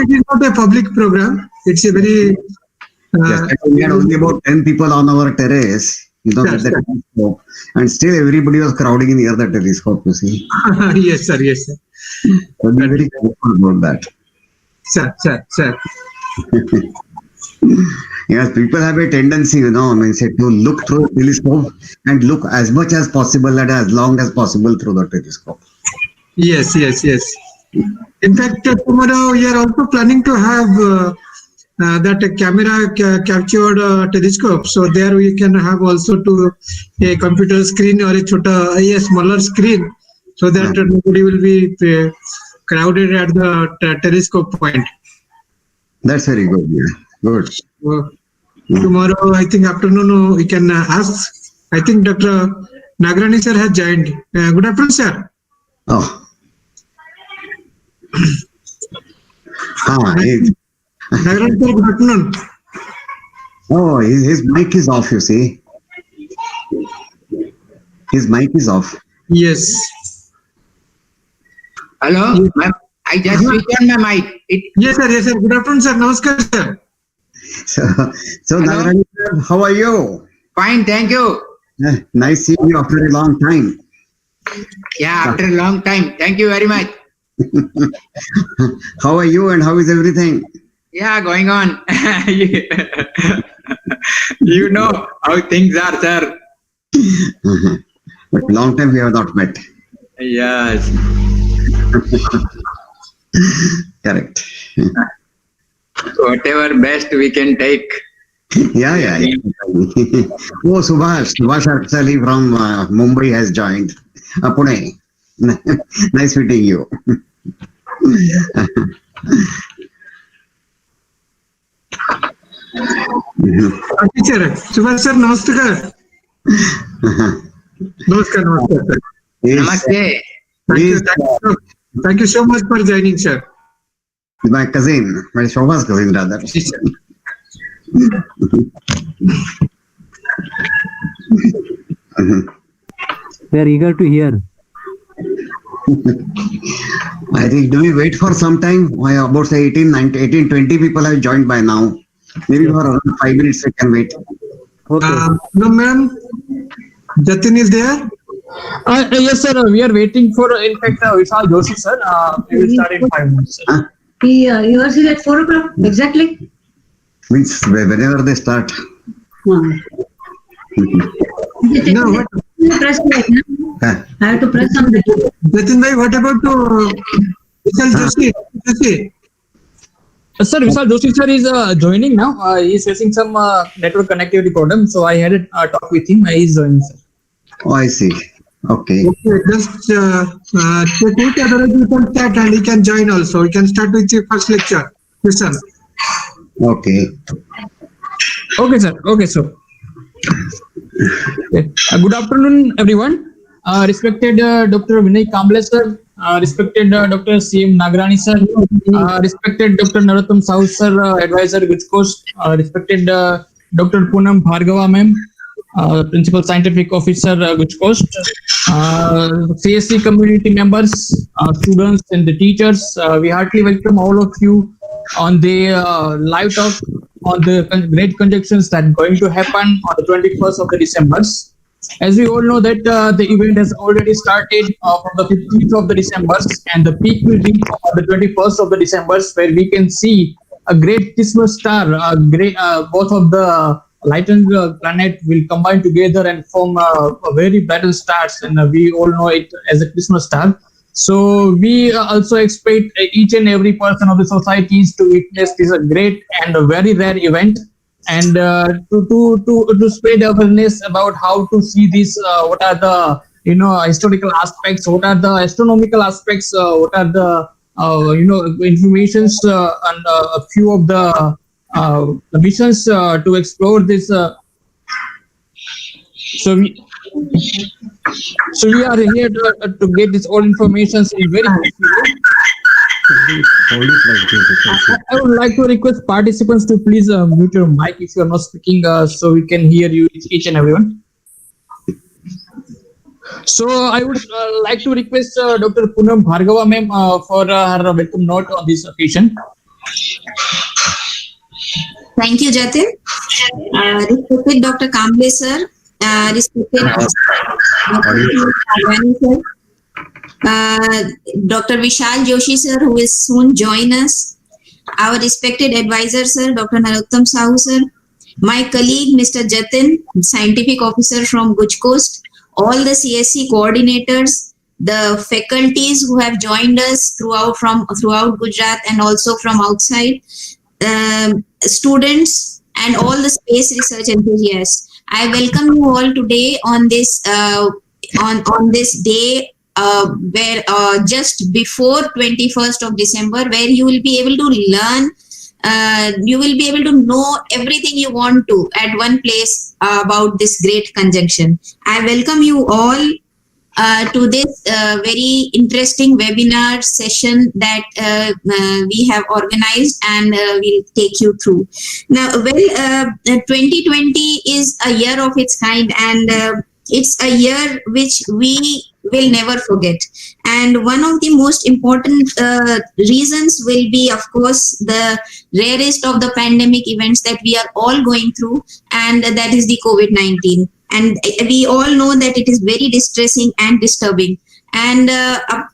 it is not a public program. It's a very... we had only about 10 people on our terrace, with the telescope, and still everybody was crowding near the telescope, you see. Yes, sir. Yes, sir. So be very careful about that. Sir. Yes, people have a tendency, to look through the telescope and look as much as possible and as long as possible through the telescope. Yes. In fact, tomorrow we are also planning to have that camera captured telescope. So there we can have also to a computer screen or a smaller screen, so that nobody will be crowded at the telescope point. That's very good. Yeah, good. Tomorrow, I think afternoon we can ask. I think Dr. Nagarani sir has joined. Good afternoon, sir. Oh. Nagarani sir, good afternoon. Oh, his mic is off, you see. His mic is off. Yes. Hello, I just switched on my mic. Yes, sir. Good afternoon, sir. Namaskar, sir. So Nagarani sir, how are you? Fine, thank you. Nice seeing you after a long time. Yeah, after a long time. Thank you very much. How are you and how is everything? Yeah, going on. You know how things are, sir. But long time we have not met. Yes. Correct. Whatever best we can take. Yeah. Oh, Subhash actually from Mumbai has joined. Pune. Nice meeting you. Sir, Subhash sir, namaskar. Namaskar, sir. Namaste. Thank you so much for joining, sir. My cousin, my Shobha's cousin rather. We are eager to hear. I think, do we wait for some time? About say 18, 20 people have joined by now. Maybe for around 5 minutes we can wait. Okay. No, ma'am. Jatin is there? Yes, sir. We are waiting for, in fact, Vishal Joshi, sir. We will start in 5 minutes, sir. Yours is at 4 o'clock, exactly? Means whenever they start. No, what? Press I have to press on the key. Jatin bhai, what about Vishal Joshi? Sir, Vishal Joshi, sir, is joining now. He is facing some network connectivity problem. So I had a talk with him. He is joining, sir. Oh, I see. Okay. Just check it, otherwise you can chat and he can join also. We can start with the first lecture. Listen. Okay. Okay, sir. Okay, so. Okay. Good afternoon, everyone. Respected Dr. Vinay Kamble, sir. Respected Dr. C.M. Nagarani, sir. Respected Dr. Narottam Sahu, sir, Advisor GUJCOST. Respected Dr. Poonam Bhargava, ma'am. Principal Scientific Officer GUJCOST, CSC community members, students and the teachers. We heartily welcome all of you on the live talk on the great conjunctions that are going to happen on the 21st of the December. As we all know that the event has already started from the 15th of the December, and the peak will be on the 21st of the December, where we can see a great Christmas star, both of the light and planet will combine together and form a very bright stars, and we all know it as a Christmas star. So we also expect each and every person of the societies to witness this great and a very rare event, and to spread awareness about how to see this. What are the historical aspects? What are the astronomical aspects? What are the informations and a few of the missions to explore this. So we are here to get this all information in very I would like to request participants to please mute your mic if you are not speaking, so we can hear you each and everyone. So I would like to request Dr. Poonam Bhargava ma'am for her welcome note on this occasion. Thank you, Jatin. Respected Dr. Kamble sir, respected Dr. Nagrani sir, Dr. Vishal Joshi sir, who will soon join us, our respected advisor sir, Dr. Narottam Sahu sir, my colleague Mr. Jatin, scientific officer from GUJCOST, all the CSC coordinators, the faculties who have joined us throughout Gujarat and also from outside, students and all the space research enthusiasts. I welcome you all today on this on this day where just before 21st of December, where you will be able to learn. You will be able to know everything you want to at one place about this great conjunction. I welcome you all to this very interesting webinar session that we have organized and we'll take you through. Now, 2020 is a year of its kind, and it's a year which we will never forget. And one of the most important reasons will be, of course, the rarest of the pandemic events that we are all going through, and that is the COVID-19. And we all know that it is very distressing and disturbing. And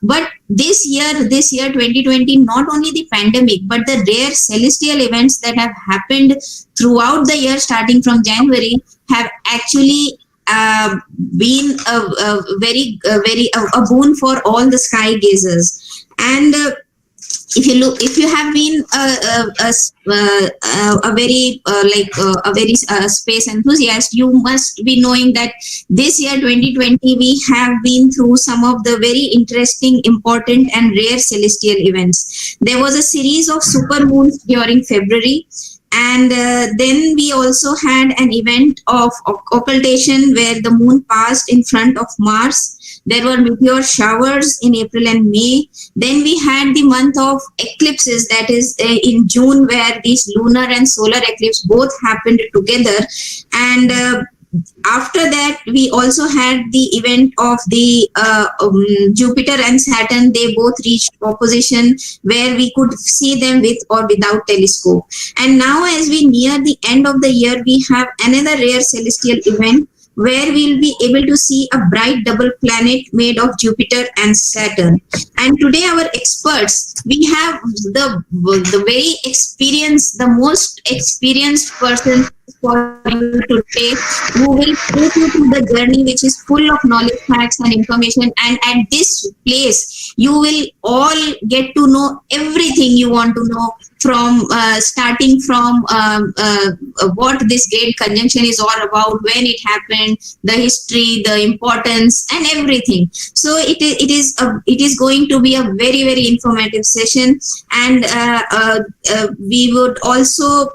but this year 2020, not only the pandemic but the rare celestial events that have happened throughout the year starting from January have actually been a boon for all the sky gazers. And if you have been a very space enthusiast, you must be knowing that this year 2020 we have been through some of the very interesting, important and rare celestial events. There was a series of supermoons during February. And then we also had an event of occultation where the moon passed in front of Mars. There were meteor showers in April and May. Then we had the month of eclipses, that is in June, where these lunar and solar eclipse both happened together. And after that, we also had the event of the Jupiter and Saturn. They both reached opposition where we could see them with or without telescope. And now as we near the end of the year, we have another rare celestial event where we'll be able to see a bright double planet made of Jupiter and Saturn. And today our experts, we have the very experienced, the most experienced person for you today, who will take you through the journey which is full of knowledge, facts and information. And at this place, you will all get to know everything you want to know, from starting from what this great conjunction is all about, when it happened, the history, the importance, and everything. So it is going to be a very, very informative session. And we would also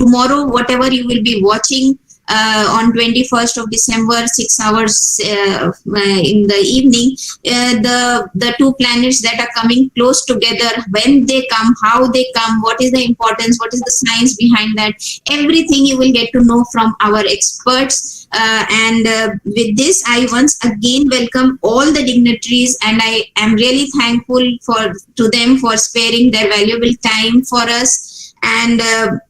tomorrow, whatever you will be watching on 21st of December, 6 hours in the evening, the two planets that are coming close together, when they come, how they come, what is the importance, what is the science behind that, everything you will get to know from our experts. And with this, I once again welcome all the dignitaries, and I am really thankful to them for sparing their valuable time for us. And I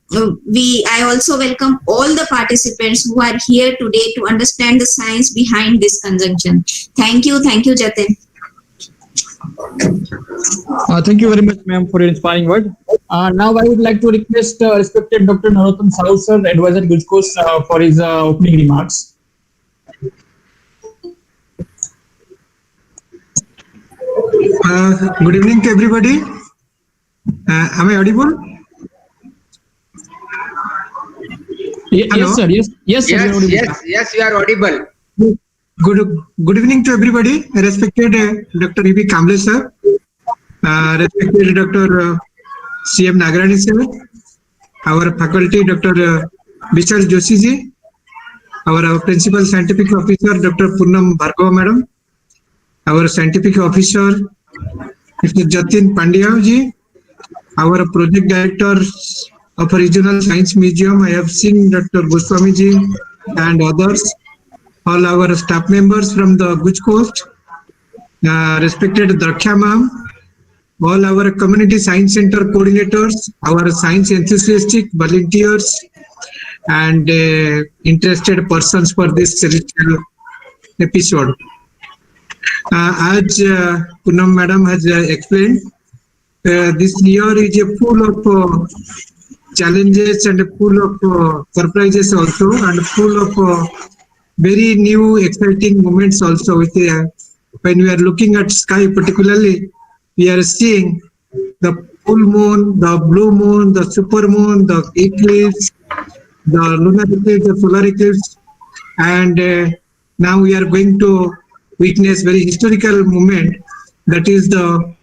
also welcome all the participants who are here today to understand the science behind this conjunction. Thank you, Jatin. Thank you very much, ma'am, for your inspiring word. Now I would like to request respected Dr. Narottam Sahu sir, advisor GUJCOST, for his opening remarks. Good evening to everybody. Am I audible? Yes, sir. Yes, sir. Yes, you are audible. Good evening to everybody. Respected Dr. E.B. Kamble sir, respected Dr. C.M. Nagrani sir, our faculty Dr. Vishal Joshi ji, our principal scientific officer Dr. Poonam Bhargava madam, our scientific officer Mr. Jatin Pandya ji, our project director of Regional Science Museum, I have seen Dr. Goswami ji and others, all our staff members from the GUJCOST, respected Drakhya ma'am, all our community science center coordinators, our science enthusiastic volunteers, and interested persons for this celestial episode. As Poonam Madam has explained, this year is full of challenges and full of surprises also, and full of very new exciting moments also. With when we are looking at sky, particularly, we are seeing the full moon, the blue moon, the super moon, the eclipse, the lunar eclipse, the solar eclipse, and now we are going to witness very historical moment, that is the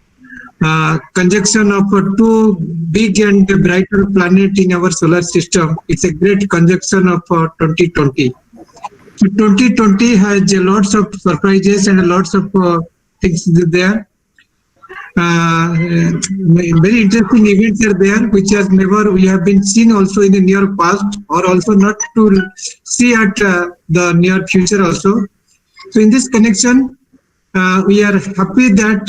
conjunction of two big and brighter planet in our solar system. It's a great conjunction of 2020. So 2020 has lots of surprises and lots of things there. Very interesting events are there, which has never we have been seen also in the near past, or also not to see at the near future also. So in this connection, we are happy that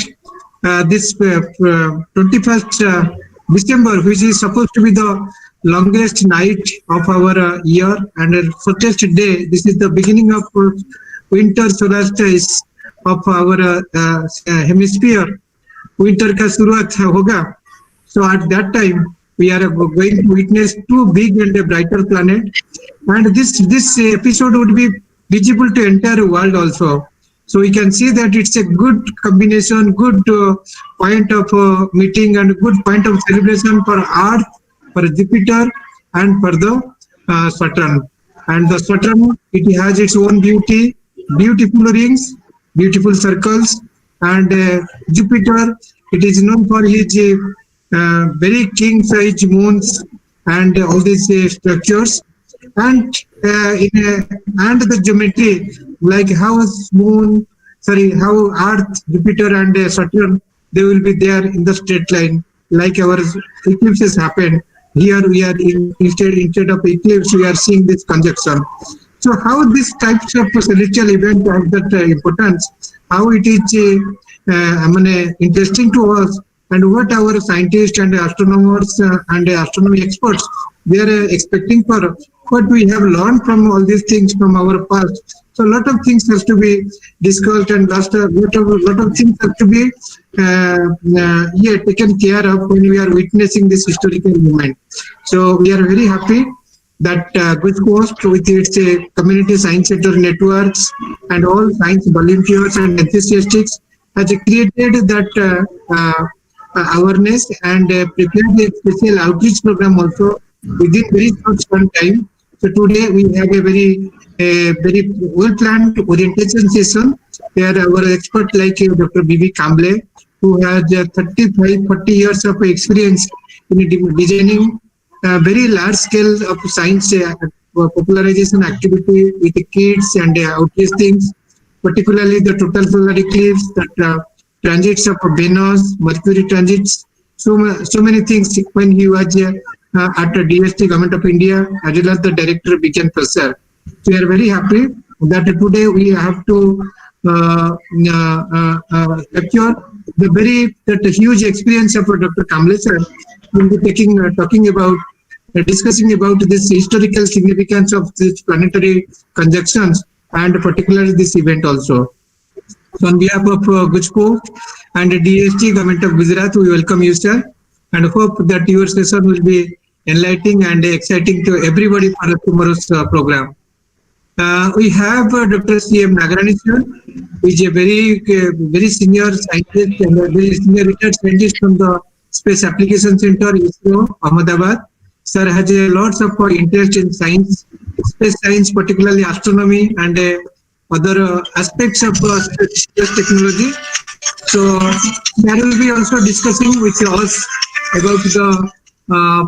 this 21st December, which is supposed to be the longest night of our year and shortest day, this is the beginning of winter solstice of our hemisphere. Winter ka शुरुआत होगा. So at that time, we are going to witness two big and brighter planet, and this episode would be visible to entire world also. So we can see that it's a good combination, good point of meeting and good point of celebration for Earth, for Jupiter, and for the Saturn. And the Saturn, it has its own beauty, beautiful rings, beautiful circles, and Jupiter, it is known for his very king-size moons and all these structures, and and the geometry, like how Earth, Jupiter, and Saturn, they will be there in the straight line, like our eclipses happen. Here we are instead of eclipse, we are seeing this conjunction. So how these types of celestial event have that importance, how it is interesting to us, and what our scientists and astronomers and astronomy experts, they are expecting for what we have learned from all these things from our past. So a lot of things has to be discussed, and lot of things have to be taken care of when we are witnessing this historical moment. So we are very happy that GUJCOST, with its community science center networks and all science volunteers and enthusiasts, has created that awareness and prepared a special outreach program also within very short time. So today we have a very well-planned orientation session where our expert like Dr. B.V. Kamble, who has 40 years of experience in designing very large scale of science popularization activity with the kids and outreach things, particularly the total solar eclipse, that transits of Venus, Mercury transits, so many things when he was at the DST Government of India, as well as the Director Beacon Professor. So we are very happy that today we have to capture the huge experience of Dr. Kamble sir. We'll be discussing about this historical significance of these planetary conjunctions and particularly this event also. So on behalf of GUJCOST and DST Government of Gujarat, we welcome you, sir, and hope that your session will be enlightening and exciting to everybody for tomorrow's program. We have Dr. C.M. Nagarani sir, who is a very senior scientist and a very senior research scientist from the Space Application Center, ISRO, Ahmedabad. Sir has lots of interest in science, space science, particularly astronomy and other aspects of space technology. So there will be also discussing with us about the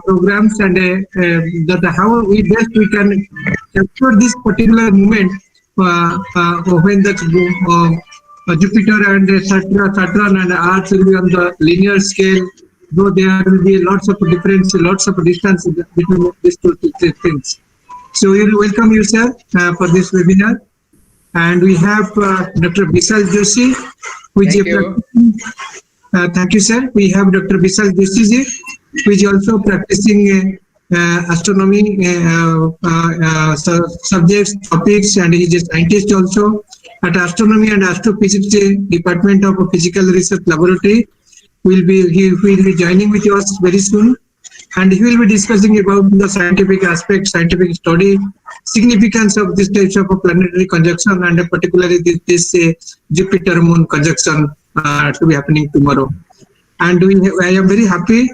programs and that how we can capture this particular moment when the Jupiter and Saturn and Earth will be on the linear scale, though there will be lots of difference, lots of distance between these two things. So we will welcome you, sir, for this webinar. And we have Dr. Vishal Joshi, who is Thank you, sir. We have Dr. Vishal Joshi, who is also practicing astronomy subjects, topics, and he is a scientist also at Astronomy and Astrophysics Department of Physical Research Laboratory. He will be joining with us very soon, and he will be discussing about the scientific aspect, scientific study, significance of this types of planetary conjunction, and particularly this Jupiter Moon conjunction to be happening tomorrow. And I am very happy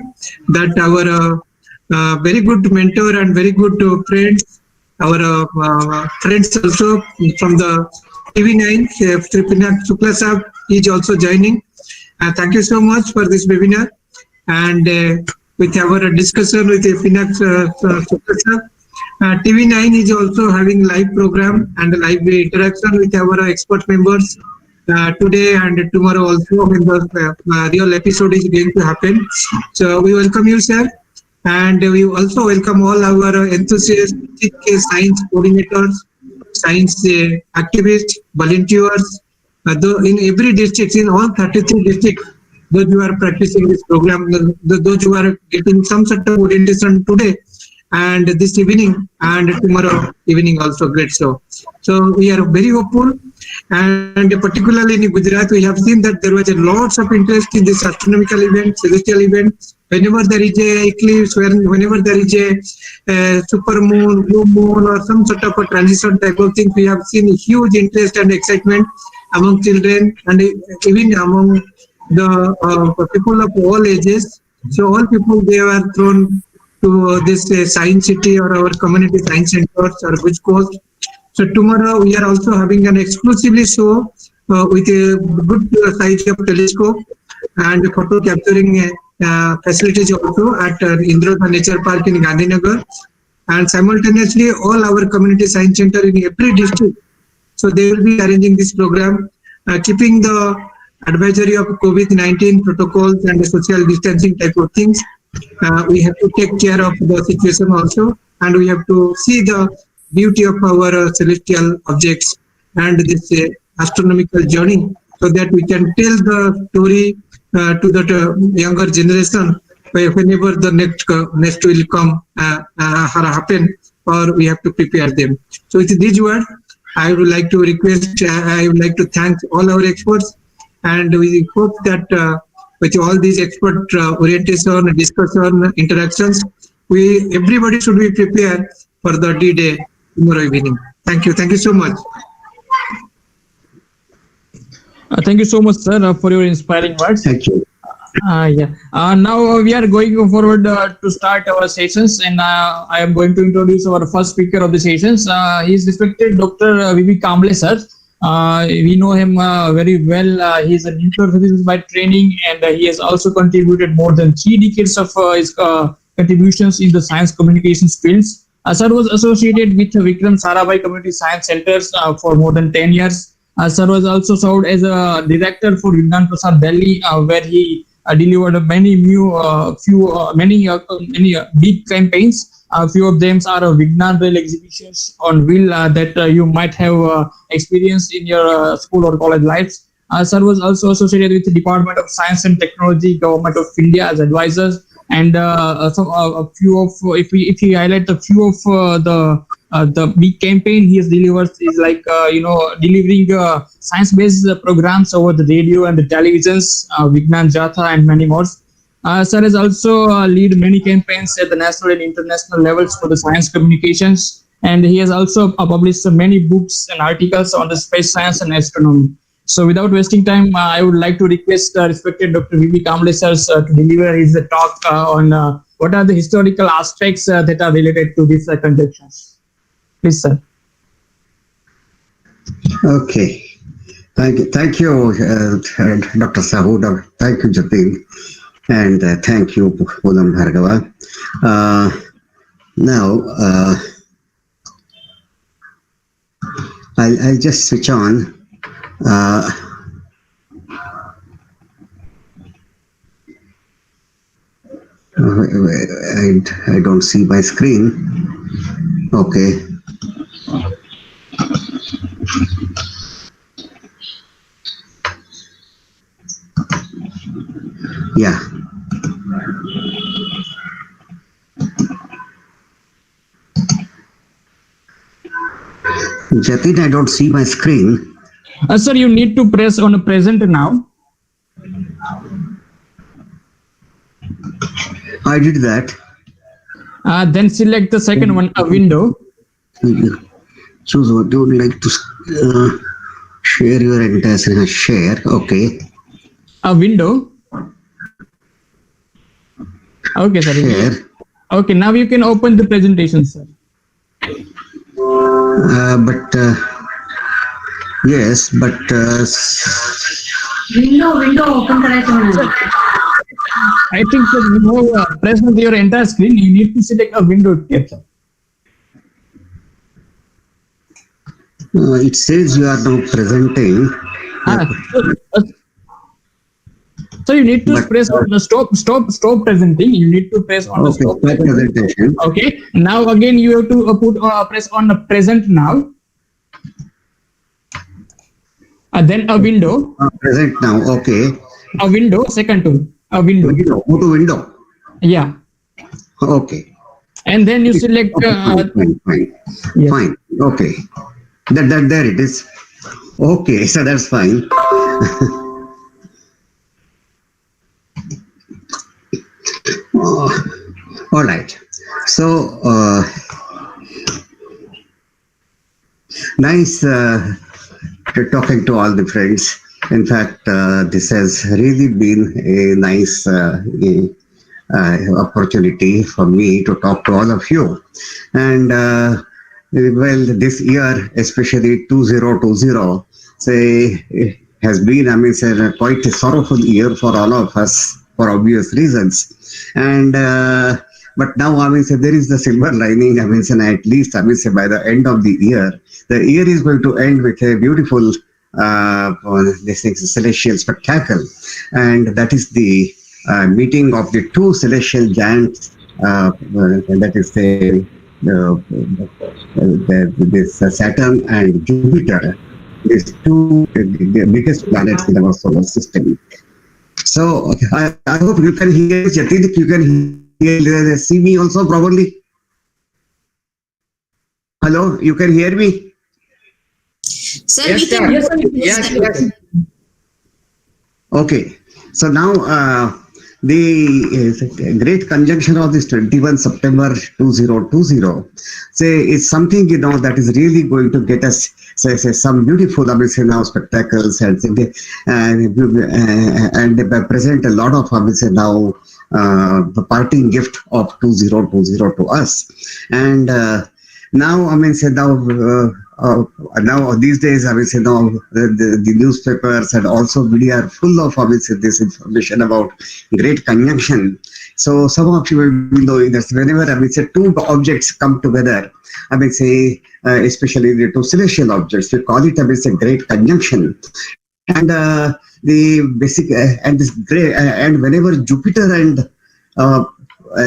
that our very good mentor and very good friends, our friends also from the TV9, Sri Pinak Shukla Sahab is also joining. Thank you so much for this webinar. And with our discussion with Pinak Shukla Sahab, TV9 is also having live program and live interaction with our expert members today and tomorrow also when the real episode is going to happen. So we welcome you, sir. And we also welcome all our enthusiastic science coordinators, science activists, volunteers, in every district, in all 33 districts, those who are practicing this program, those who are getting some sort of orientation today and this evening and tomorrow evening also great. So we are very hopeful, and particularly in Gujarat, we have seen that there was a lots of interest in this astronomical event, celestial event. Whenever there is a eclipse, whenever there is a super moon, blue moon, or some sort of a transition type of thing, we have seen huge interest and excitement among children and even among the people of all ages. So all people, they were thrown to this science city or our community science centers or GUJCOST. So tomorrow we are also having an exclusively show with a good size of telescope and photo capturing facilities also at Indra Nature Park in Gandhinagar, and simultaneously all our community science center in every district. So they will be arranging this program, keeping the advisory of COVID-19 protocols and the social distancing type of things. We have to take care of the situation also, and we have to see the beauty of our celestial objects and this astronomical journey, so that we can tell the story to the younger generation whenever the next will come happen, or we have to prepare them. So with these words, I would like to request, I would like to thank all our experts, and we hope that with all these expert orientation, discussion, interactions, everybody should be prepared for the D-Day tomorrow evening. Thank you so much. Thank you so much, sir, for your inspiring words. Thank you. Now we are going forward to start our sessions, and I am going to introduce our first speaker of the sessions. He is respected Dr. V.V. Kamble, sir. We know him very well. He is a nuclear physicist by training, and he has also contributed more than 3 decades of his contributions in the science communications fields. Sir was associated with Vikram Sarabhai Community Science Centers for more than 10 years. Sir was also served as a director for Vignan Prasar Delhi, where he delivered many big campaigns. A few of them are Vignan Rail exhibitions on wheel that you might have experienced in your school or college lives. Sir was also associated with the Department of Science and Technology, Government of India as advisors, and a few of, if we highlight a few of the big campaign he has delivered is like delivering science-based programs over the radio and the televisions, Vignan Jatha and many more. Sir has also lead many campaigns at the national and international levels for the science communications, and he has also published many books and articles on the space science and astronomy. So without wasting time, I would like to request respected Dr. V.V. Kamble sir to deliver his talk on what are the historical aspects that are related to these conjunctions. Please, sir. Okay. Thank you, Dr. Sahu. Thank you, Jatin. And thank you, Poonam Bhargava. Now, I'll just switch on. I don't see my screen. Okay. Jatin, I don't see my screen. Sir, you need to press on present now. I did that. Then select the second one, a window. Choose what you would like to share your entire screen. Share. Okay. A window. Okay, sir. Share. Okay, now you can open the presentation, sir. Yes, but window open करायचं म्हणाले. I think that you have press with your entire screen. You need to select a window here, sir. it says you are now presenting. So you need to But- press on the stop presenting. You need to press on the Okay, stop stop presentation. Okay. Now again you have to press on the present now. Then a window. Present now. Okay. A window. Second tool. A window. Go to window. Yeah. Okay. And then you select. Fine. Yes. Fine. Okay. That there it is. Okay, so that's fine. All right. So nice talking to all the friends. In fact, this has really been a nice opportunity for me to talk to all of you. And well, this year, especially 2020, say, has been, I mean, say, quite a sorrowful year for all of us for obvious reasons. And but now, I mean, say, there is the silver lining. I mean, say, at least, I mean, say, by the end of the year is going to end with a beautiful this thing, celestial spectacle, and that is the meeting of the two celestial giants. That is this Saturn and Jupiter. These two the biggest planets in our solar system. So I hope you can hear Jatin. You can see me also properly. Hello, you can hear me? Sir, Yes, we sir. can. Yes. Okay. So now the great conjunction of this 21 September 2020 say is something, you know, that is really going to get us say some beautiful, I mean, say now spectacles and present a lot of, I mean, say now the parting gift of 2020 to us. And now, I mean, say now these days, I mean, say now the newspapers and also media are full of, I mean, say this information about great conjunction. So some of you will be knowing that whenever, I mean, say two objects come together, I mean, say especially the two celestial objects, we call it, I mean, say great conjunction. And the basic and this great and whenever Jupiter and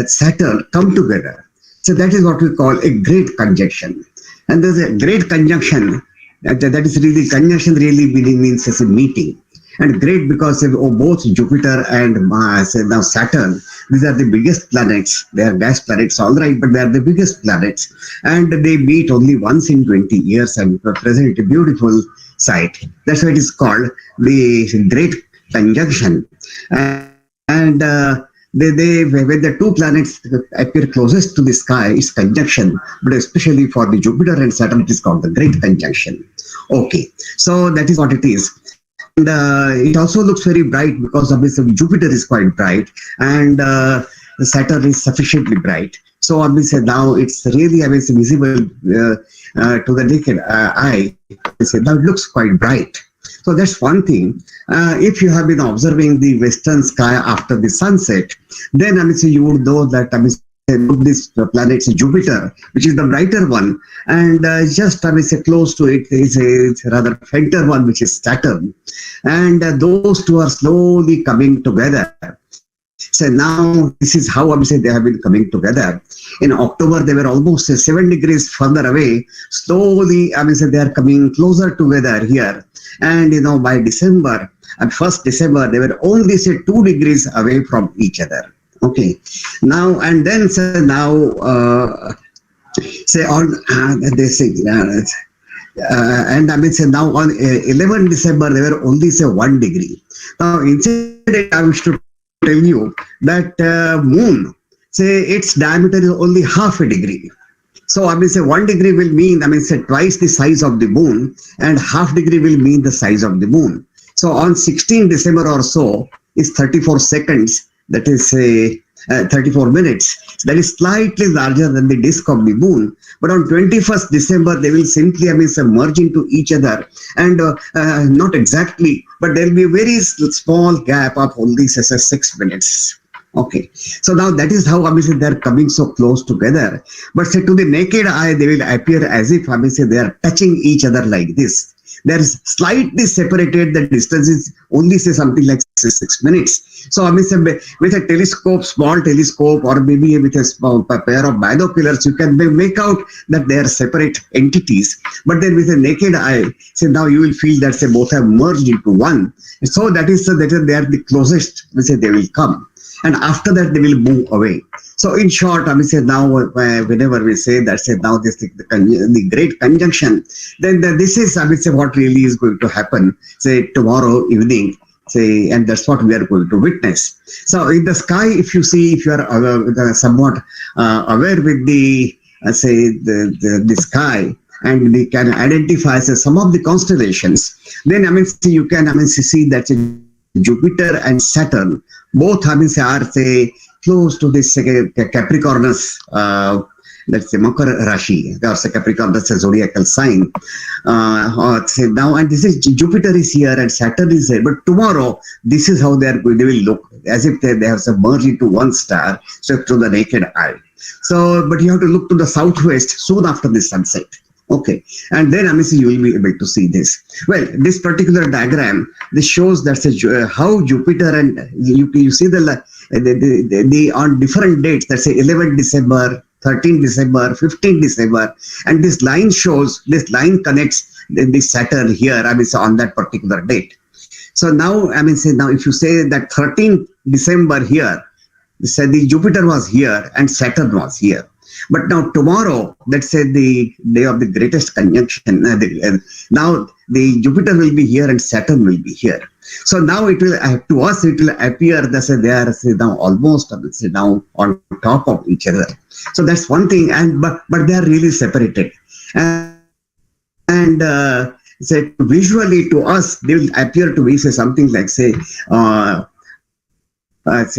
Saturn come together. So that is what we call a great conjunction. And there's a great conjunction, that is really, conjunction really means as a meeting. And great because of both Jupiter and now Saturn, these are the biggest planets. They are gas planets, all right, but they are the biggest planets. And they meet only once in 20 years and present a beautiful sight. That's why it is called the great conjunction. And when the two planets appear closest to the sky, it's conjunction, but especially for the Jupiter and Saturn, it is called the great conjunction. Okay, so that is what it is. And it also looks very bright because obviously Jupiter is quite bright and Saturn is sufficiently bright. So obviously now it's really visible to the naked eye. Now it looks quite bright. So that's one thing. If you have been observing the western sky after the sunset, then you would know that this planet Jupiter, which is the brighter one, and just close to it is a rather fainter one, which is Saturn, and those two are slowly coming together. So now this is how they have been coming together. In October, they were almost 7 degrees further away. Slowly, they are coming closer together here. And by December, at 1st December, they were only 2 degrees away from each other. Okay. Now and then and I mean say now on 11 December they were only say 1 degree. Now incident I wish to tell you that moon, say its diameter is only half a degree. So I mean say 1 degree will mean, I mean say twice the size of the moon, and half degree will mean the size of the moon. So on 16 December or so is 34 seconds, that is 34 minutes. That is slightly larger than the disk of the moon. But on 21st December, they will simply, I mean, merge into each other, and not exactly, but there will be a very small gap of only 6 minutes. Okay, so now that is how, I mean, say they are coming so close together. But say to the naked eye, they will appear as if, I mean, say they are touching each other like this. They are slightly separated. The distance is only say something like 6 minutes. So I mean, say, with a telescope, small telescope, or maybe with a pair of binoculars, you can make out that they are separate entities. But then with a naked eye, say now you will feel that say both have merged into one. So that is that they are the closest. We say they will come, and after that they will move away. So in short, I mean, say now whenever we say that, say now this the great conjunction, then this is, I mean, say what really is going to happen, say tomorrow evening, say, and that's what we are going to witness. So in the sky, if you see, if you are somewhat aware with the say the sky, and we can identify say, some of the constellations, then I mean, see, you can, I mean, see that Jupiter and Saturn both, I mean, say are say close to this Capricornus, let's say Makar Rashi, or say Capricorn, that's a zodiacal sign. Say now, and this is Jupiter is here and Saturn is there, but tomorrow this is how they will look, as if they have merged into one star, so to the naked eye. So, but you have to look to the southwest soon after the sunset. Okay, and then I mean, you will be able to see this. Well, this particular diagram, this shows that how Jupiter and you see the on different dates. That's say 11 December, 13 December, 15 December, and this line shows, this line connects the Saturn here. I mean, so on that particular date. So now, I mean, say now if you say that 13 December here, say the Jupiter was here and Saturn was here. But now tomorrow, let's say the day of the greatest conjunction, now the Jupiter will be here and Saturn will be here. So now it will, to us, it will appear that they are now almost, say, now on top of each other. So that's one thing, and but they are really separated. And say visually to us, they will appear to be say something like say. As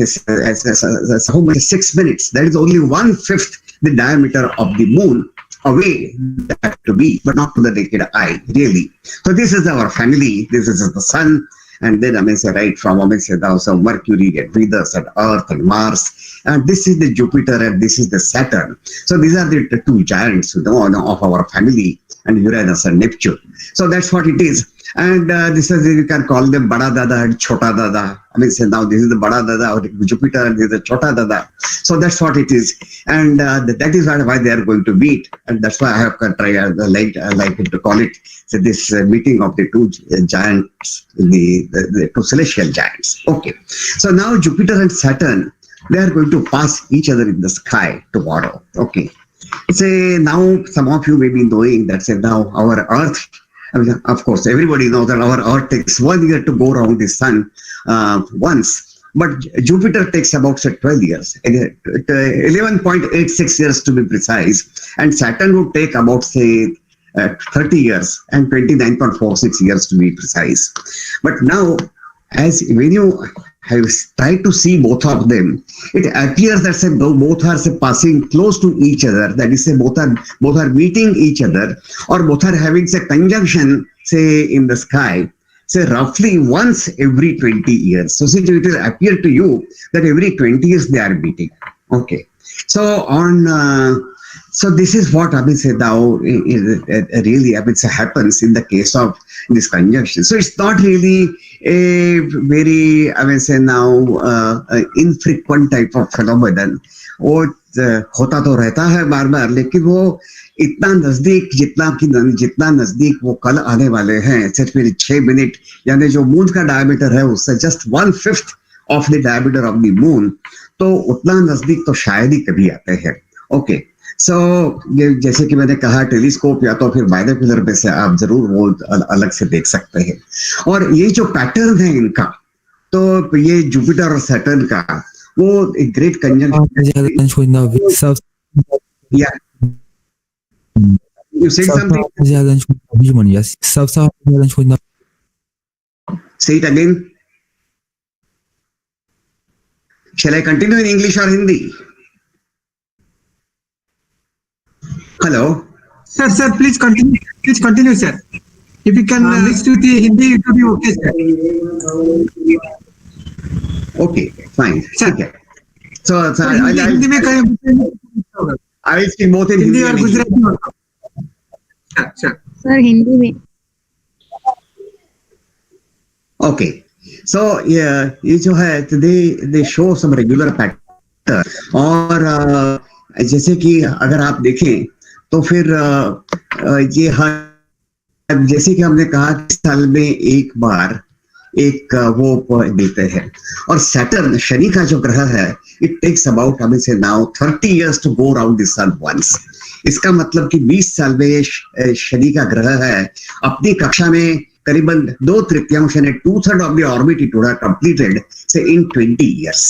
how much 6 minutes? That is only 1/5 the diameter of the moon away that to be, but not to the naked eye, really. So this is our family. This is the sun, and then I mean say right from I mean say now so Mercury and Venus and Earth and Mars, and this is the Jupiter and this is the Saturn. So these are the two giants, you know, of our family, and Uranus and Neptune. So that's what it is. And this is, you can call them Bada Dada and Chota Dada. I mean, say now this is the Bada Dada or Jupiter and this is the Chota Dada. So that's what it is. And that is why they are going to meet. And that's why I have tried, like to call it, so this meeting of the two giants, the two celestial giants. Okay. So now Jupiter and Saturn, they are going to pass each other in the sky tomorrow. Okay. Say now some of you may be knowing that say now our Earth, I mean, of course, everybody knows that our Earth takes 1 year to go around the sun once, but Jupiter takes about say 12 years, 11.86 years to be precise, and Saturn would take about say 30 years and 29.46 years to be precise. But now, as when you have tried to see both of them, it appears that say both are say passing close to each other. That is, say both are meeting each other, or both are having say conjunction say in the sky, say roughly once every 20 years. So it will appear to you that every 20 years they are meeting. Okay. So on. So this is what I mean say now really I mean say happens in the case of this conjunction. So it's not really a very I mean say now infrequent type of phenomenon. वो होता तो रहता है बार बार, लेकिन वो इतना नजदीक जितना नजदीक वो कल आने वाले हैं, सिर्फ 6 मिनट, यानी जो मून का डायमीटर है उससे just 1/5 of the diameter of the moon, तो उतना नजदीक तो शायद ही कभी आते हैं. Okay. जैसे कि मैंने कहा, टेलीस्कोप या तो फिर बाइनोकुलर में से आप जरूर वो अलग से देख सकते हैं। और ये जो पैटर्न है इनका, तो ये जुपिटर और सैटर्न का वो एक ग्रेट कंजंक्शन। या you said something, say it again. Shall I continue in English or Hindi? Hello. Sir, please continue. Please continue, sir. If you can mix with the Hindi, it will be okay, sir. Okay, fine. Sir. Okay. So Hindi में कहीं I will speak both in Hindi Hindi और and English. Gujarati. अच्छा। Sir Hindi में। Okay. So yeah, ये जो है they show some regular pattern। और जैसे कि अगर आप देखें तो फिर ये हर, जैसे कि हमने कहा कि साल में एक बार एक वो देते हैं। और सैटर्न, शनि का जो ग्रह है, इट टेक्स अबाउट हमें से now 30 years to go around the sun once. इसका मतलब कि 20 साल में शनि का ग्रह है अपनी कक्षा में करीबन 2/3 यानी 2/3 of the orbit it would have completed से इन 20 years।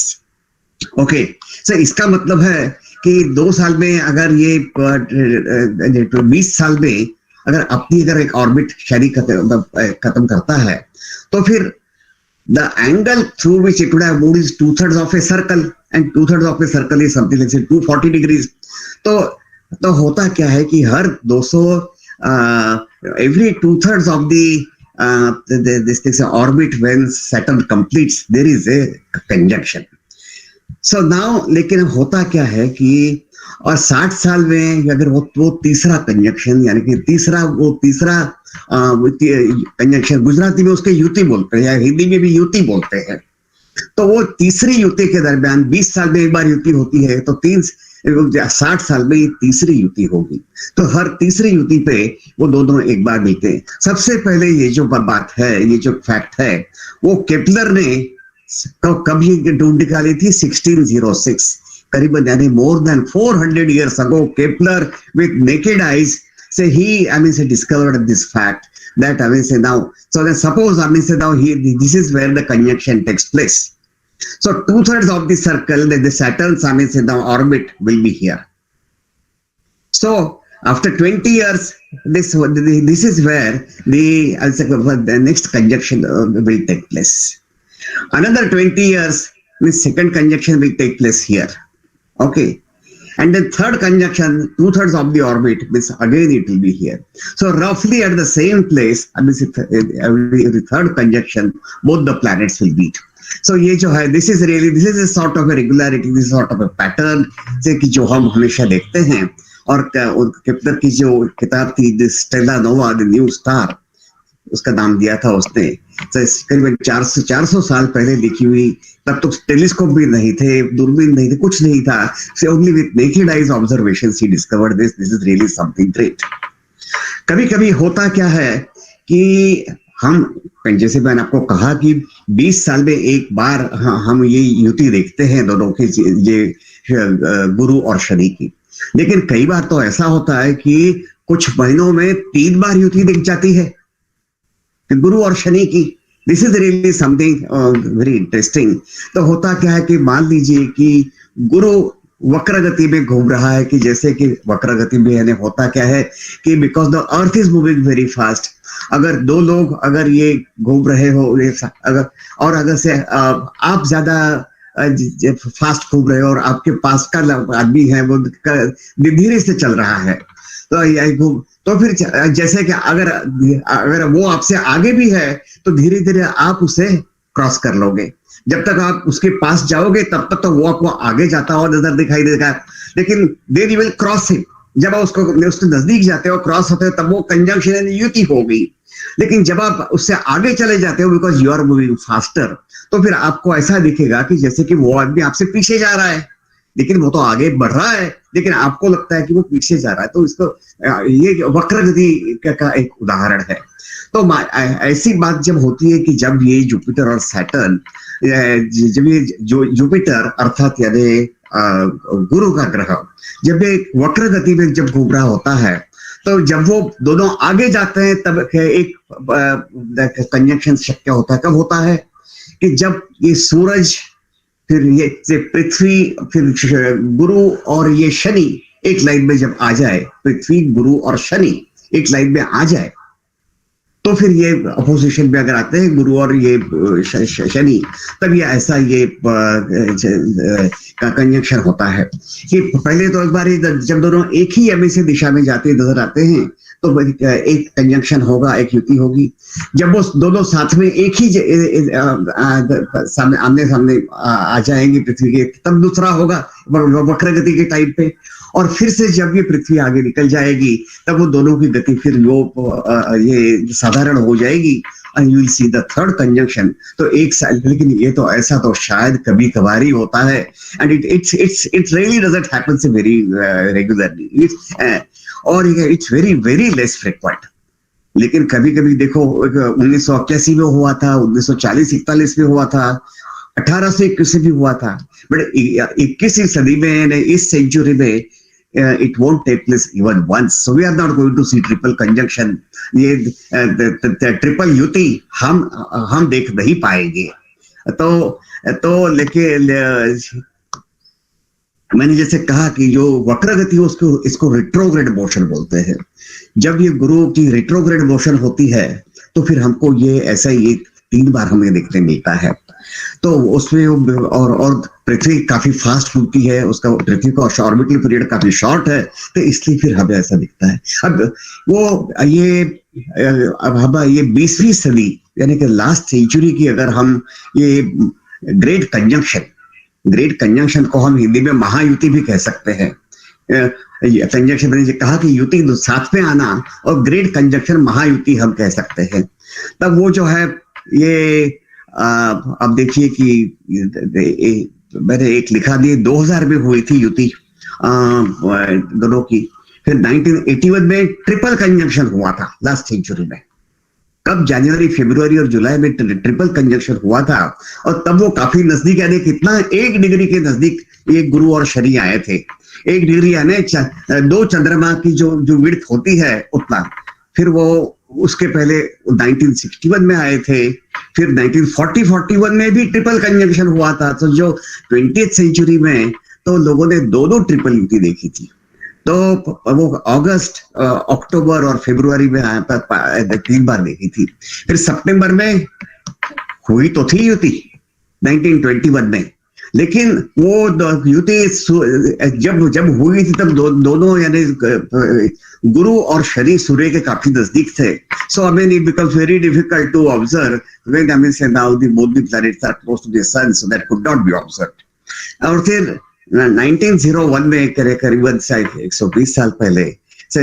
ओके, सो इसका मतलब है कि 2 साल में अगर ये 20 साल में अगर एक ऑर्बिट शनि खत्म करता है, तो फिर the angle through which it would have moved is 2/3 of a circle, and 2/3 of a circle is something like 240 degrees. तो होता क्या है कि हर 200 every 2/3 of this orbit when Saturn completes there is a conjunction. So now लेकिन होता क्या है कि और 60 साल में अगर वो तीसरा कंजंक्शन, यानी कि तीसरा कंजंक्शन, गुजराती में उसके युति बोलते हैं या हिंदी में भी युति बोलते हैं। तो वो तीसरी युति के दरमियान 20 साल में एक बार युति होती है, तो 60 साल में तीसरी युति होगी। तो हर तीसरी युति पे वो दोनों एक बार मिलते हैं। सबसे पहले ये जो बात है, ये जो फैक्ट है, वो केपलर ने कब ये ढूंढ निकाली थी? 1606, करीबन यानी more than 400 years ago, Kepler with naked eyes say he discovered this fact that now, so then suppose now this is where the conjunction takes place. So 2/3 of the circle, the Saturn's now orbit will be here. So after 20 years, this is where the next conjunction will take place. Another 20 years, the second conjunction will take place here. Okay. And then third conjunction, 2/3 of the orbit, means again it will be here. So roughly at the same place, every third conjunction, both the planets will meet. So ये जो है, this is a sort of a regularity, this is sort of a pattern से कि जो हम हमेशा देखते हैं। और केपलर की जो किताब थी the Stella Nova, the new star, उसका नाम दिया था उसने, करीबन 400 साल पहले लिखी हुई। तब तो टेलीस्कोप भी नहीं थे, दूरबीन नहीं थे, कुछ नहीं था। So only with naked eyes observations he discovered this. This is really something great. कभी-कभी होता क्या है कि हम, जैसे मैंने आपको कहा कि 20 साल में एक बार हम ये युति देखते हैं दोनों की, ये गुरु और शनि की। लेकिन कई बार तो ऐसा होता है कि कुछ महीनों में 3 बार युति दिख जाती है गुरु और शनि की। This is really something very interesting. तो होता क्या है कि मान लीजिए कि गुरु वक्र गति में घूम रहा है, कि जैसे कि वक्र गति में यानी होता क्या है कि because the earth is moving very fast, अगर 2 लोग अगर ये घूम रहे हो, अगर से आप ज्यादा फास्ट घूम रहे हो और आपके पास का आदमी है वो धीरे से चल रहा है, तो फिर जैसे कि अगर वो आपसे आगे भी है तो धीरे धीरे आप उसे क्रॉस कर लोगे। जब तक आप उसके पास जाओगे तब तक तो वो आपको आगे जाता हुआ नजर दिखाई देगा, लेकिन then you will cross him. जब आप उसके नजदीक जाते हो, क्रॉस होते हो, तब वो कंजंक्शन युति हो गई। लेकिन जब आप उससे आगे चले जाते हो, because you are moving faster, तो फिर आपको ऐसा दिखेगा कि जैसे कि वो आदमी आपसे पीछे जा रहा है, लेकिन वो तो आगे बढ़ रहा है, लेकिन आपको लगता है कि वो पीछे जा रहा है। तो इसको ये वक्रगति का एक उदाहरण है। तो ऐसी बात जब होती है कि जब ये जुपिटर और सैटर्न, जब ये जो जुपिटर अर्थात यानी गुरु का ग्रह जब एक वक्र गति में जब घूम रहा होता है, तो जब वो दोनों आगे जाते हैं तब एक कंजंक्शन शक्य होता है। कब होता है कि जब ये सूरज, फिर ये पृथ्वी, फिर गुरु और ये शनि एक लाइन में जब आ जाए, पृथ्वी गुरु और शनि एक लाइन में आ जाए, तो फिर ये अपोजिशन में अगर आते हैं गुरु और ये शनि, तब ये ऐसा ये कंजंक्शन होता है कि पहले तो एक बार जब दोनों एक ही एमएसी दिशा में जाते नजर आते हैं तो एक कंजंक्शन होगा, एक युति होगी। जब वो दोनों साथ में एक ही सामने आमने सामने आ जाएंगे पृथ्वी के, तब दूसरा होगा वक्र गति के टाइम पे। और फिर से जब ये पृथ्वी आगे निकल जाएगी तब वो दोनों की गति फिर ये साधारण हो जाएगी, and you will see the third conjunction। तो एक साल, लेकिन ये तो ऐसा तो शायद कभी कभार ही होता है, and it really doesn't happen very regularly, और it's very less frequent। लेकिन कभी कभी देखो 1981 में हुआ था, 1940-41 में हुआ था, 1821 में भी हुआ था, बट 21वीं सदी में, इस सेंचुरी में it won't take place even once, so we are not going to see triple conjunction। ये ट्रिपल युति हम देख नहीं पाएंगे। तो लेकिन मैंने जैसे कहा कि जो वक्र गति उसको इसको रिट्रोग्रेड मोशन बोलते हैं। जब ये गुरु की रिट्रोग्रेड मोशन होती है तो फिर हमको ये ऐसा ही 3 बार हमें देखने मिलता है। तो उसमें और पृथ्वी काफी फास्ट घूमती है, उसका पृथ्वी का ऑर्बिटल पीरियड काफी शॉर्ट है, तो इसलिए फिर हमें ऐसा दिखता है। अब ये 20वीं सदी यानी कि लास्ट सेंचुरी की अगर हम ये ग्रेट कंजंक्शन को हम हिंदी में महायुति भी कह सकते हैं। कंजंक्शन मैंने कहा कि युति साथ में आना, और ग्रेट कंजंक्शन महायुति हम कह सकते हैं। तब वो जो है ये अब देखिए कि मैंने एक लिखा दी 2000 में हुई थी युति दोनों की। फिर 1981 में ट्रिपल कंजंक्शन हुआ था लास्ट सेंचुरी में। कब? जनवरी, फरवरी और जुलाई में ट्रिपल कंजंक्शन हुआ था, और तब वो काफी नजदीक, यानी कितना 1 डिग्री के नजदीक ये गुरु और शनि आए थे। 1 डिग्री यानी 2 चंद्रमा की जो विड्थ होती है उतना। फिर वो उसके पहले 1961 में आए थे, फिर 1941 में भी ट्रिपल कंजंक्शन हुआ था। तो जो 20th सेंचुरी में तो लोगों ने दोनों ट्रिपल युति देखी थी। तो वो अगस्त, अक्टूबर और फरवरी में 3 बार देखी थी। फिर सितंबर में हुई तो थी युति 1921 में, लेकिन वो युति जब हुई थी तब दोनों यानी गुरु और शनि सूर्य के काफी नजदीक थे। सो I mean it becomes very difficult to observe when I mean say now both the planets are close to the sun, so that could not be observed। और फिर 1901 में करीबन 120 साल पहले से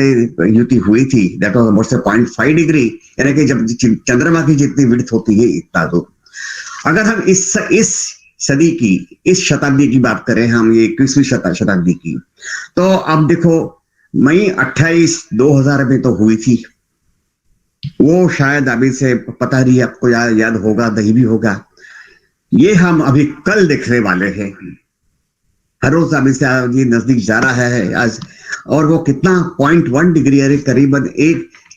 युति हुई थी। दैट वाज अबाउट 0.5 डिग्री, यानी कि जब चंद्रमा की जितनी विड्थ होती है इतना। तो अगर हम इस सदी की, इस शताब्दी की बात करें, हम ये 21वीं शताब्दी की, तो अब देखो मई 28, 2000 में तो हुई थी। वो शायद अभी से पता नहीं आपको याद होगा, नहीं भी होगा। ये हम अभी कल देखने वाले हैं। हर रोज अभी से ये नजदीक जा रहा है आज, और वो कितना 0.1 डिग्री, अरे करीबन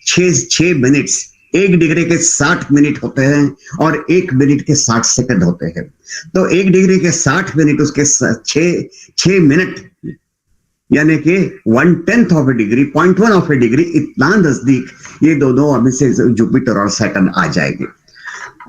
6 मिनट्स, 1 डिग्री के 60 मिनट होते हैं और 1 मिनट के 60 सेकंड होते हैं। तो 1 डिग्री के 60 मिनट उसके 6 मिनट, यानी कि 1/10 of A degree, 0.1 of A degree, इतना नजदीक ये दोनों अभी से जुपिटर और सैटर्न आ जाएंगे।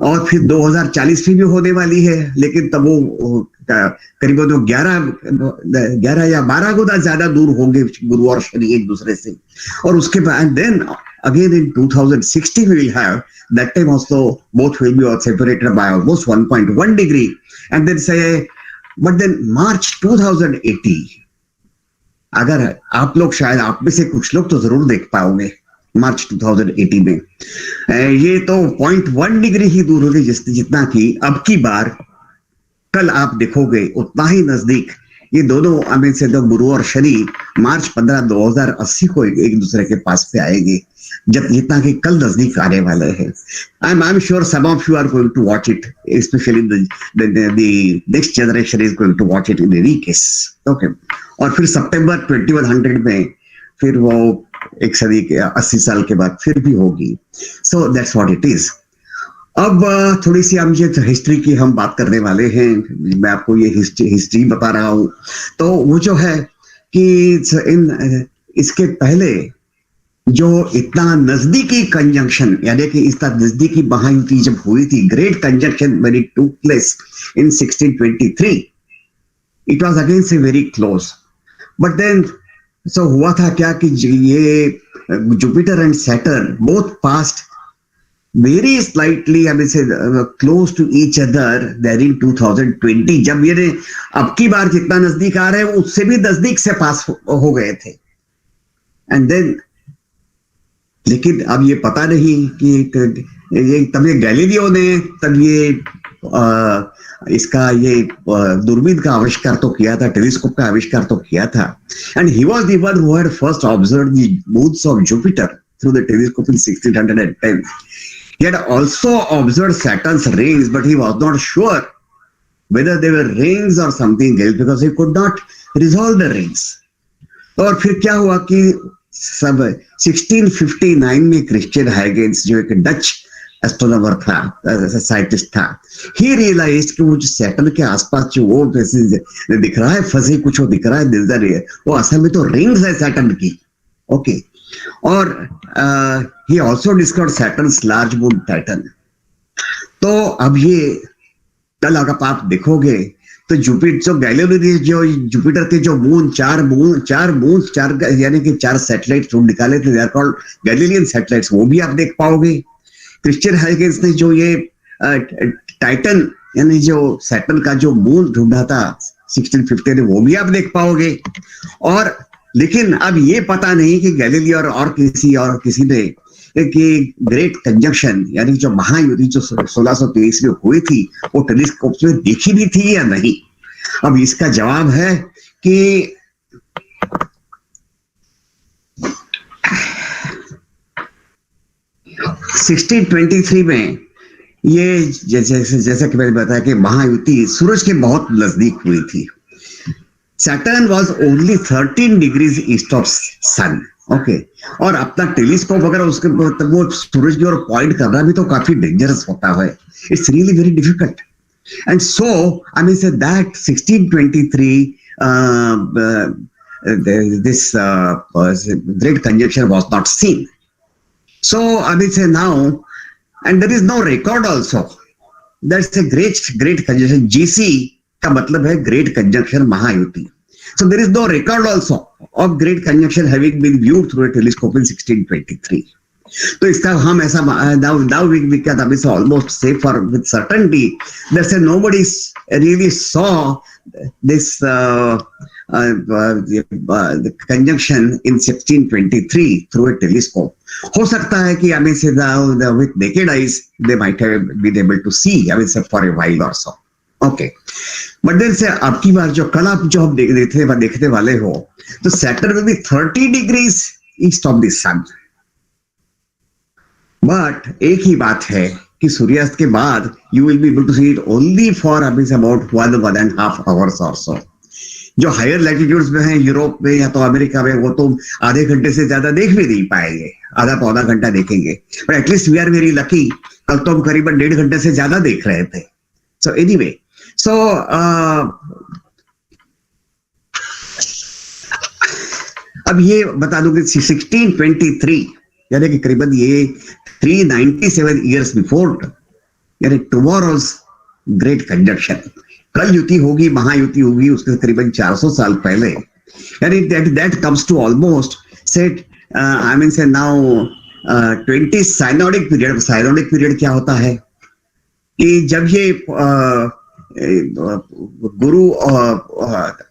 और फिर 2040 में भी होने वाली है, लेकिन तब वो करीबन 11 या 12 गुना ज्यादा दूर होंगे गुरु और शनि एक दूसरे से। और उसके बाद then again in 2060 we will have, that time also both will be separated by almost 1.1 degree, and then say, but then March 2080, अगर आप लोग, शायद आप में से कुछ लोग तो जरूर देख पाओगे मार्च 2080 में, ये तो 0.1 डिग्री ही दूर होगी जितना कि अब की बार कल आप देखोगे उतना ही नजदीक ये दोनों में से, तो गुरु और शनि मार्च 15, 2080 को एक दूसरे के पास पे आएंगे। जितना कि कल नजदीक आने वाले हैं. I'm sure some of you are going to watch it, especially the next generation is going to watch it in any case. Okay. और फिर सितंबर 2100 में फिर वो एक सदी के 80 साल के बाद फिर भी होगी. So that's what it is. अब थोड़ी सी हम ये हिस्ट्री की हम बात करने वाले हैं. मैं आपको ये हिस्ट्री बता रहा हूँ. तो वो जो है कि इसके पहले जो इतना नजदीकी कंजंक्शन, यानी कि इतना नजदीकी महायुति जब हुई थी, great conjunction when it took place in 1623, it was against a very close. But then so हुआ था क्या कि ये Jupiter and Saturn both passed very slightly, I mean, say, close to each other there in 2020. जब ये अब की बार जितना नजदीक आ रहे हैं उससे भी नजदीक से पास हो गए थे. एंड देन लेकिन अब ये पता नहीं कि ये तब ये गैलीलियो ने तब ये इसका ये दूरबीन का आविष्कार तो किया था, टेलीस्कोप का आविष्कार तो किया था. And he was the one who had first observed the moons of Jupiter through the telescope in 1610. He had also observed Saturn's rings, but he was not sure whether they were rings or something else because he could not resolve the rings. और फिर क्या हुआ कि सब 1659 में Christian Huygens जो एक Dutch astronomer था, साइंटिस्ट था, he realized कि वो जो सैटर्न के आसपास जो वो दिख रहा है, फंसे कुछ वो दिख रहा है नजर है, वो असल में तो रिंग्स है सैटर्न की. ओके. और he also discovered Saturn's large moon Titan. तो अब ये कल अगर आप देखोगे तो जुपिटर जो गैलीलियो जो जुपिटर के जो चार यानी कि 4 सैटेलाइट जो निकाले थे, they are called Galilean satellites, वो भी आप देख पाओगे. क्रिश्चियन हाइगेंस ने जो ये टाइटन यानी जो सैटर्न का जो मून ढूंढा था 1650 में, वो भी आप देख पाओगे. और लेकिन अब ये पता नहीं कि गैलीलियो और किसी ने कि ग्रेट कंजंक्शन यानी जो महायुति जो 1623 में हुई थी वो टेलीस्कोप में देखी भी थी या नहीं. अब इसका जवाब है कि सिक्सटीन 1623 में ये जैसा कि मैंने बताया कि महायुति सूरज के बहुत नजदीक हुई थी. Saturn was only 13 degrees east of sun. Okay. और अपना टेलीस्कोप अगर उसके वो सूरज की ओर पॉइंट करना भी तो काफी डेंजरस होता है. It's really very difficult. And so I mean say that 1623 this great conjunction was not seen. So I mean say now, and there is no record also. That's a great conjunction. GC का मतलब है great conjunction Mahayuti. So there is no record also of great conjunction having been viewed through a telescope in 1623. तो इसका हम ऐसा now we can almost say for with certainty that nobody really saw this the conjunction in 1623 through a telescope. हो सकता है कि I mean say with naked eyes they might have been able to see I mean say for a while or so. Okay. But then say अब की बार जो कल आप जो हम देखने वाले हो तो Saturn will be 30 degrees east of the sun. But एक ही बात है कि सूर्यास्त के बाद you will be able to see it only for about 1.5 hours और सो. जो हायर लैटिट्यूड्स में है यूरोप में या तो अमेरिका में वो तो आधे घंटे से ज्यादा देख भी नहीं पाएंगे, आधा पौधा घंटा देखेंगे. But at least we are very lucky, कल तो हम करीबन 1.5 घंटे से ज्यादा देख रहे थे. सो एनीवे So, अब ये बता दूं कि 1623 यानी कि करीबन ये 397 years before यानी tomorrow's great conjunction, कल युति होगी, महायुति होगी उसके करीबन 400 साल पहले. यानी that comes to almost say I mean say now 20 synodic period. Synodic period क्या होता है कि जब ये गुरु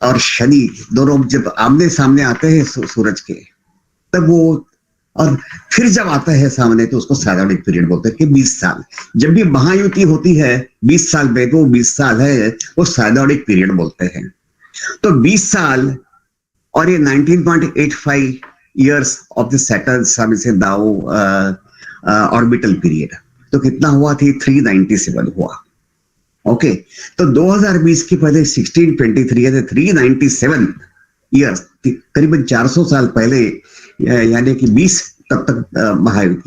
और शनि दोनों जब आमने सामने आते हैं सूरज के, तब वो और फिर जब आता है सामने तो उसको साइनोडिक पीरियड बोलते हैं कि 20 साल. जब भी महायुति होती है 20 साल में तो 20 साल है वो साइनोडिक पीरियड बोलते हैं. तो 20 साल और ये 19.85 years of the Saturn's now orbital period. तो कितना हुआ थी 397 हुआ. ओके तो 2020 के पहले 1623 है 397 ईयर्स करीबन 400 साल पहले यानी कि 20 तब तक महायुद्ध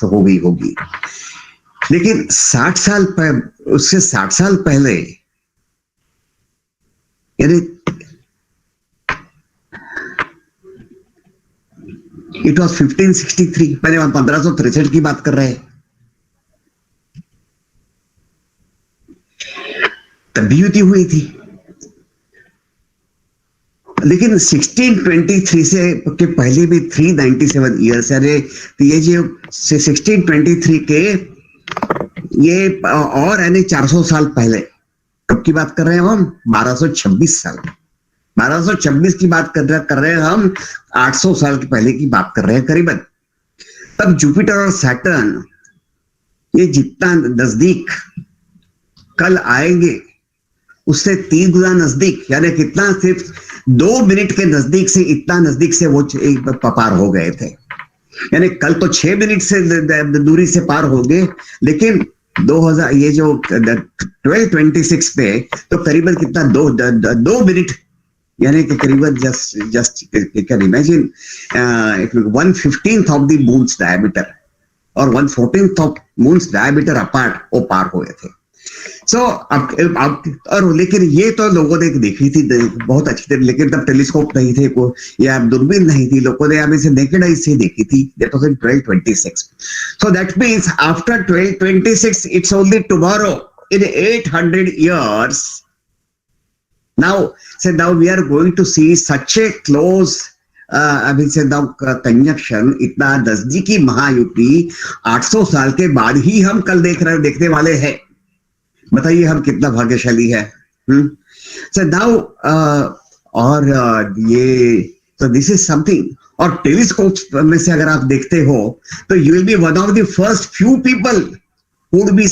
हो गई होगी. लेकिन 60 साल पहले उससे 60 साल पहले यानी इट वॉज 1563 पहले हम 1563 की बात कर रहे हैं. तब भी युति हुई थी. लेकिन 1623 से के पहले भी 397 ईयर्स यानी ये जो 1623 के ये और यानी 400 साल पहले कब की बात कर रहे हैं हम 1226 साल 1226 की बात कर रहे हैं हम 800 साल के पहले की बात कर रहे हैं करीबन. तब जुपिटर और सैटर्न ये जितना नजदीक कल आएंगे उससे 3 गुना नजदीक यानी कितना सिर्फ 2 मिनट के नजदीक से इतना नजदीक से वो पार हो गए थे. यानी कल तो 6 मिनट से दूरी से पार हो गए लेकिन 2000 ये जो 1226 पे तो करीबन कितना 2 मिनट यानी कि करीबन just can imagine 1/15 of the moons diameter और 1/14 ऑफ मून्स डायमीटर अपार्ट वो पार हुए थे. सो अब और लेकिन ये तो लोगों ने देखी थी बहुत अच्छी थी लेकिन तब टेलीस्कोप नहीं थे को या दूरबीन नहीं थी. लोगों ने हमें से नेकेड आई से देखी थी. That was in 1226. So that means after 1226 it's only tomorrow in 800 years now we are going to see such a close अभी से कंजक्शन इतना नजदीकी महायुति 800 साल के बाद ही हम कल देखने वाले हैं. बताइए हम कितना भाग्यशाली है. So now और ये तो दिस इज समथिंग. और टेलीस्कोप में से अगर आप देखते हो तो you will B one of the first few people who would be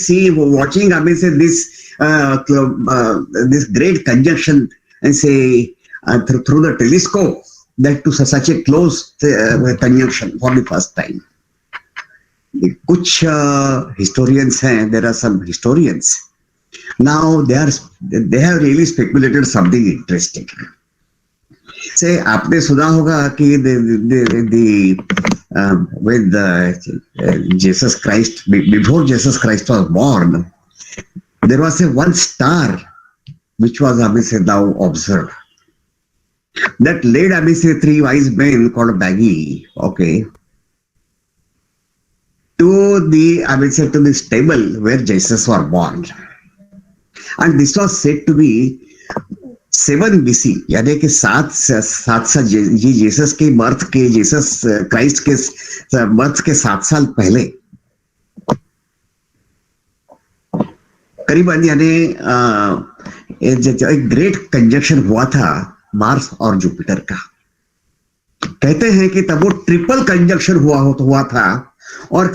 watching I mean say this great conjunction and say through the telescope that to such a close conjunction for the first time. कुछ historians हैं, there are some historians. Now they have really speculated something interesting. Say आपने सुना होगा कि with Jesus Christ, before Jesus Christ was born, there was one star which was obviously now observed. That led obviously 3 wise men called Magi, okay, to the stable where Jesus was born. And this was said to be 7 BC, यानी कि 7 Jesus के birth के Jesus Christ के birth के 7 साल पहले करीबन यानी एक ग्रेट कंजक्शन हुआ था मार्स और जुपिटर का. कहते हैं कि तब वो ट्रिपल कंजक्शन हुआ था और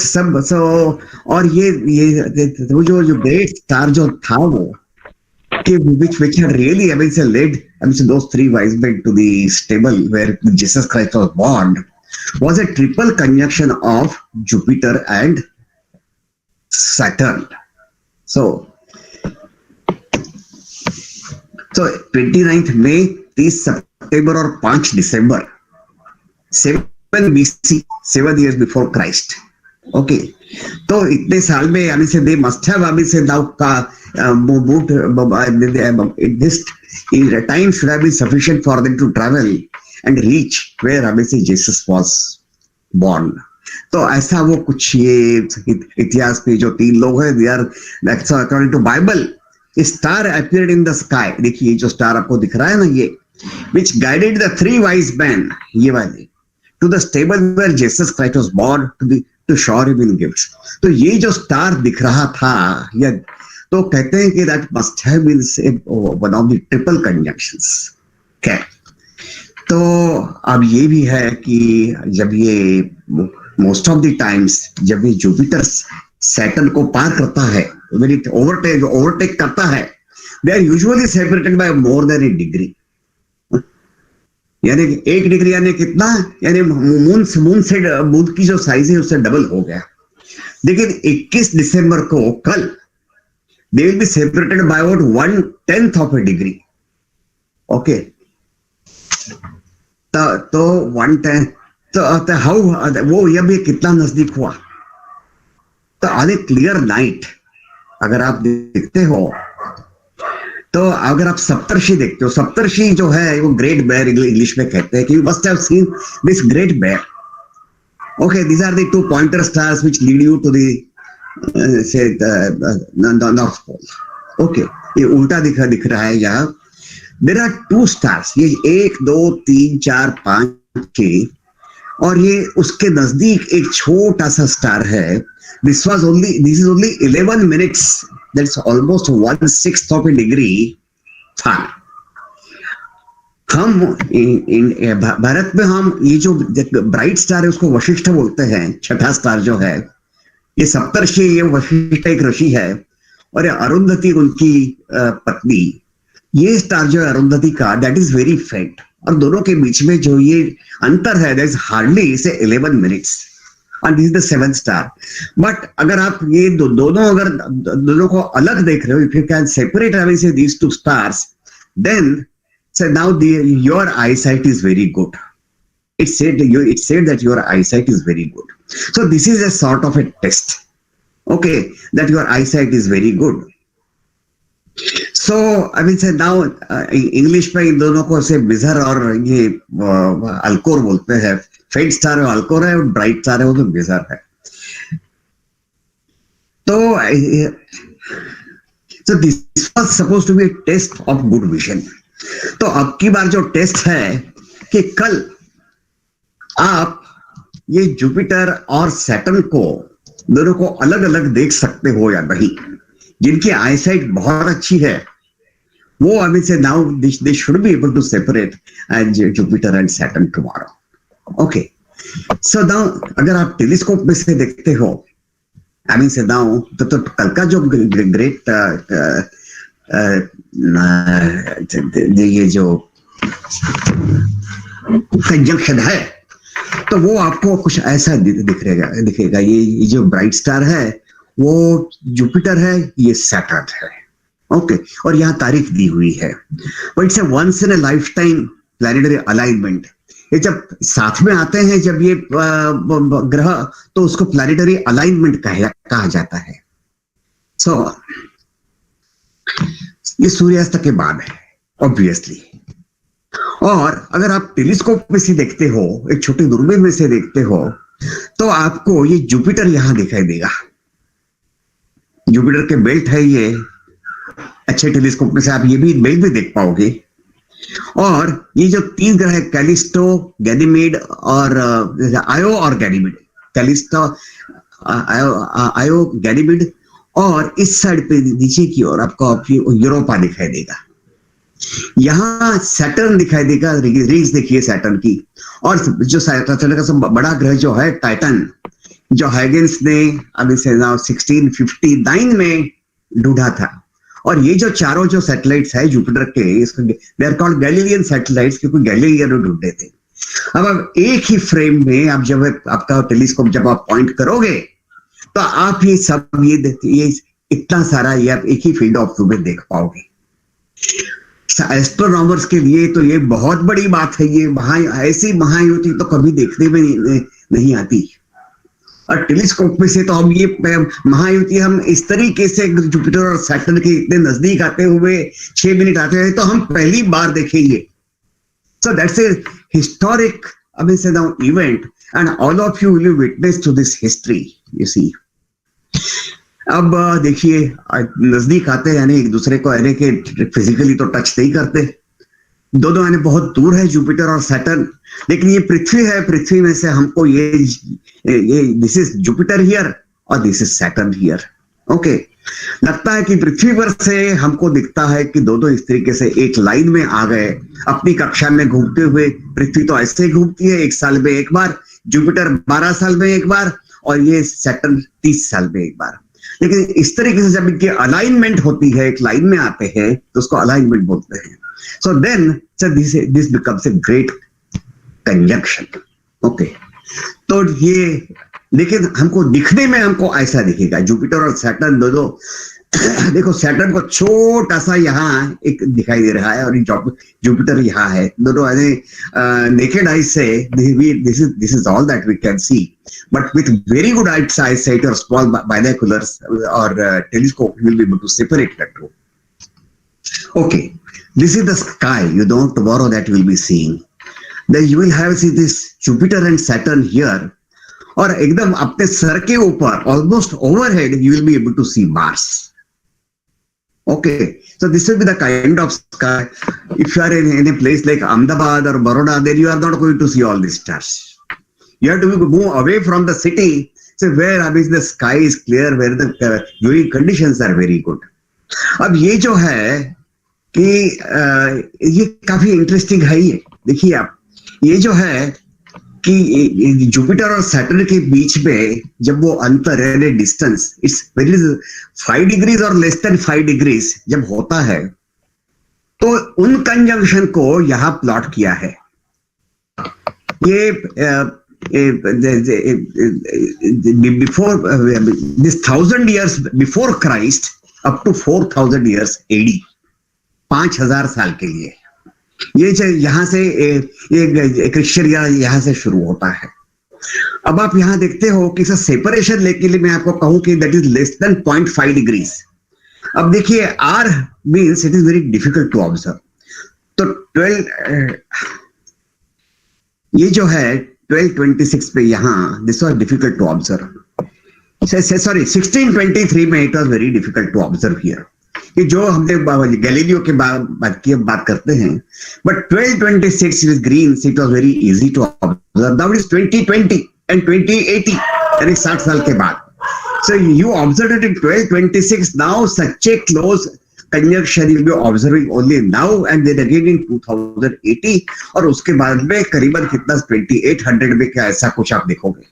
और ये जो ग्रेट स्टार जो था वो which had really led those 3 wise men to the stable where Jesus Christ was born was a triple conjunction of Jupiter and Saturn. So 29th May, 30 September और 5 December 7 BC 7 years before Christ. Okay तो इतने साल में यानी से they must have now का moved this time should have been sufficient for them to travel and reach where Jesus was born. तो ऐसा वो कुछ ये इतिहास पे जो 3 लोग हैं, they are according to Bible, a star appeared in the sky. देखिए जो स्टार आपको दिख रहा है ना ये, which guided the 3 wise men, ये वाले, to the stable where Jesus Christ was born to shower him in gifts. तो ये जो स्टार दिख रहा था या तो कहते हैं कि that must have been one of the triple conjunctions. Okay. तो अब ये भी है कि जब ये मोस्ट ऑफ द टाइम्स जब ये जुपिटर सैटर्न को पार करता है, when it overtake करता है, they are usually separated by more than a degree. यानी 1 डिग्री यानी कितना, यानी मून की जो साइज है उससे डबल हो गया। लेकिन 21 दिसंबर को कल दे will be separated by about 1/10 of A degree. Okay, तो 1/10 तो हाउ वो ये भी कितना नजदीक हुआ। तो ऑन ए क्लियर नाइट अगर आप देखते हो, तो अगर आप सप्तर्षि देखते हो, सप्तर्षि जो है वो ग्रेट बेयर इंग्लिश में कहते हैं कि you must have seen this Great Bear. Okay, these are the 2 pointer stars which lead you to the से नॉर्थ पोल। ओके, ये उल्टा दिख रहा है यहाँ। देयर आर 2 स्टार्स, ये 1 2 3 4 5 6, और ये उसके नजदीक एक छोटा सा स्टार है। This is only 11 minutes, that's almost 1/6 of a degree था। हम भारत में हम ये जो ब्राइट स्टार है उसको वशिष्ठ बोलते हैं, छठा स्टार जो है। ये सप्तर्षि, ये वशिष्ठ एक ऋषि है, और ये अरुंधति उनकी पत्नी। ये स्टार जो है अरुंधति का, दैट इज वेरी फेंट, और दोनों के बीच में जो ये अंतर है दैट इज हार्डली से 11 minutes, and this is the 7th star. But अगर आप ये दोनों को अलग देख रहे हो, if you can separate away say these 2 stars, then so now your eyesight is very good. It said that your eyesight is very good. So this is a sort of a test, okay, that your eyesight is very good. So I mean say now English में इन दोनों को से बिजर और ये Alcor बोलते हैं। फेंट star है अल्कोर है, और ब्राइट स्टार है वो तो बिजर है। तो this was supposed to be a test of good vision. तो अब की बार जो टेस्ट है कि कल आप ये जुपिटर और सैटर्न को दोनों को अलग अलग देख सकते हो या नहीं। जिनकी आईसाइट बहुत अच्छी है वो I mean say now they should be able to separate Jupiter and Saturn tomorrow. Okay, so now अगर आप टेलीस्कोप में से देखते हो, आई मीन से नाउ तो कल का जो ग्रेट ये जो कंजंक्शन है, तो वो आपको कुछ ऐसा दिखेगा। ये जो ब्राइट स्टार है वो जुपिटर है, ये सैटर्न है। ओके, और यहाँ तारीख दी हुई है। It's a once in a lifetime planetary alignment. ये जब साथ में आते हैं जब ये ग्रह, तो उसको प्लैनेटरी अलाइनमेंट कहा जाता है। सो ये सूर्यास्त के बाद है ऑब्वियसली। और अगर आप टेलीस्कोप में से देखते हो, एक छोटी दूरबीन में से देखते हो, तो आपको ये जुपिटर यहां दिखाई देगा। जुपिटर के बेल्ट है ये, अच्छे टेलीस्कोप में से आप ये भी बेल्ट भी देख पाओगे। और ये जो 3 ग्रह है, कैलिस्टो, गैनीमेड और आयो और गैनीमेड, कैलिस्टो, आयो, गैनीमेड, और इस साइड पे नीचे की ओर आपको यूरोपा दिखाई देगा। यहाँ सैटर्न दिखाई देगा, रिंग्स देखिए सैटर्न की। और जो सैटर्न का सब बड़ा ग्रह जो है टाइटन, जो हाइगेंस ने अभी से 1659 में ढूंढा था। और ये जो चारों जो सैटेलाइट्स है जुपिटर के, they are called Galilean satellites, क्योंकि गैलीलियो ने ढूंढे थे। अब एक ही फ्रेम में आप जब आपका टेलीस्कोप जब आप पॉइंट करोगे, तो आप ये सब ये इतना सारा ये आप एक ही फील्ड ऑफ व्यू में देख पाओगे। एस्ट्रोनॉमर्स के लिए तो ये बहुत बड़ी बात है। ये ऐसी महायुति तो कभी देखने में नहीं आती। और टेलीस्कोप में से तो हम ये महायुति हम इस तरीके से जुपिटर और सैटर्न के इतने नजदीक आते हुए 6 मिनट आते हैं, तो हम पहली बार देखेंगे। So that's a historic event and all of you will witness to this history, you see. अब देखिए नजदीक आते हैं, यानी एक दूसरे को यानी कि फिजिकली तो टच नहीं करते। दोनों यानी बहुत दूर है जुपिटर और सैटर्न, लेकिन ये पृथ्वी है। पृथ्वी में से हमको ये दिस इज जुपिटर हियर और this is Saturn here. Okay, लगता है कि पृथ्वी पर से हमको दिखता है कि दोनों इस तरीके से एक लाइन में आ गए अपनी कक्षा में घूमते हुए। पृथ्वी तो ऐसे ही घूमती है 1 साल में एक बार, जुपिटर 12 साल में एक बार, और ये सैटर्न 30 साल में एक बार। लेकिन इस तरीके से जब इनकी अलाइनमेंट होती है, एक लाइन में आते हैं, तो उसको अलाइनमेंट बोलते हैं। So then, so this becomes a great conjunction. Okay, तो ये लेकिन हमको दिखने में हमको ऐसा दिखेगा. जुपिटर और सैटर्न दोनों देखो, सैटर्न को छोटा सा यहाँ एक दिखाई दे रहा है और जुपिटर यहाँ है. दोनों ऐसे नेकेड आई से this is all that we can see, but with very good eyesight or small binoculars or telescope you will be able to separate the two. Okay, this is the sky, you know, tomorrow that you will be seeing. Then you will have see this Jupiter and Saturn here, और एकदम अपने sir के ऊपर almost overhead you will be able to see Mars. Okay, so this will be the kind of sky. If you are in a place like Ahmedabad or Baroda, then you are not going to see all these stars. You have to move away from the city, so where I mean, the sky is clear, where the viewing conditions are very good. अब ये जो है कि ये काफी interesting है. ये देखिए आप, ये जो है कि जुपिटर और सैटर्न के बीच में जब वो अंतर है, डिस्टेंस इट्स वेरी 5 डिग्रीज और लेस देन 5 डिग्रीज जब होता है, तो उन कंजंक्शन को यहाँ प्लॉट किया है. ये before this 1000 years before Christ up to 4000 years AD, 5000 साल के लिए ये यहाँ से क्रिश्चियन यहाँ से शुरू होता है. अब आप यहाँ देखते हो कि इसका सेपरेशन लेके लिए मैं आपको कहूं कि that is less than 0.5 degrees. अब देखिए R means it is very difficult to observe. तो 12 ये जो है 1226 पे यहाँ this was difficult to observe. Sorry 1623 में it was very difficult to observe here. कि जो हमने गैलीलियो के बात करते हैं, but 1226 with greens it was very easy to observe. Now it is 2020 and 2080, यानी 60 साल के बाद. So you observed it in 1226. Now such a close conjunction you'll be observing only now and then again in 2080, और उसके बाद में करीबन कितना 2800 में क्या ऐसा कुछ आप देखोगे.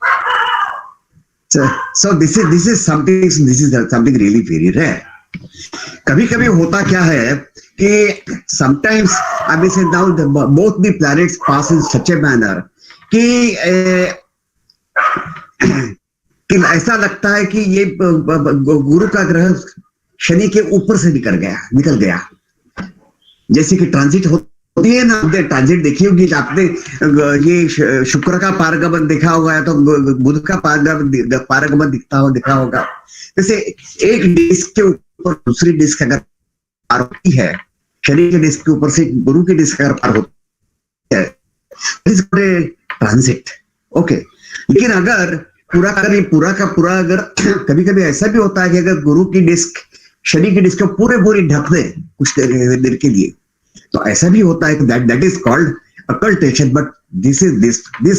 So this is something really very rare. कभी कभी होता क्या है कि sometimes I mean say now both the planets pass in such a manner कि ऐसा लगता है कि ये गुरु का ग्रह शनि के ऊपर से निकल गया. जैसे कि ट्रांजिट होती है ना, ट्रांजिट देखी होगी आपने, ये शुक्र का पारगमन देखा होगा तो बुध का पारगमन दिखा होगा. जैसे एक डिस्क के ऊपर दूसरी डिस्क अगर पार होती है, शनि के डिस्क के ऊपर से गुरु की डिस्क अगर पार होती है, ट्रांजिट. ओके, लेकिन अगर पूरा का पूरा अगर कभी कभी ऐसा भी होता है कि अगर गुरु की डिस्क शनि की डिस्क को पूरी ढक दे कुछ देर के लिए, तो ऐसा भी होता है कि that is called occultation, but this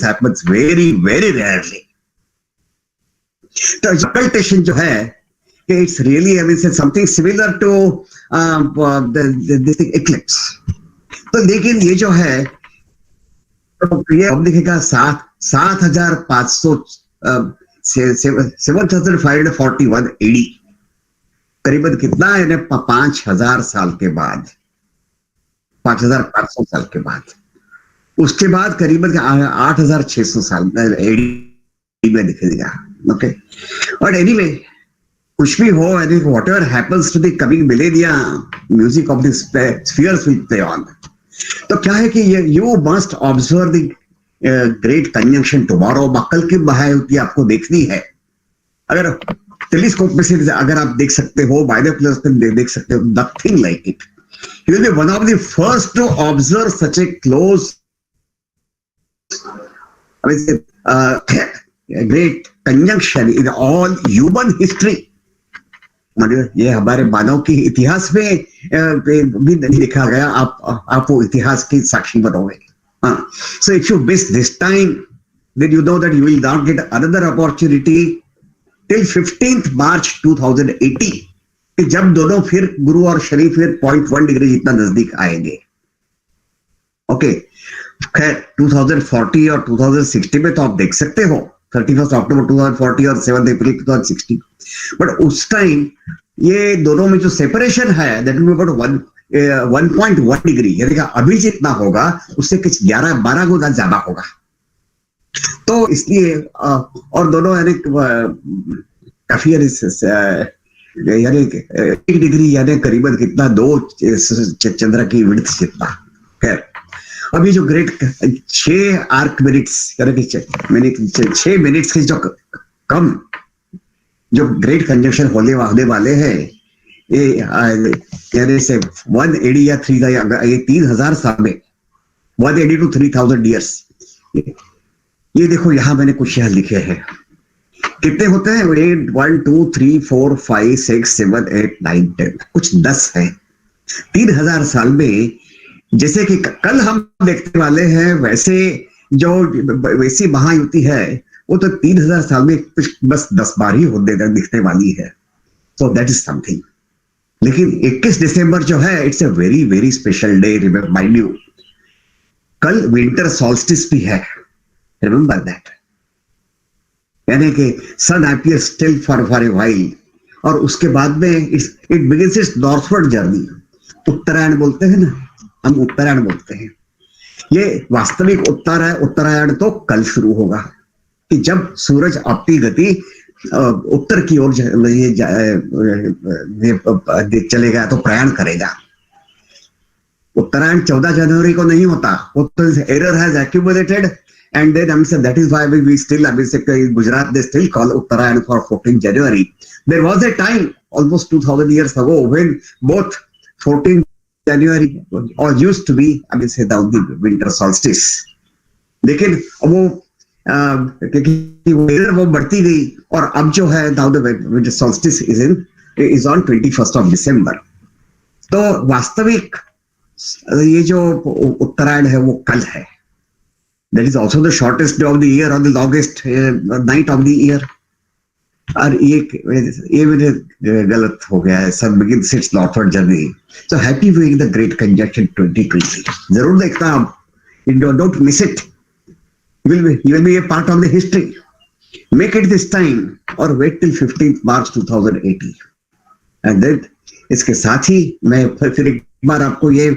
happens very very rarely. तो occultation जो है, it's really I mean something similar to this eclipse. तो लेकिन ये जो है ये अब दिखेगा 7541 AD, करीबन कितना है 5000 साल के बाद, 5500 साल के बाद. उसके बाद करीबन 8600 साल AD में दिखेगा. ओके, और एनीवे कुछ भी हो, I think whatever happens to the coming millennia, music of the spheres will play on. तो क्या है कि you must observe the great conjunction tomorrow. कल की बहायती आपको देखनी है. अगर टेलीस्कोप में से अगर आप देख सकते हो, बाइनोकुलर्स में देख सकते हो, nothing like it. You will be one of the first to observe such a close, I mean, great conjunction in all human history. ये हमारे मानव के इतिहास में भी नहीं देखा गया. आप वो इतिहास की साक्षी बनोगे. So if you miss this time, then you know that you will not get another opportunity till 15th March 2080, कि जब दोनों फिर गुरु और शनि फिर 0.1 डिग्री जितना नजदीक आएंगे. ओके, खैर 2040 और 2060 में तो आप देख सकते हो, 31 अक्टूबर 2040 और 7 अप्रैल 2060. बट उस टाइम ये दोनों में जो सेपरेशन है, that will be about 1.1 degree, यानी कि अभी जितना होगा उससे कुछ 11-12 गुना ज्यादा होगा। तो इसलिए और दोनों यानी काफी यानी 1 डिग्री यानी करीबन कितना 2 चंद्र की विड्थ जितना है। अभी जो ग्रेट 6 आर्क मिनट्स यानी कि 6 मिनट्स के जो कम जो ग्रेट कंजंक्शन होने वाले हैं, ये यानी से 180 या 3 ये 3000 साल में 180 to 3000 ईयर्स। ये देखो यहाँ मैंने कुछ यहाँ लिखे हैं, कितने होते हैं? 8 1 2 3 4 5 6 7 8 9 10, कुछ 10 है 3000 साल में। जैसे कि कल हम देखने वाले हैं, वैसी महायुति है वो तो 3000 साल में कुछ बस 10 बार ही होने दिखने वाली है। So that is something. लेकिन 21 दिसंबर जो है, it's a very very special day, remember mind you. कल विंटर सॉल्स्टिस भी है, रिमेंबर दैट। यानी कि sun appears still for a while, और उसके बाद में it begins its northward journey. Uttarayan बोलते हैं ना, हम उत्तरायण बोलते हैं। ये वास्तविक उत्तरायण तो कल शुरू होगा, कि जब सूरज अपनी गति उत्तर की ओर चलेगा तो प्रयाण करेगा। उत्तरायण 14 जनवरी को नहीं होता, वो तो error has accumulated and then that is why we still, in Gujarat they still call Uttarayan for 14 January. There was a time almost 2000 years ago when both 14 January or used to be the winter solstice. लेकिन वो error वो बढ़ती गई, और अब जो है now the winter solstice is on 21st of December. तो वास्तविक ये जो उत्तरायण है वो कल है। That is also the shortest day of the year or the longest night of the year. और ये मेरे गलत हो गया है। Sun begins its northward journey. So happy viewing the Great Conjunction 2020. जरूर देखना आप, don't miss it. You will be a part of the history. Make it this time or wait till 15th March 2080. And then इसके साथ ही मैं फिर एक बार आपको ये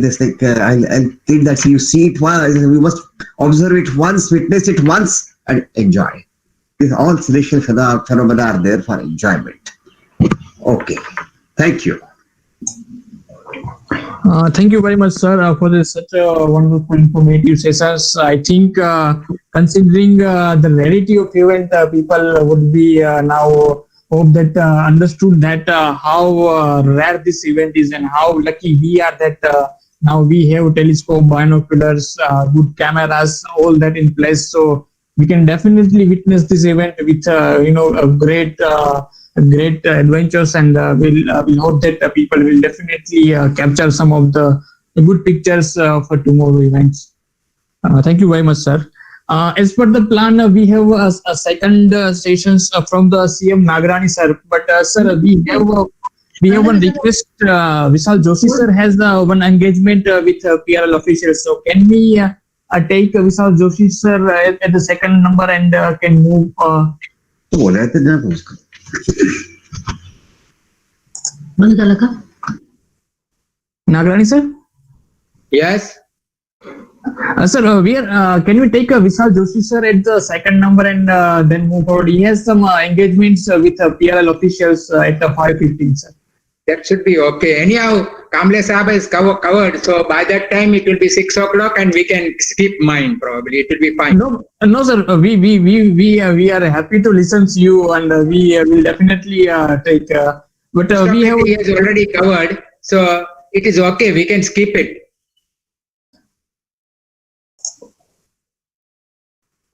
this like I'll think that you see it once, we must observe it once, witness it once, and enjoy. These all celestial phenomena are there for enjoyment. Okay, thank you. Thank you very much, sir, for this such a wonderful informative sessions. I think considering the rarity of event, people would be now hope that understood that how rare this event is and how lucky we are that now we have telescope, binoculars, good cameras, all that in place, so we can definitely witness this event with a great adventures, and we'll hope that people will definitely capture some of the good pictures for tomorrow events. Thank you very much, sir. As per the plan, we have a second sessions from the CM Nagarani sir. But sir, we have one request. Vishal Joshi sir has one engagement with PRL officials. So can we take Vishal Joshi sir at the second number and can move? Nagarani sir. Yes. Sir, can we take Vishal Joshi sir at the second number and then move forward? He has some engagements with PRL officials at 5:15, sir. That should be okay. Anyhow, Kamble Sahab is covered, so by that time it will be 6 o'clock and we can skip mine probably. It will be fine. No, sir. We are happy to listen to you, and we will definitely take. But we have. He has already covered, so it is okay. We can skip it.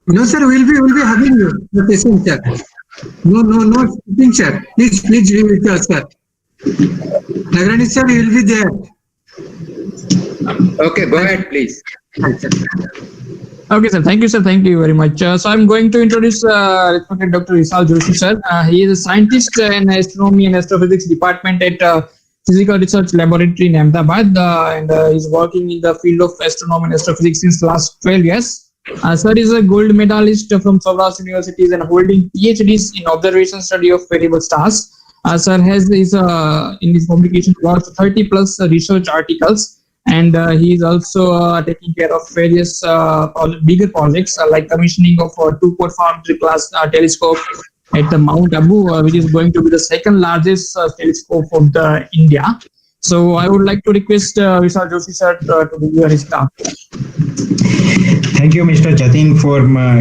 No, sir, we'll be having the session, sir. No skipping, sir. Please be with us, sir. Nagarani sir, you will be there. Okay, go ahead, please. Okay, sir. Thank you, sir. Thank you very much. So I'm going to introduce respected Dr. Vishal Joshi, sir. He is a scientist in astronomy and astrophysics department at Physical Research Laboratory in Ahmedabad, and he's working in the field of astronomy and astrophysics since last 12 years. Sir is a gold medalist from Saurashtra universities and holding PhDs in observation study of variable stars. Sir has his in his publication about 30 plus research articles, and he is also taking care of various bigger projects like commissioning of 2-port foundry class telescope at the Mount Abu, which is going to be the second largest telescope of the India. So I would like to request Vishal Joshi sir to give his talk. Thank you, Mr. Jatin, for my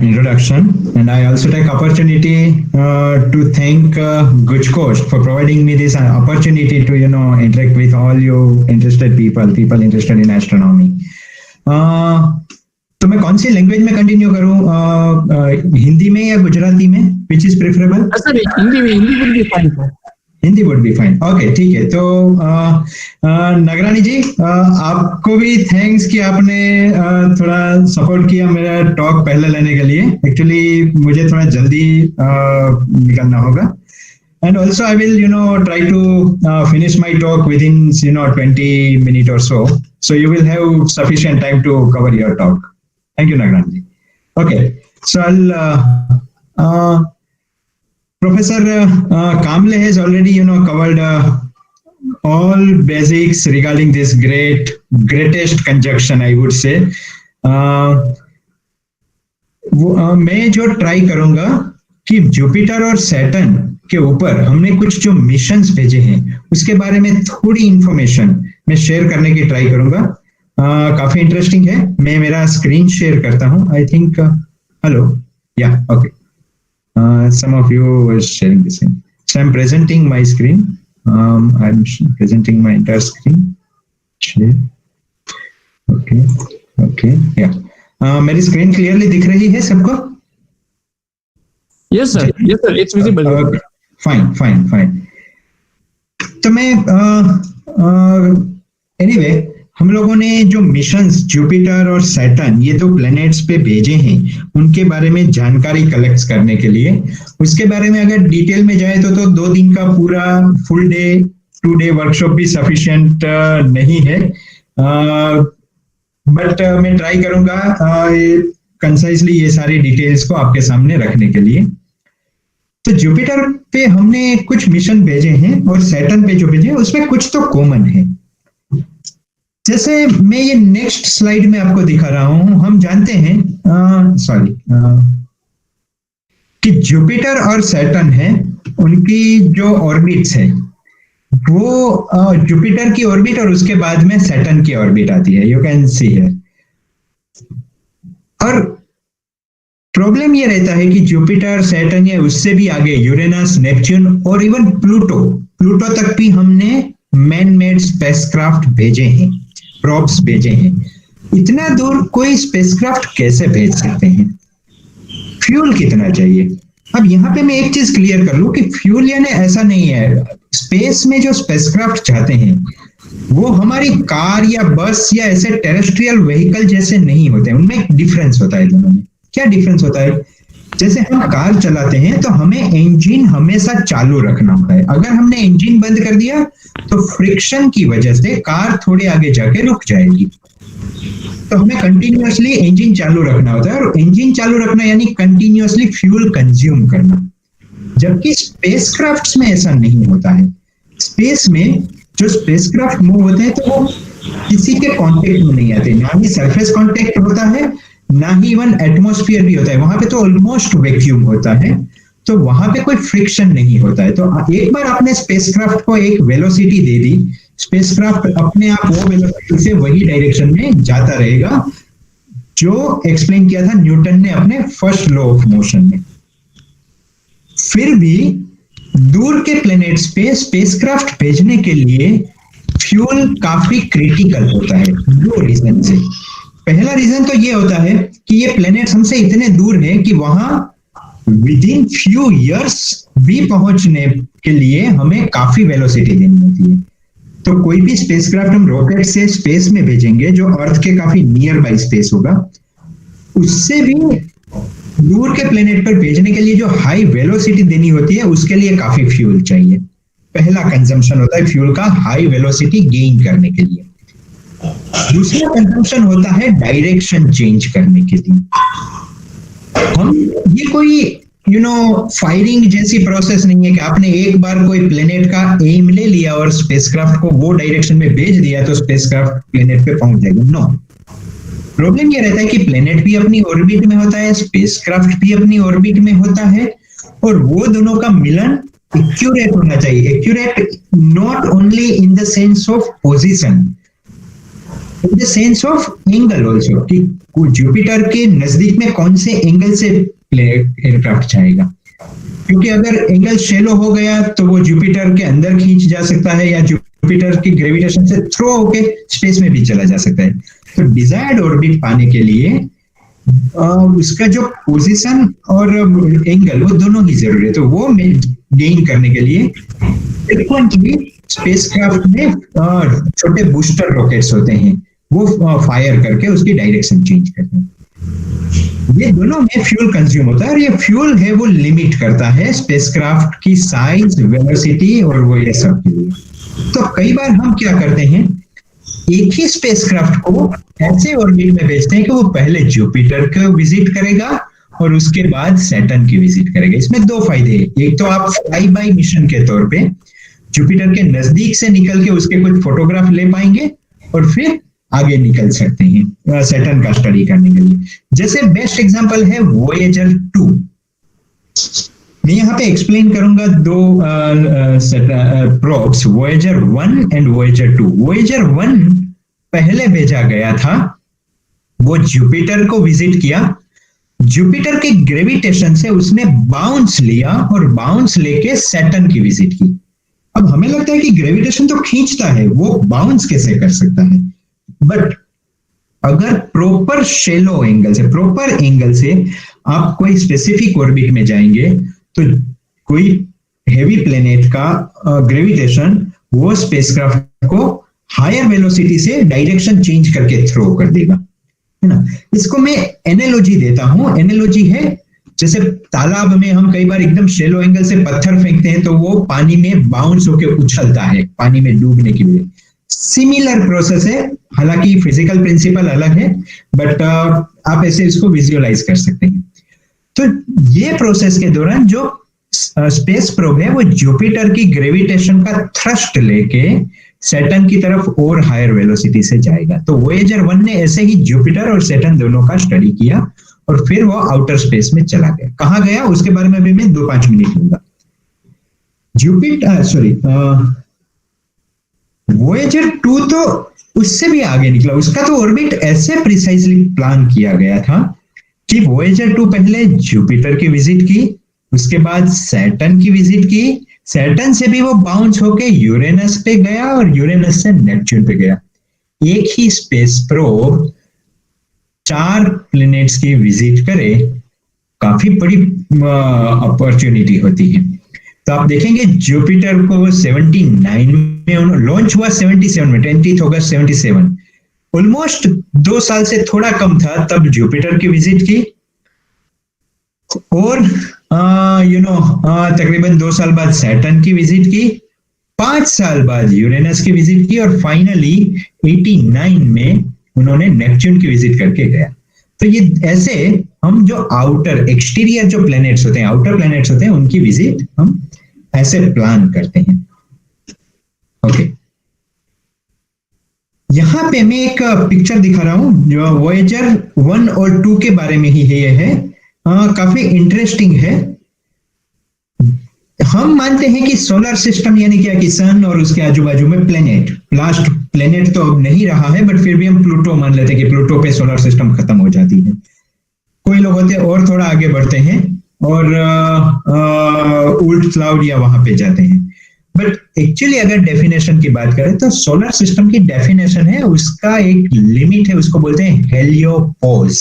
introduction, and I also take opportunity to thank GUJCOST for providing me this opportunity to interact with all you interested people interested in astronomy. तो मैं कौन सी language में continue करूं, हिंदी में या गुजराती में, which is preferable? Sir Hindi में, Hindi would be fine sir. Hindi would be fine. Okay, ठीक है. तो नगरानी जी, आपको भी थैंक्स कि आपने थोड़ा सपोर्ट किया मेरा टॉक पहले लेने के लिए. एक्चुअली मुझे थोड़ा जल्दी निकलना होगा, and also I will try to finish my talk within 20 minutes or so you will have sufficient time to cover your talk. Thank you, Nagrani ji. Okay, so I'll Professor Kamble has already, covered all basics regarding this greatest conjunction, I would say. मैं जो try करूंगा कि Jupiter और Saturn के ऊपर हमने कुछ जो मिशंस भेजे हैं उसके बारे में थोड़ी इंफॉर्मेशन मैं शेयर करने की ट्राई करूंगा. काफी इंटरेस्टिंग है. मैं मेरा स्क्रीन शेयर करता हूं. आई थिंक हेलो, या okay. Some of you were sharing the same. So I'm presenting my screen. I'm presenting my entire screen. Share. Okay. Yeah. मेरी स्क्रीन क्लियरली दिख रही है सबको? Yes sir. It's visible. Okay. Fine. तो मैं anyway, हम लोगों ने जो मिशंस जुपिटर और सैटर्न, ये 2 प्लैनेट्स पे भेजे हैं, उनके बारे में जानकारी कलेक्ट करने के लिए, उसके बारे में अगर डिटेल में जाए तो 2 दिन का पूरा फुल डे 2 डे वर्कशॉप भी सफिशिएंट नहीं है. बट मैं ट्राई करूंगा कंसाइजली ये सारी डिटेल्स को आपके सामने रखने के लिए. तो जुपिटर पे हमने कुछ मिशन भेजे हैं और सैटर्न पे जो भेजे हैं उसमें कुछ तो कॉमन है. जैसे मैं ये नेक्स्ट स्लाइड में आपको दिखा रहा हूं, हम जानते हैं कि जुपिटर और सैटर्न है, उनकी जो ऑर्बिट्स है वो जुपिटर की ऑर्बिट और उसके बाद में सैटर्न की ऑर्बिट आती है. You can see here. और प्रॉब्लम ये रहता है कि जुपिटर, सैटर्न या उससे भी आगे यूरेनस, नेपच्यून और इवन प्लूटो तक भी हमने मैन मेड स्पेसक्राफ्ट भेजे हैं, प्रोब्स भेजे हैं. इतना दूर कोई स्पेसक्राफ्ट कैसे भेज सकते हैं? फ्यूल कितना चाहिए? अब यहाँ पे मैं एक चीज क्लियर कर लूं कि फ्यूल यानी ऐसा नहीं है. स्पेस में जो स्पेसक्राफ्ट जाते हैं वो हमारी कार या बस या ऐसे टेरेस्ट्रियल व्हीकल जैसे नहीं होते हैं. उनमें एक डिफरेंस होता है दोनों में. क्या डिफरेंस होता है? जैसे हम कार चलाते हैं तो हमें इंजन हमेशा चालू रखना होता है. अगर हमने इंजन बंद कर दिया तो फ्रिक्शन की वजह से कार थोड़े आगे जाके रुक जाएगी. तो हमें कंटिन्यूअसली इंजन चालू रखना होता है, और इंजन चालू रखना यानी कंटिन्यूअसली फ्यूल कंज्यूम करना. जबकि स्पेसक्राफ्ट्स में ऐसा नहीं होता है. स्पेस में जो स्पेसक्राफ्ट मूव होते हैं तो वो किसी के कांटेक्ट में नहीं आते. ना ही सरफेस कांटेक्ट होता है, ना ही इवन एटमॉस्फेयर भी होता है. वहां पे तो ऑलमोस्ट वैक्यूम होता है, तो वहां पे कोई फ्रिक्शन नहीं होता है. तो एक बार आपने स्पेसक्राफ्ट को एक वेलोसिटी दे दी, स्पेसक्राफ्ट अपने आप वो वेलोसिटी से वही डायरेक्शन में जाता रहेगा जो एक्सप्लेन किया था न्यूटन ने अपने फर्स्ट लॉ ऑफ मोशन में. फिर भी दूर के प्लैनेट्स पे स्पेसक्राफ्ट भेजने के लिए फ्यूल काफी क्रिटिकल होता है. 2 रीजन से. पहला रीजन तो ये होता है कि ये प्लैनेट्स हमसे इतने दूर है कि वहां विदिन फ्यू इयर्स भी पहुंचने के लिए हमें काफी वेलोसिटी देनी होती है. तो कोई भी स्पेसक्राफ्ट हम रॉकेट से स्पेस में भेजेंगे जो अर्थ के काफी नियर बाय स्पेस होगा, उससे भी दूर के प्लेनेट पर भेजने के लिए जो हाई वेलोसिटी देनी होती है उसके लिए काफी फ्यूल चाहिए. पहला कंजम्पशन होता है फ्यूल का हाई वेलोसिटी गेन करने के लिए. दूसरा कंजम्पशन होता है डायरेक्शन चेंज करने के लिए. हम ये कोई फायरिंग जैसी प्रोसेस नहीं है कि आपने एक बार कोई प्लेनेट का एम ले लिया और स्पेसक्राफ्ट को वो डायरेक्शन में भेज दिया तो स्पेसक्राफ्ट प्लेनेट पे पहुंच जाएगा। नो, प्रॉब्लम ये रहता है कि प्लेनेट भी अपनी ऑर्बिट में होता है, स्पेसक्राफ्ट भी अपनी ऑर्बिट में होता है, और वो दोनों का मिलन एक्यूरेट होना चाहिए। Accurate not only in the sense of position, in the sense of angle also, कि जुपिटर के नजदीक में कौन से एंगल से एयरक्राफ्ट जाएगा। क्योंकि अगर एंगल शेलो हो गया तो वो जुपिटर के अंदर खींच जा सकता है, या जुपिटर की ग्रेविटेशन से थ्रो होके स्पेस में भी चला जा सकता है। तो डिजायर्ड ऑर्बिट पाने के लिए उसका जो पोजीशन और एंगल वो दोनों ही जरूरी है। तो वो गेन करने के लिए फ्रीक्वेंटली स्पेसक्राफ्ट में छोटे बूस्टर रॉकेट्स होते हैं, वो फायर करके उसकी डायरेक्शन चेंज करते हैं। ये दोनों में फ्यूल कंज्यूम होता है, और ये फ्यूल है वो लिमिट करता है स्पेसक्राफ्ट की साइज, वेलोसिटी और वो ये सब के लिए। तो कई बार हम क्या करते हैं, एक ही स्पेसक्राफ्ट को ऐसे ऑर्बिट में भेजते हैं कि वो पहले जुपिटर को विजिट करेगा और उसके बाद सैटर्न की विजिट करेगा। इसमें दो फायदे हैं। एक तो आप फ्लाई बाय मिशन के तौर पे जुपिटर के नजदीक से निकल के उसके कुछ फोटोग्राफ ले पाएंगे और फिर आगे निकल सकते हैं सैटर्न का स्टडी करने के लिए। जैसे बेस्ट एग्जांपल है वोयेजर 2। मैं यहाँ पे एक्सप्लेन करूंगा दो probes, Voyager 1 and Voyager 2। Voyager 1 पहले भेजा गया था, वो जुपिटर को विजिट किया, जुपिटर के ग्रेविटेशन से उसने बाउंस लिया और बाउंस लेके सैटर्न की विजिट की। अब हमें लगता है कि ग्रेविटेशन तो खींचता है, वो बाउंस कैसे कर सकता है? बट अगर प्रॉपर शेलो एंगल से, प्रॉपर एंगल से आप कोई स्पेसिफिक ऑर्बिट में जाएंगे तो कोई हेवी प्लेनेट का ग्रेविटेशन वो स्पेसक्राफ्ट को हायर वेलोसिटी से डायरेक्शन चेंज करके थ्रो कर देगा, है ना। इसको मैं एनालॉजी देता हूं। एनालॉजी है जैसे तालाब में हम कई बार एकदम शेलो एंगल से पत्थर फेंकते हैं तो वो पानी में बाउंस होकर उछलता है पानी में डूबने के लिए। सिमिलर प्रोसेस है, हालांकि फिजिकल प्रिंसिपल अलग है, बट आप ऐसे इसको विजुअलाइज कर सकते हैं। तो ये प्रोसेस के दौरान जो स्पेस प्रोब है वो जुपिटर की ग्रेविटेशन का थ्रस्ट लेके सैटर्न की तरफ और हायर वेलोसिटी से जाएगा। तो वोयेजर 1 ने ऐसे ही जुपिटर और सैटर्न दोनों का स्टडी किया और फिर वो आउटर स्पेस में चला गया। कहां गया उसके बारे में भी मैं 2-5 मिनट लूंगा। वोयेजर 2 तो उससे भी आगे निकला, उसका तो ऑर्बिट ऐसे प्रिसाइजली प्लान किया गया था कि वोयेजर 2 पहले जुपिटर की विजिट की, उसके बाद सैटर्न की विजिट की, सैटर्न से भी वो बाउंस होके यूरेनस पे गया और यूरेनस से नेपच्यून पे गया। एक ही स्पेस प्रोब 4 प्लैनेट्स की विजिट करे, काफी बड़ी अपॉर्चुनिटी होती है। तो आप देखेंगे जुपिटर को 79 में लॉन्च हुआ, 77 में 20 अगस्त 77, ऑलमोस्ट 2 साल से थोड़ा कम था तब जुपिटर की विजिट की, और तकरीबन 2 साल बाद सैटर्न की विजिट की, 5 साल बाद यूरेनस की विजिट की, और फाइनली 89 में उन्होंने नेपच्यून की विजिट करके गया। तो ये ऐसे हम जो आउटर एक्सटीरियर जो प्लैनेट्स होते हैं, आउटर प्लैनेट्स होते हैं, उनकी विजिट हम ऐसे प्लान करते हैं। ओके, यहां पे मैं एक पिक्चर दिखा रहा हूं जो वोयेजर 1 और 2 के बारे में ही है। काफी इंटरेस्टिंग है। हम मानते हैं कि सोलर सिस्टम यानी क्या कि सन और उसके आजू बाजू में प्लेनेट, लास्ट प्लेनेट तो अब नहीं रहा है, बट फिर भी हम प्लूटो मान लेते हैं कि प्लूटो पे सोलर सिस्टम खत्म हो जाती है। कोई लोग होते हैं और थोड़ा आगे बढ़ते हैं और उल्ट क्लाउड या वहां पे जाते हैं। बट एक्चुअली अगर डेफिनेशन की बात करें तो सोलर सिस्टम की डेफिनेशन है, उसका एक लिमिट है, उसको बोलते हैं हेलियोपोज,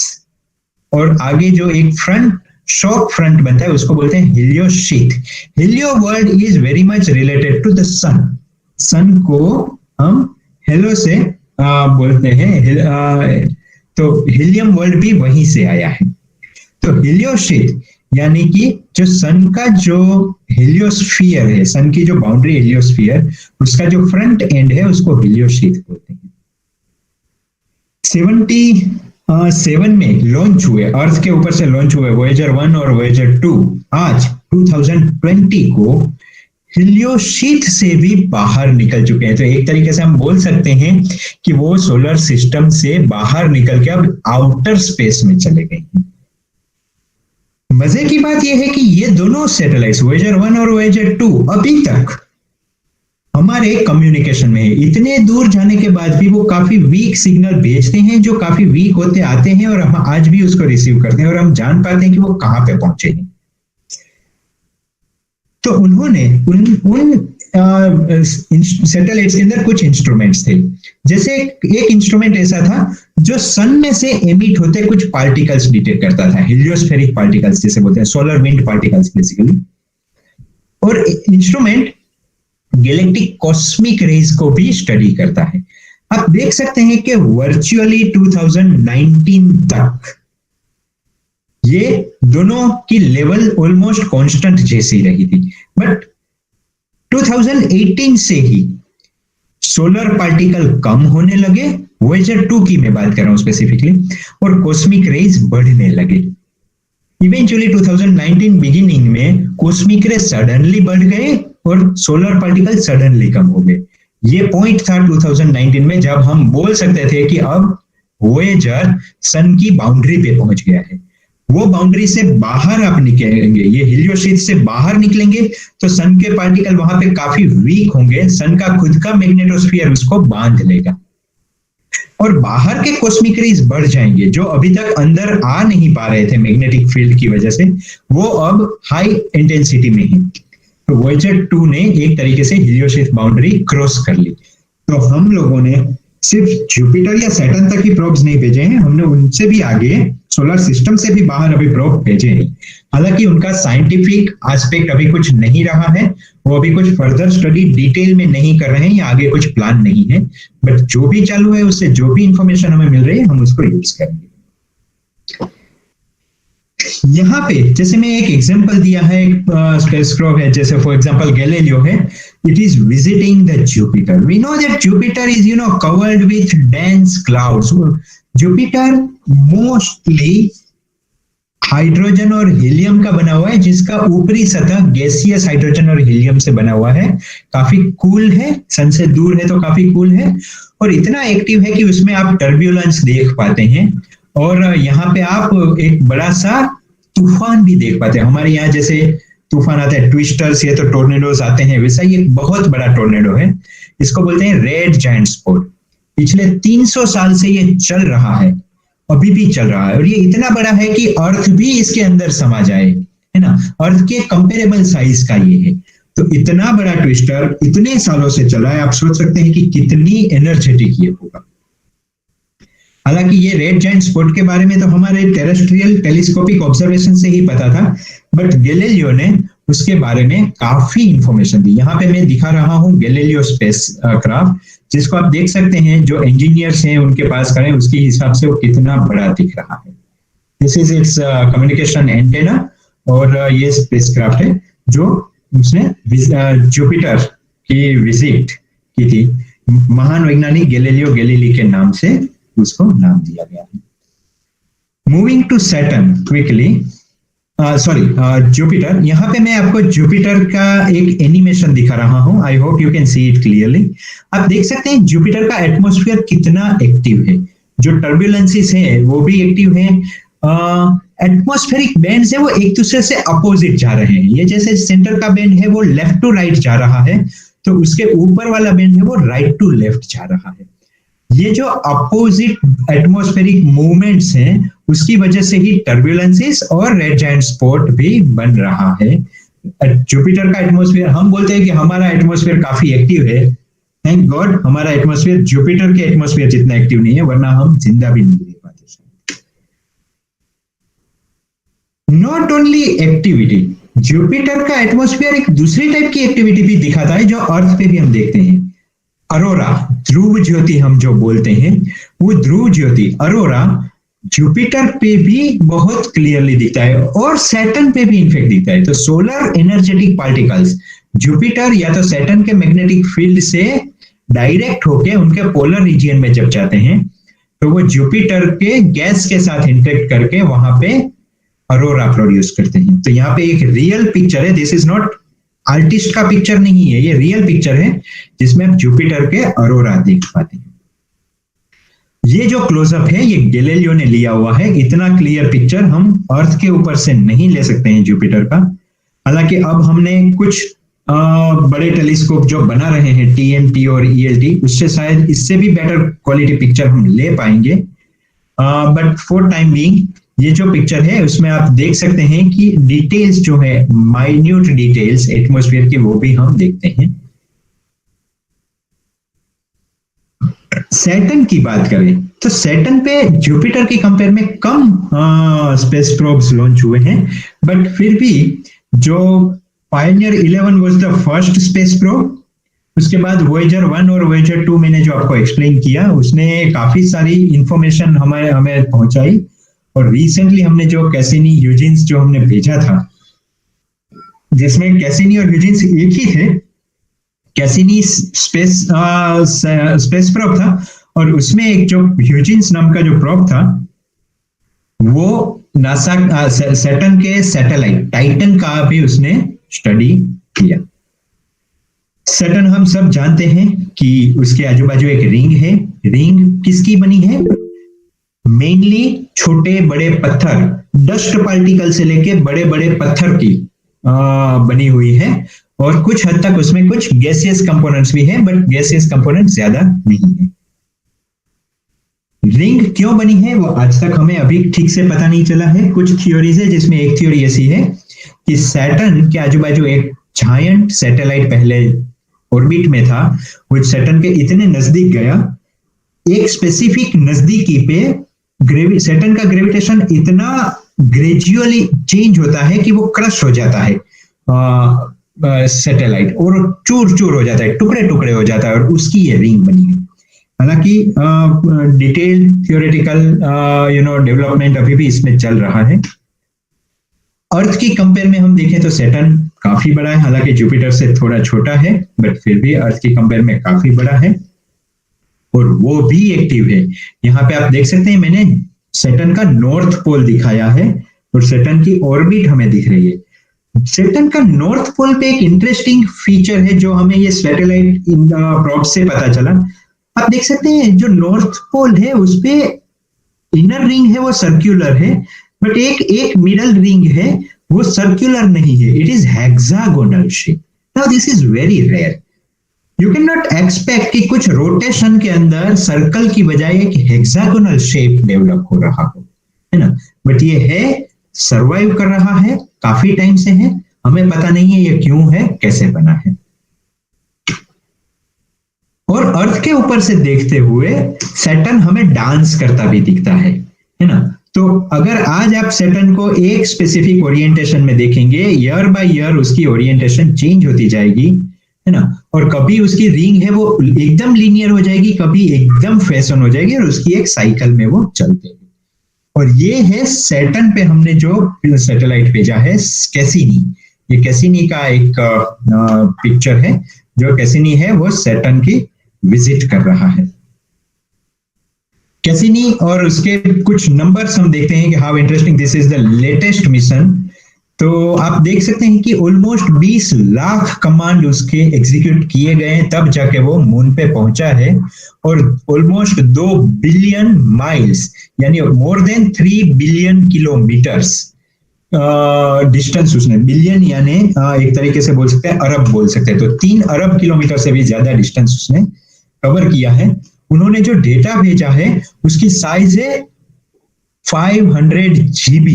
और आगे जो एक फ्रंट शॉक फ्रंट बनता है उसको बोलते हैं heliosheath. Helio word is very much related to the sun. Sun को हम हेलो से बोलते हैं, तो हीलियम वर्ड भी वहीं से आया है। तो हेलियोशीथ यानी कि जो सन का जो हेलियोस्फीयर है, सन की जो बाउंड्री हेलियोस्फीयर, उसका जो फ्रंट एंड है उसको हेलियोशीथ बोलते हैं। 2007 में लॉन्च हुए, अर्थ के ऊपर से लॉन्च हुए वोयेजर 1 और वोयेजर 2 आज 2020 को हिलियोशीथ से भी बाहर निकल चुके हैं। तो एक तरीके से हम बोल सकते हैं कि वो सोलर सिस्टम से बाहर निकल के अब आउटर स्पेस में चले गए हैं। मजे की बात यह है कि ये दोनों सैटेलाइट्स वोयेजर 1 और वोयेजर 2 अभी तक हमारे कम्युनिकेशन में है। इतने दूर जाने के बाद भी वो काफी वीक सिग्नल भेजते हैं, जो काफी वीक होते आते हैं और हम आज भी उसको रिसीव करते हैं और हम जान पाते हैं कि वो कहां पे पहुंचे हैं। तो उन्होंने उन सैटेलाइट्स के अंदर कुछ इंस्ट्रूमेंट्स थे। जैसे एक इंस्ट्रूमेंट ऐसा था जो सन में से एमिट होते कुछ पार्टिकल्स डिटेक्ट करता था, हिलियोस्फेरिक पार्टिकल्स जिसे बोलते हैं, सोलर विंड पार्टिकल्स बेसिकली। और इंस्ट्रूमेंट गैलेक्टिक कॉस्मिक रेज को भी स्टडी करता है। आप देख सकते हैं कि वर्चुअली 2019 तक ये दोनों की लेवल ऑलमोस्ट कांस्टेंट जैसी रही थी, बट 2018 से ही सोलर पार्टिकल कम होने लगे, वोयेजर 2 की मैं बात कर रहा हूं स्पेसिफिकली, और कॉस्मिक रेज बढ़ने लगे। इवेंचुअली 2019 बिगिनिंग में कॉस्मिक रेज सडनली बढ़ गए और सोलर पार्टिकल सडनली कम हो गए। ये पॉइंट था 2019 में जब हम बोल सकते थे कि अब वोयेजर सन की बाउंड्री पे पहुंच गया है। वो बाउंड्री से बाहर आप निकलेंगे, ये हिलियोशीथ से बाहर निकलेंगे तो सन के पार्टिकल वहां पे काफी वीक होंगे, सन का खुद का मैग्नेटोस्फीयर उसको बांध लेगा और बाहर के कॉस्मिक रेज बढ़ जाएंगे जो अभी तक अंदर आ नहीं पा रहे थे मैग्नेटिक फील्ड की वजह से, वो अब हाई इंटेंसिटी में ही। तो वोयेजर 2 ने एक तरीके से हिलियोशीथ बाउंड्री क्रॉस कर ली। तो हम लोगों ने सिर्फ जुपिटर या सैटर्न तक ही प्रोब्स नहीं भेजे हैं, हमने उनसे भी आगे सोलर सिस्टम से भी बाहर अभी प्रोब भेजे हैं। हालांकि उनका साइंटिफिक एस्पेक्ट अभी कुछ नहीं रहा है, वो अभी कुछ फर्दर स्टडी डिटेल में नहीं कर रहे हैं या आगे कुछ प्लान नहीं है, बट जो भी चालू है उससे जो भी इंफॉर्मेशन हमें मिल रही है हम उसको यूज करेंगे। यहाँ पे जैसे मैं एक एग्जांपल दिया है, एक स्पेसक्राफ्ट है, जैसे फॉर एग्जांपल गैलीलियो है, it is visiting the Jupiter. We know that Jupiter is, covered with dense clouds. Jupiter mostly hydrogen और हीलियम का बना हुआ है, जिसका ऊपरी सतह गैसियस हाइड्रोजन और हीलियम से बना हुआ है। काफी कूल है, सन से दूर है तो काफी कूल है और इतना एक्टिव है कि उसमें आप टर्ब्यूलेंस देख पाते हैं और यहाँ पे आप एक बड़ा सा तूफान भी देख पाते हैं। हमारे यहाँ जैसे तूफान आते हैं ट्विस्टर्स या तो टोर्नेडोज आते हैं, वैसा ये बहुत बड़ा टोर्नेडो है। इसको बोलते हैं रेड जायंट स्पॉट। पिछले 300 साल से ये चल रहा है, अभी भी चल रहा है और ये इतना बड़ा है कि अर्थ भी इसके अंदर समा जाए, है ना। अर्थ के कंपेरेबल साइज का ये है। तो इतना बड़ा ट्विस्टर इतने सालों से चला है, आप सोच सकते हैं कि कितनी एनर्जेटिक ये होगा। हालांकि ये रेड जायंट स्पॉट के बारे में तो हमारे टेरेस्ट्रियल टेलीस्कोपिक ऑब्जर्वेशन से ही पता था, बट गैलीलियो ने उसके बारे में काफी इंफॉर्मेशन दी। यहाँ पे मैं दिखा रहा हूँ गैलीलियो स्पेस क्राफ्ट, जिसको आप देख सकते हैं जो इंजीनियर्स हैं उनके पास करें उसके हिसाब से वो कितना बड़ा दिख रहा है। This is it's communication antenna और ये स्पेस क्राफ्ट है जो उसने जुपिटर की विजिट की थी। महान वैज्ञानिक गैलीलियो गैलीली के नाम से उसको नाम दिया गया है। Moving to Saturn quickly, Jupiter. यहाँ पे मैं आपको जुपिटर का एक एनिमेशन दिखा रहा हूं। I hope you can see it clearly. आप देख सकते हैं जुपिटर का एटमॉस्फेयर कितना एक्टिव है, जो टर्ब्यूलेंसेस है वो भी एक्टिव है। एटमॉस्फेरिक बैंड्स है वो एक दूसरे से अपोजिट जा रहे हैं। ये जैसे सेंटर का बैंड है वो लेफ्ट टू राइट जा रहा है, तो उसके ऊपर वाला बैंड है वो राइट टू लेफ्ट जा रहा है। ये जो अपोजिट एटमॉस्फेरिक मूवमेंट्स हैं उसकी वजह से ही टर्ब्यूलेंसेस और रेड जायंट स्पॉट भी बन रहा है। जुपिटर का एटमॉस्फेयर, हम बोलते हैं कि हमारा एटमॉस्फेयर काफी एक्टिव है। थैंक गॉड हमारा एटमॉस्फेयर जुपिटर के एटमॉस्फेयर जितना एक्टिव नहीं है, वरना हम जिंदा भी नहीं रह पाते। नॉट ओनली एक्टिविटी, जुपिटर का एटमॉस्फेयर एक दूसरी टाइप की एक्टिविटी भी दिखाता है जो अर्थ पे भी हम देखते हैं। अरोरा, ध्रुव ज्योति हम जो बोलते हैं, वो ध्रुव ज्योति अरोरा जुपिटर पे भी बहुत क्लियरली दिखता है और सैटर्न पे भी इनफेक्ट दिखता है। तो सोलर एनर्जेटिक पार्टिकल्स जुपिटर या तो सैटर्न के मैग्नेटिक फील्ड से डायरेक्ट होके उनके पोलर रीजियन में जब जाते हैं तो वो जुपिटर के गैस के साथ इंटरेक्ट करके वहां पे अरोरा प्रोड्यूस करते हैं। तो यहाँ पे एक रियल पिक्चर है, दिस इज नॉट आर्टिस्ट का पिक्चर नहीं है, ये रियल पिक्चर है जिसमें आप जुपिटर के अरोरा देख पाते हैं। ये जो क्लोजअप है ये गैलीलियो ने लिया हुआ है, इतना क्लियर पिक्चर हम अर्थ के ऊपर से नहीं ले सकते हैं जुपिटर का। हालांकि अब हमने कुछ बड़े टेलीस्कोप जो बना रहे हैं TMT और ELT, उससे शायद इससे भी बेटर क्वालिटी पिक्चर हम ले पाएंगे। बट फॉर टाइम बीइंग ये जो पिक्चर है उसमें आप देख सकते हैं कि डिटेल्स जो है, माइन्यूट डिटेल्स एटमॉस्फेयर की, वो भी हम देखते हैं। सैटर्न की बात करें तो सैटर्न पे जुपिटर के कंपेयर में कम स्पेस प्रोब्स लॉन्च हुए हैं, बट फिर भी जो Pioneer 11 was the first space probe, उसके बाद वॉयेजर 1 और वॉयेजर 2 मैंने जो आपको एक्सप्लेन किया उसने काफी सारी इंफॉर्मेशन हमें पहुंचाई। और रिसेंटली हमने जो कैसिनी यूजिन्स जो हमने भेजा था, जिसमें कैसिनी और यूजिन्स एक ही थे, कैसिनी स्पेस प्रोब था और उसमें एक जो ह्यूजिन्स नाम का जो प्रोब था वो नासा सैटर्न के सैटेलाइट टाइटन का भी उसने स्टडी किया। सैटर्न हम सब जानते हैं कि उसके आजू बाजू एक रिंग है। रिंग किसकी बनी है? मेनली छोटे बड़े पत्थर, डस्ट पार्टिकल से लेके बड़े बड़े पत्थर की बनी हुई है, और कुछ हद तक उसमें कुछ गैसियस कंपोनेंट्स भी हैं, बट गैसियस कंपोनेंट ज्यादा नहीं है। रिंग क्यों बनी है वो आज तक हमें अभी ठीक से पता नहीं चला है। कुछ थ्योरीज है, जिसमें एक थ्योरी ऐसी है कि सैटर्न के आजू बाजू एक जायंट सैटेलाइट पहले ऑर्बिट में था, वो सैटर्न के इतने नजदीक गया, एक स्पेसिफिक नजदीकी पे सैटर्न का ग्रेविटेशन इतना ग्रेजुअली चेंज होता है कि वो क्रश हो जाता है सैटेलाइट, और चूर चूर हो जाता है, टुकड़े टुकड़े हो जाता है, और उसकी ये रिंग बनी है। हालांकि डिटेल्ड थियोरेटिकल डेवलपमेंट अभी भी इसमें चल रहा है। अर्थ की कंपेयर में हम देखें तो सैटर्न काफी बड़ा है, हालांकि जुपिटर से थोड़ा छोटा है, बट फिर भी अर्थ की कंपेयर में काफी बड़ा है और वो भी एक्टिव है। यहाँ पे आप देख सकते हैं मैंने सैटर्न का नॉर्थ पोल दिखाया है और सैटर्न की ऑर्बिट हमें दिख रही है। सैटर्न का नॉर्थ पोल पे एक इंटरेस्टिंग फीचर है जो हमें ये सैटेलाइट प्रोब से पता चला। आप देख सकते हैं जो नॉर्थ पोल है उस पे इनर रिंग है वो सर्क्यूलर है, बट एक मिडल रिंग है वो सर्क्यूलर नहीं है, it is hexagonal shape. Now this is very rare, you can not expect कि कुछ रोटेशन के अंदर सर्कल की बजाय एक हेक्सागोनल शेप डेवलप हो रहा हो, है ना। बट ये है, सरवाइव कर रहा है, काफी टाइम से है, हमें पता नहीं है ये क्यों है, कैसे बना है। और अर्थ के ऊपर से देखते हुए सैटर्न हमें डांस करता भी दिखता है ना। तो अगर आज आप सैटर्न को एक स्पेसिफिक ओरिएंटेशन में देखेंगे, ईयर बाय ईयर उसकी ओरिएंटेशन चेंज होती जाएगी, है ना। और कभी उसकी रिंग है वो एकदम लीनियर हो जाएगी, कभी एकदम फैशन हो जाएगी, और उसकी एक साइकिल में वो चलते हैं। और ये है सैटर्न पे हमने जो सैटेलाइट भेजा है कैसिनी। ये कैसिनी का एक पिक्चर है, जो कैसिनी है वो सैटर्न की विजिट कर रहा है। कैसिनी और उसके कुछ नंबर्स हम देखते हैं कि how interesting, this is the latest mission. तो आप देख सकते हैं कि ऑलमोस्ट 20 लाख कमांड उसके एग्जीक्यूट किए गए हैं, तब जाके वो मून पे पहुंचा है। और ऑलमोस्ट 2 बिलियन माइल्स यानी more than 3 billion kilometres distance उसने, बिलियन यानी एक तरीके से बोल सकते हैं अरब बोल सकते हैं, तो 3 अरब किलोमीटर से भी ज्यादा डिस्टेंस उसने कवर किया है। उन्होंने जो डेटा भेजा है उसकी साइज है 500 GB,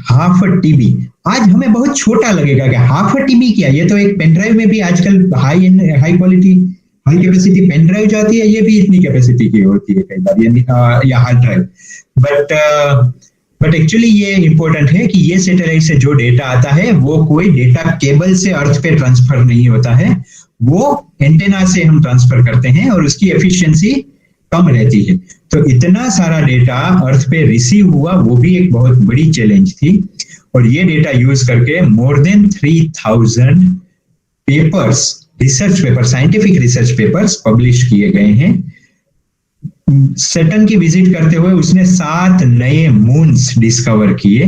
हाफ टीबी। आज हमें बहुत छोटा लगेगा कि हाफ टीबी क्या, ये तो एक पेन ड्राइव में भी आजकल high quality high capacity pen drive जाती है, ये भी इतनी कैपेसिटी की होती है कई बार, यानी या हार्ड ड्राइव। बट एक्चुअली ये इंपॉर्टेंट है कि ये सैटेलाइट से जो डेटा आता है वो कोई डेटा केबल से अर्थ पे ट्रांसफर नहीं होता है, वो एंटेना से हम ट्रांसफर करते हैं और उसकी एफिशिएंसी कम रहती है। तो इतना सारा डेटा अर्थ पे रिसीव हुआ, वो भी एक बहुत बड़ी चैलेंज थी। और ये डेटा यूज करके more than 3000 papers, research paper, scientific research papers publish किए गए हैं। सैटर्न की विजिट करते हुए उसने 7 नए मून्स डिस्कवर किए,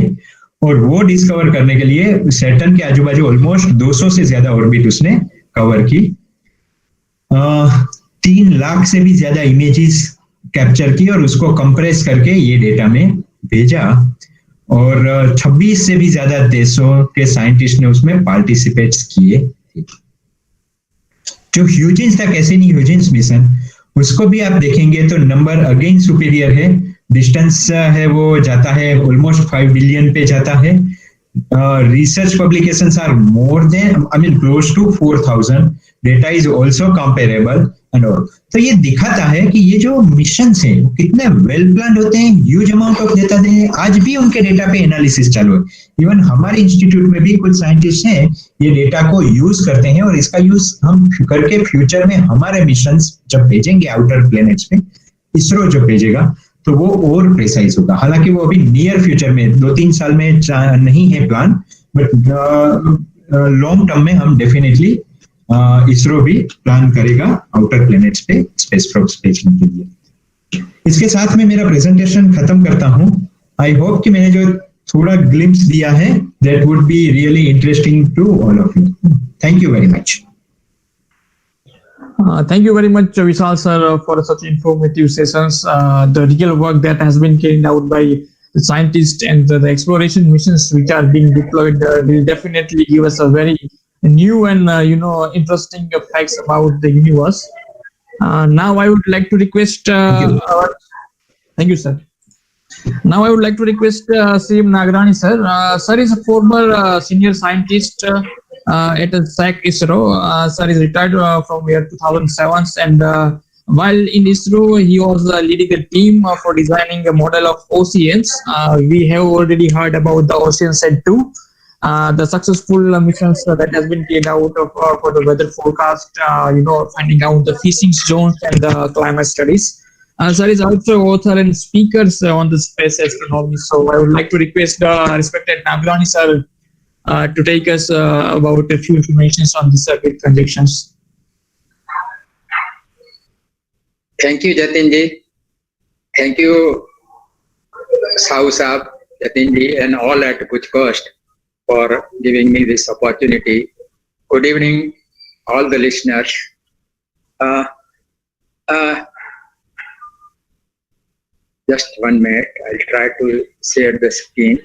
और वो डिस्कवर करने के लिए सैटर्न के आजू बाजू ऑलमोस्ट 200 से ज्यादा ऑर्बिट उसने कवर की, 3 लाख से भी ज्यादा इमेजेस कैप्चर की और उसको कंप्रेस करके ये डेटा में भेजा, और 26 से भी ज्यादा देशों के साइंटिस्ट ने उसमें पार्टिसिपेट्स किए। जो ह्यूजेंस था, कैसे नहीं ह्यूजेंस मिशन, उसको भी आप देखेंगे तो नंबर अगेन सुपीरियर है, डिस्टेंस है वो जाता है ऑलमोस्ट 5 बिलियन पे जाता है, research publications are more than, I mean close to 4,000, data is also comparable and all। तो ये दिखाता है कि ये जो मिशंस हैं कितने वेल प्लान होते हैं, ह्यूज अमाउंट ऑफ डेटा देते हैं, आज भी उनके डेटा पे एनालिसिस चालू है। इवन हमारे इंस्टीट्यूट में भी कुछ साइंटिस्ट हैं ये डेटा को यूज करते हैं, और इसका यूज हम करके फ्यूचर में हमारे मिशंस जब भेजेंगे आउटर प्लैनेट्स पे, इसरो जो भेजेगा तो वो और प्रिसाइज होगा। हालांकि वो अभी नियर फ्यूचर में 2-3 साल में नहीं है प्लान, बट लॉन्ग टर्म में हम डेफिनेटली इसरो भी प्लान करेगा आउटर प्लैनेट्स पे स्पेस प्रोब्स भेजने के लिए। इसके साथ में मेरा प्रेजेंटेशन खत्म करता हूं। आई होप कि मैंने जो थोड़ा ग्लिम्स दिया है that would be really interesting to all of you. Thank you very much. Thank you very much, Vishal sir, for such informative sessions. The real work that has been carried out by the scientists and the exploration missions which are being deployed will definitely give us a very new and interesting facts about the universe. Now I would like to request. Thank you, sir. Now I would like to request CM Nagarani sir. Sir is a former senior scientist at SAC ISRO. Sir is retired from year 2007, and while in ISRO, he was leading the team for designing a model of oceans. We have already heard about the Oceansat 2, the successful missions that has been carried out for the weather forecast, finding out the fishing zones and the climate studies. Sir is also author and speakers on the space astronomy. So I would like to request respected Nagarani sir to take us about a few informations on the circuit conjunctions. Thank you, Jatin ji. Thank you, Sahu Saab, Jatin ji, and all at GUJCOST for giving me this opportunity. Good evening, all the listeners. Just 1 minute. I'll try to share the screen.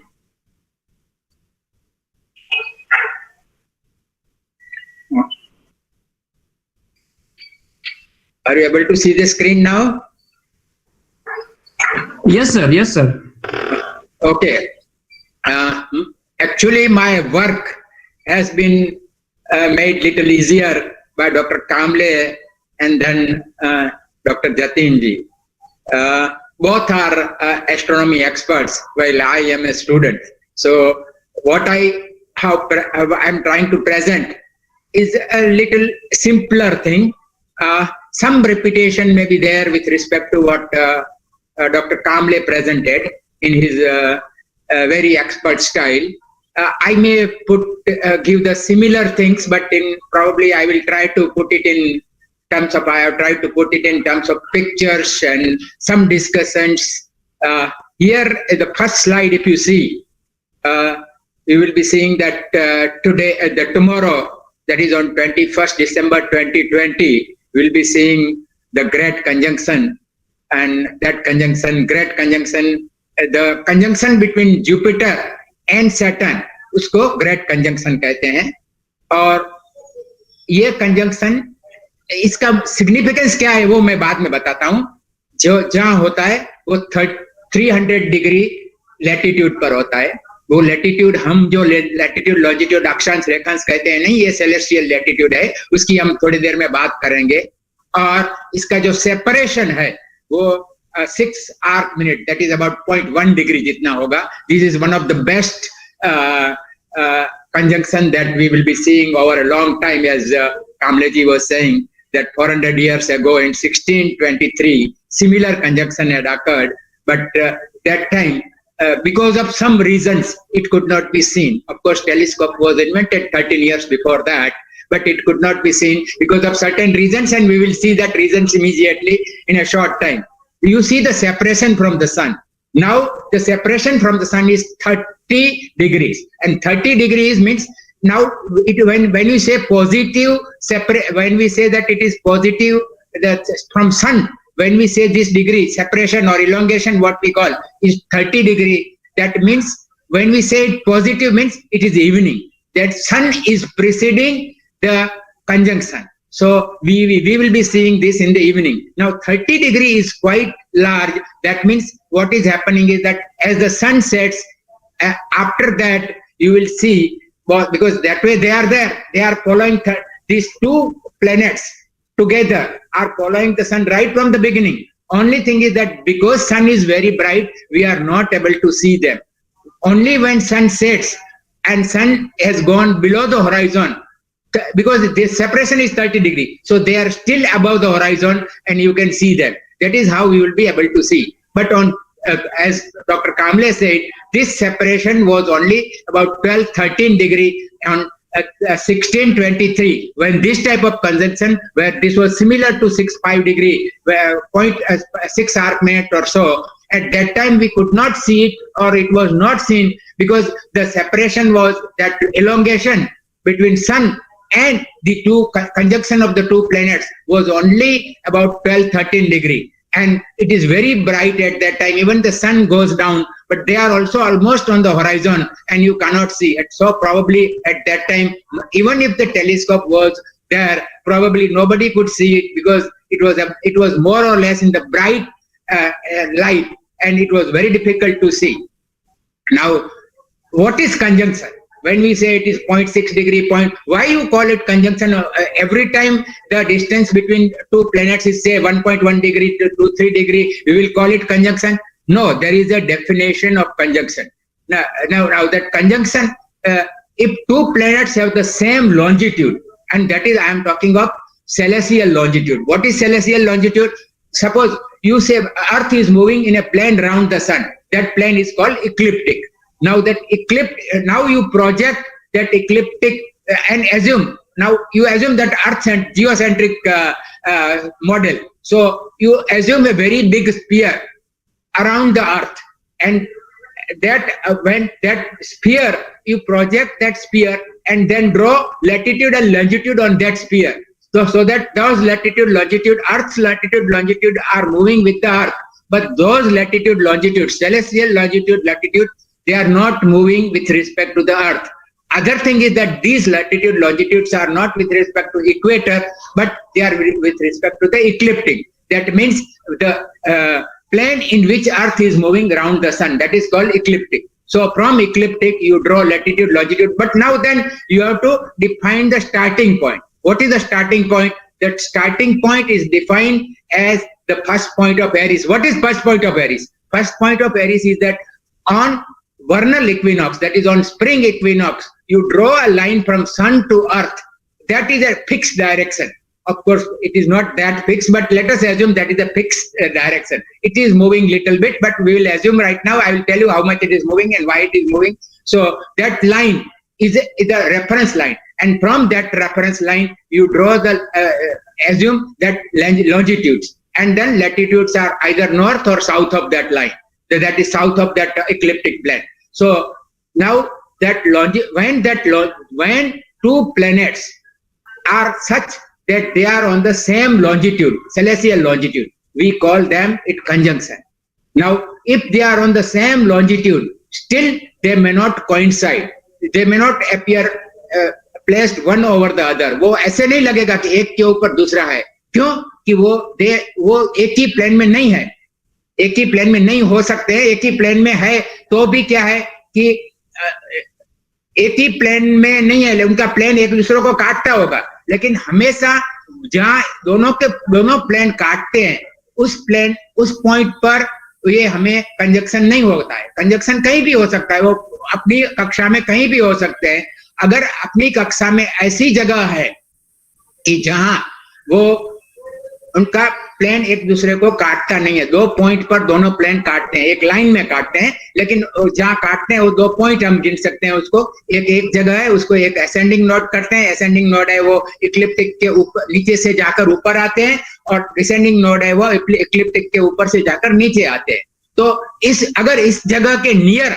Are you able to see the screen now? Yes, sir. Yes, sir. Okay. Actually, my work has been made little easier by Dr. Kamble and then Dr. Jatin ji. Both are astronomy experts, while I am a student. So what I'm trying to present is a little simpler thing. Some repetition may be there with respect to what Dr. Kamble presented in his very expert style. I may give the similar things, but probably I will try to put it in terms of, I have tried to put it in terms of pictures and some discussions. Here, the first slide, if you see, we will be seeing that tomorrow, that is on 21st December 2020, we'll be seeing the great conjunction, and that conjunction, great conjunction, the conjunction between Jupiter and Saturn, उसको great conjunction कहते हैं। और ये conjunction, इसका significance क्या है वो मैं बाद में बताता हूँ। जो जहाँ होता है वो 300 डिग्री latitude पर होता है। वो लैटिट्यूड हम जो लैटिट्यूड लॉजिट्यूड अक्षांश रेखांश कहते हैं, नहीं, ये सेलेस्टियल लैटिट्यूड है, उसकी हम थोड़ी देर में बात करेंगे। और इसका जो सेपरेशन है वो 6 arc minute, that is about 0.1 degree जितना होगा। This is one of the best conjunction that we will be seeing over a long time, as Kamble ji was saying that 400 years ago in 1623 similar conjunction had occurred, but that time because of some reasons it could not be seen. Of course, telescope was invented 13 years before that, but it could not be seen because of certain reasons, and we will see that reasons immediately in a short time. you see the separation from the sun. Now the separation from the sun is 30 degrees, and 30 degrees means now when we say positive when we say that it is positive that from sun, when we say this degree separation or elongation, what we call is 30 degree. That means when we say positive means it is evening. That sun is preceding the conjunction. So we will be seeing this in the evening. Now 30 degree is quite large. That means what is happening is that as the sun sets, after that you will see, because that way they are there. They are following these two planets together are following the sun right from the beginning. Only thing is that because sun is very bright, we are not able to see them. Only when sun sets and sun has gone below the horizon, because the separation is 30 degrees, so they are still above the horizon and you can see them. That is how you will be able to see. But on as Dr. Kamble said, this separation was only about 12-13 degree on 1623, when this type of conjunction, where this was similar to 6-5 degree, where 0.6 arc minute or so, at that time we could not see it, or it was not seen, because the separation was that elongation between sun and the two conjunction of the two planets was only about 12-13 degree. And it is very bright at that time. Even the sun goes down, but they are also almost on the horizon and you cannot see it. So probably at that time, even if the telescope was there, probably nobody could see it, because it was more or less in the bright light, and it was very difficult to see. Now, what is conjunction? When we say it is 0.6 degree why you call it conjunction? Every time the distance between two planets is say 1.1 degree to 3 degree, we will call it conjunction? No, there is a definition of conjunction. Now that conjunction, if two planets have the same longitude, and that is I am talking of celestial longitude. What is celestial longitude? Suppose you say Earth is moving in a plane around the sun. That plane is called ecliptic. Now that now you project that ecliptic and assume. Now you assume that Earth geocentric model. So you assume a very big sphere around the Earth, and that when that sphere, you project that sphere and then draw latitude and longitude on that sphere. So that those latitude, longitude, Earth's latitude, longitude are moving with the Earth, but those latitude, longitude, celestial longitude, latitude, they are not moving with respect to the Earth. Other thing is that these latitude, longitudes are not with respect to equator, but they are with respect to the ecliptic. That means the plane in which Earth is moving around the sun. That is called ecliptic. So from ecliptic, you draw latitude, longitude. But now then you have to define the starting point. What is the starting point? That starting point is defined as the first point of Aries. What is first point of Aries? First point of Aries is that on vernal equinox, that is on spring equinox, you draw a line from sun to earth. That is a fixed direction. Of course, it is not that fixed, but let us assume that is a fixed direction. It is moving little bit, but we will assume right now. I will tell you how much it is moving and why it is moving. So that line is a reference line. And from that reference line, you draw the, assume that longitudes. And then latitudes are either north or south of that line. That is south of that ecliptic plane. So now that when two planets are such that they are on the same longitude, celestial longitude, we call them it conjunction. Now, if they are on the same longitude, still they may not coincide. They may not appear placed one over the other. वो ऐसे नहीं लगेगा कि एक के ऊपर दूसरा है. क्यों? कि वो एक ही प्लेन में नहीं है. एक ही प्लेन में नहीं हो सकते हैं. एक ही प्लेन में है तो भी क्या है कि एक ही प्लेन में नहीं है, उनका प्लेन एक दूसरे को काटता होगा, लेकिन हमेशा जहां दोनों प्लेन काटते हैं उस पॉइंट पर ये हमें कंजक्शन नहीं होता है. कंजक्शन कहीं भी हो सकता है, वो अपनी कक्षा में कहीं भी हो सकते हैं. अगर अपनी कक्षा में ऐसी जगह है कि जहां वो उनका प्लेन एक दूसरे को काटता नहीं है, दो पॉइंट पर दोनों प्लेन काटते हैं, एक लाइन में काटते हैं, लेकिन जहां काटते हैं वो दो पॉइंट हम गिन सकते हैं. उसको एक जगह है, उसको एक असेंडिंग नोड करते हैं. असेंडिंग नोड है वो इक्लिप्टिक के ऊपर नीचे से जाकर ऊपर आते हैं, और डिसेंडिंग नोड है वो इक्लिप्टिक के ऊपर से जाकर नीचे आते हैं। तो अगर इस जगह के नियर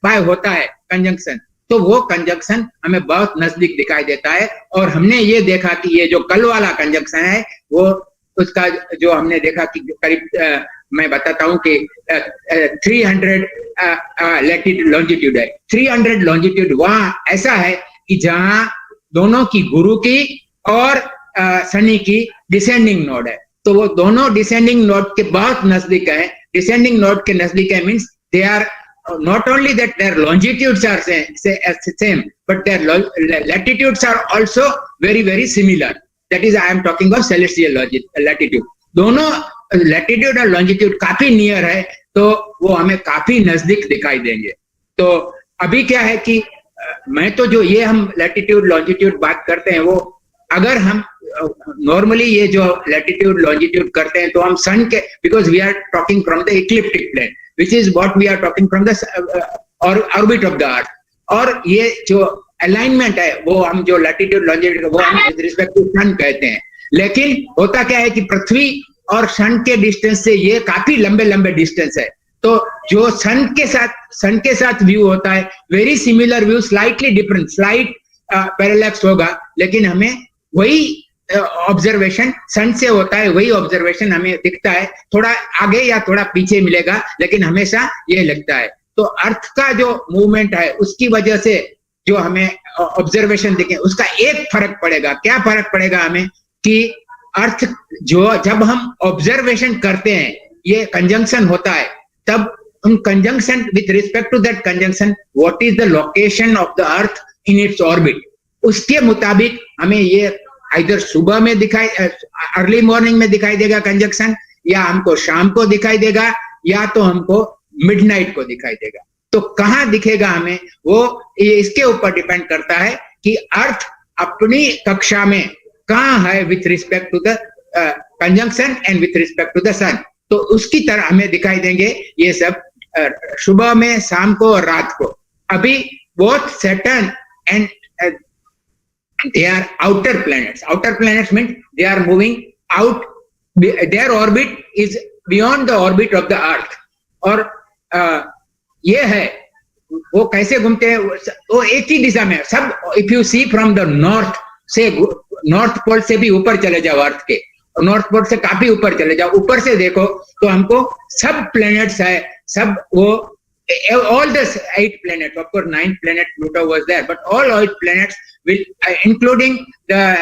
बाय होता है कंजंक्शन, तो वो कंजंक्शन हमें बहुत नजदीक दिखाई देता है। और हमने ये देखा कि ये जो कल वाला कंजंक्शन है वो उसका जो हमने देखा कि करीब मैं बताता हूं कि 300 लैटिट्यूड लॉन्जिट्यूड है। 300 लॉन्जिट्यूड वहां ऐसा है कि जहां दोनों की गुरु की और शनि की डिसेंडिंग नोड है। तो वो दोनों डिसेंडिंग नोड के बहुत नजदीक है। डिसेंडिंग नोड के नजदीक है means they are not only that their longitudes are same, but their latitudes are also very very similar. That is, I am talking of celestial latitude. दोनों latitude और longitude काफी नियर है, तो वो हमें काफी नजदीक दिखाई देंगे। तो अभी क्या है कि मैं तो जो ये हम latitude longitude बात करते हैं, वो अगर हम नॉर्मली ये जो latitude longitude करते हैं तो हम सन के, because we are talking from the ecliptic plane, which is what we are talking from the orbit of the earth. और ये जो अलाइनमेंट है वो हम जो लैटिट्यूड लॉन्जिट्यूड वो हम विद रिस्पेक्ट टू सन कहते हैं। लेकिन होता क्या है कि पृथ्वी और सन के डिस्टेंस से ये काफी लंबे लंबे डिस्टेंस है। तो जो सन के साथ व्यू होता है very similar view, slightly different, slight parallax होगा, लेकिन हमें वही ऑब्जर्वेशन सन से होता है, वही ऑब्जर्वेशन हमें दिखता है। थोड़ा आगे या थोड़ा पीछे मिलेगा, लेकिन हमेशा ये लगता है। तो अर्थ का जो मूवमेंट है उसकी वजह से जो हमें ऑब्जर्वेशन दिखे उसका एक फर्क पड़ेगा। क्या फर्क पड़ेगा हमें कि अर्थ जो जब हम ऑब्जर्वेशन करते हैं, ये कंजंक्शन होता है, तब उन conjunction with respect to that conjunction what is the location of the earth in its orbit, उसके मुताबिक हमें ये इधर सुबह में दिखाई, अर्ली मॉर्निंग में दिखाई देगा कंजंक्शन, या हमको शाम को दिखाई देगा, या तो हमको मिडनाइट को दिखाई देगा। तो कहाँ दिखेगा हमें, वो ये इसके ऊपर डिपेंड करता है कि अर्थ अपनी कक्षा में कहाँ है with respect to the conjunction and with respect to the sun. तो उसकी तरह हमें दिखाई देंगे ये सब सुबह में, शाम को और रात को। अभी both Saturn and they are outer planets. Outer planets means they are moving out. Their orbit is beyond the orbit of the earth. और ये है वो कैसे घूमते हैं, वो एक ही दिशा में सब। If you see from the north से, नॉर्थ पोल से भी ऊपर चले जाओ, अर्थ के नॉर्थ पोल से काफी ऊपर चले जाओ, ऊपर से देखो तो हमको सब प्लैनेट्स है, सब वो all the 8 planets, of course 9th planet Pluto was there, but all 8 planets will including the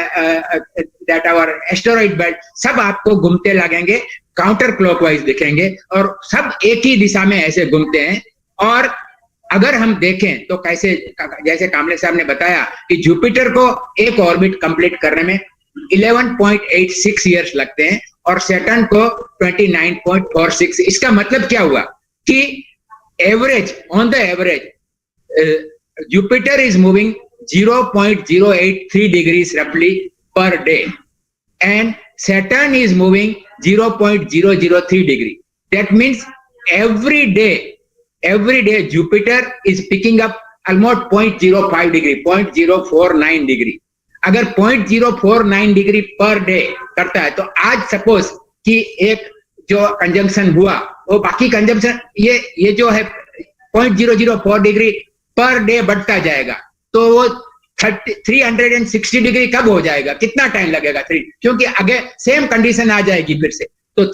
that our asteroid belt, सब आपको घूमते लगेंगे, काउंटर क्लॉकवाइज दिखेंगे और सब एक ही दिशा में ऐसे घूमते हैं। और अगर हम देखें तो कैसे, जैसे कामले साहब ने बताया कि जुपिटर को एक ऑर्बिट कंप्लीट करने में 11.86 इयर्स लगते हैं और सैटर्न को 29.46। इसका मतलब क्या हुआ कि average, on the average, Jupiter is moving 0.083 degrees roughly per day, and Saturn is moving 0.003 degree. That means every day Jupiter is picking up almost 0.05 degree, 0.049 degree. अगर 0.049 डिग्री पर डे करता है, तो आज सपोज कि एक जो conjunction हुआ, वो बाकी कंजंक्शन ये जो है 0.004 डिग्री पर डे बढ़ता जाएगा, तो वो 360 डिग्री कब हो जाएगा, कितना टाइम लगेगा? क्योंकि आगे सेम कंडीशन आ जाएगी फिर से। तो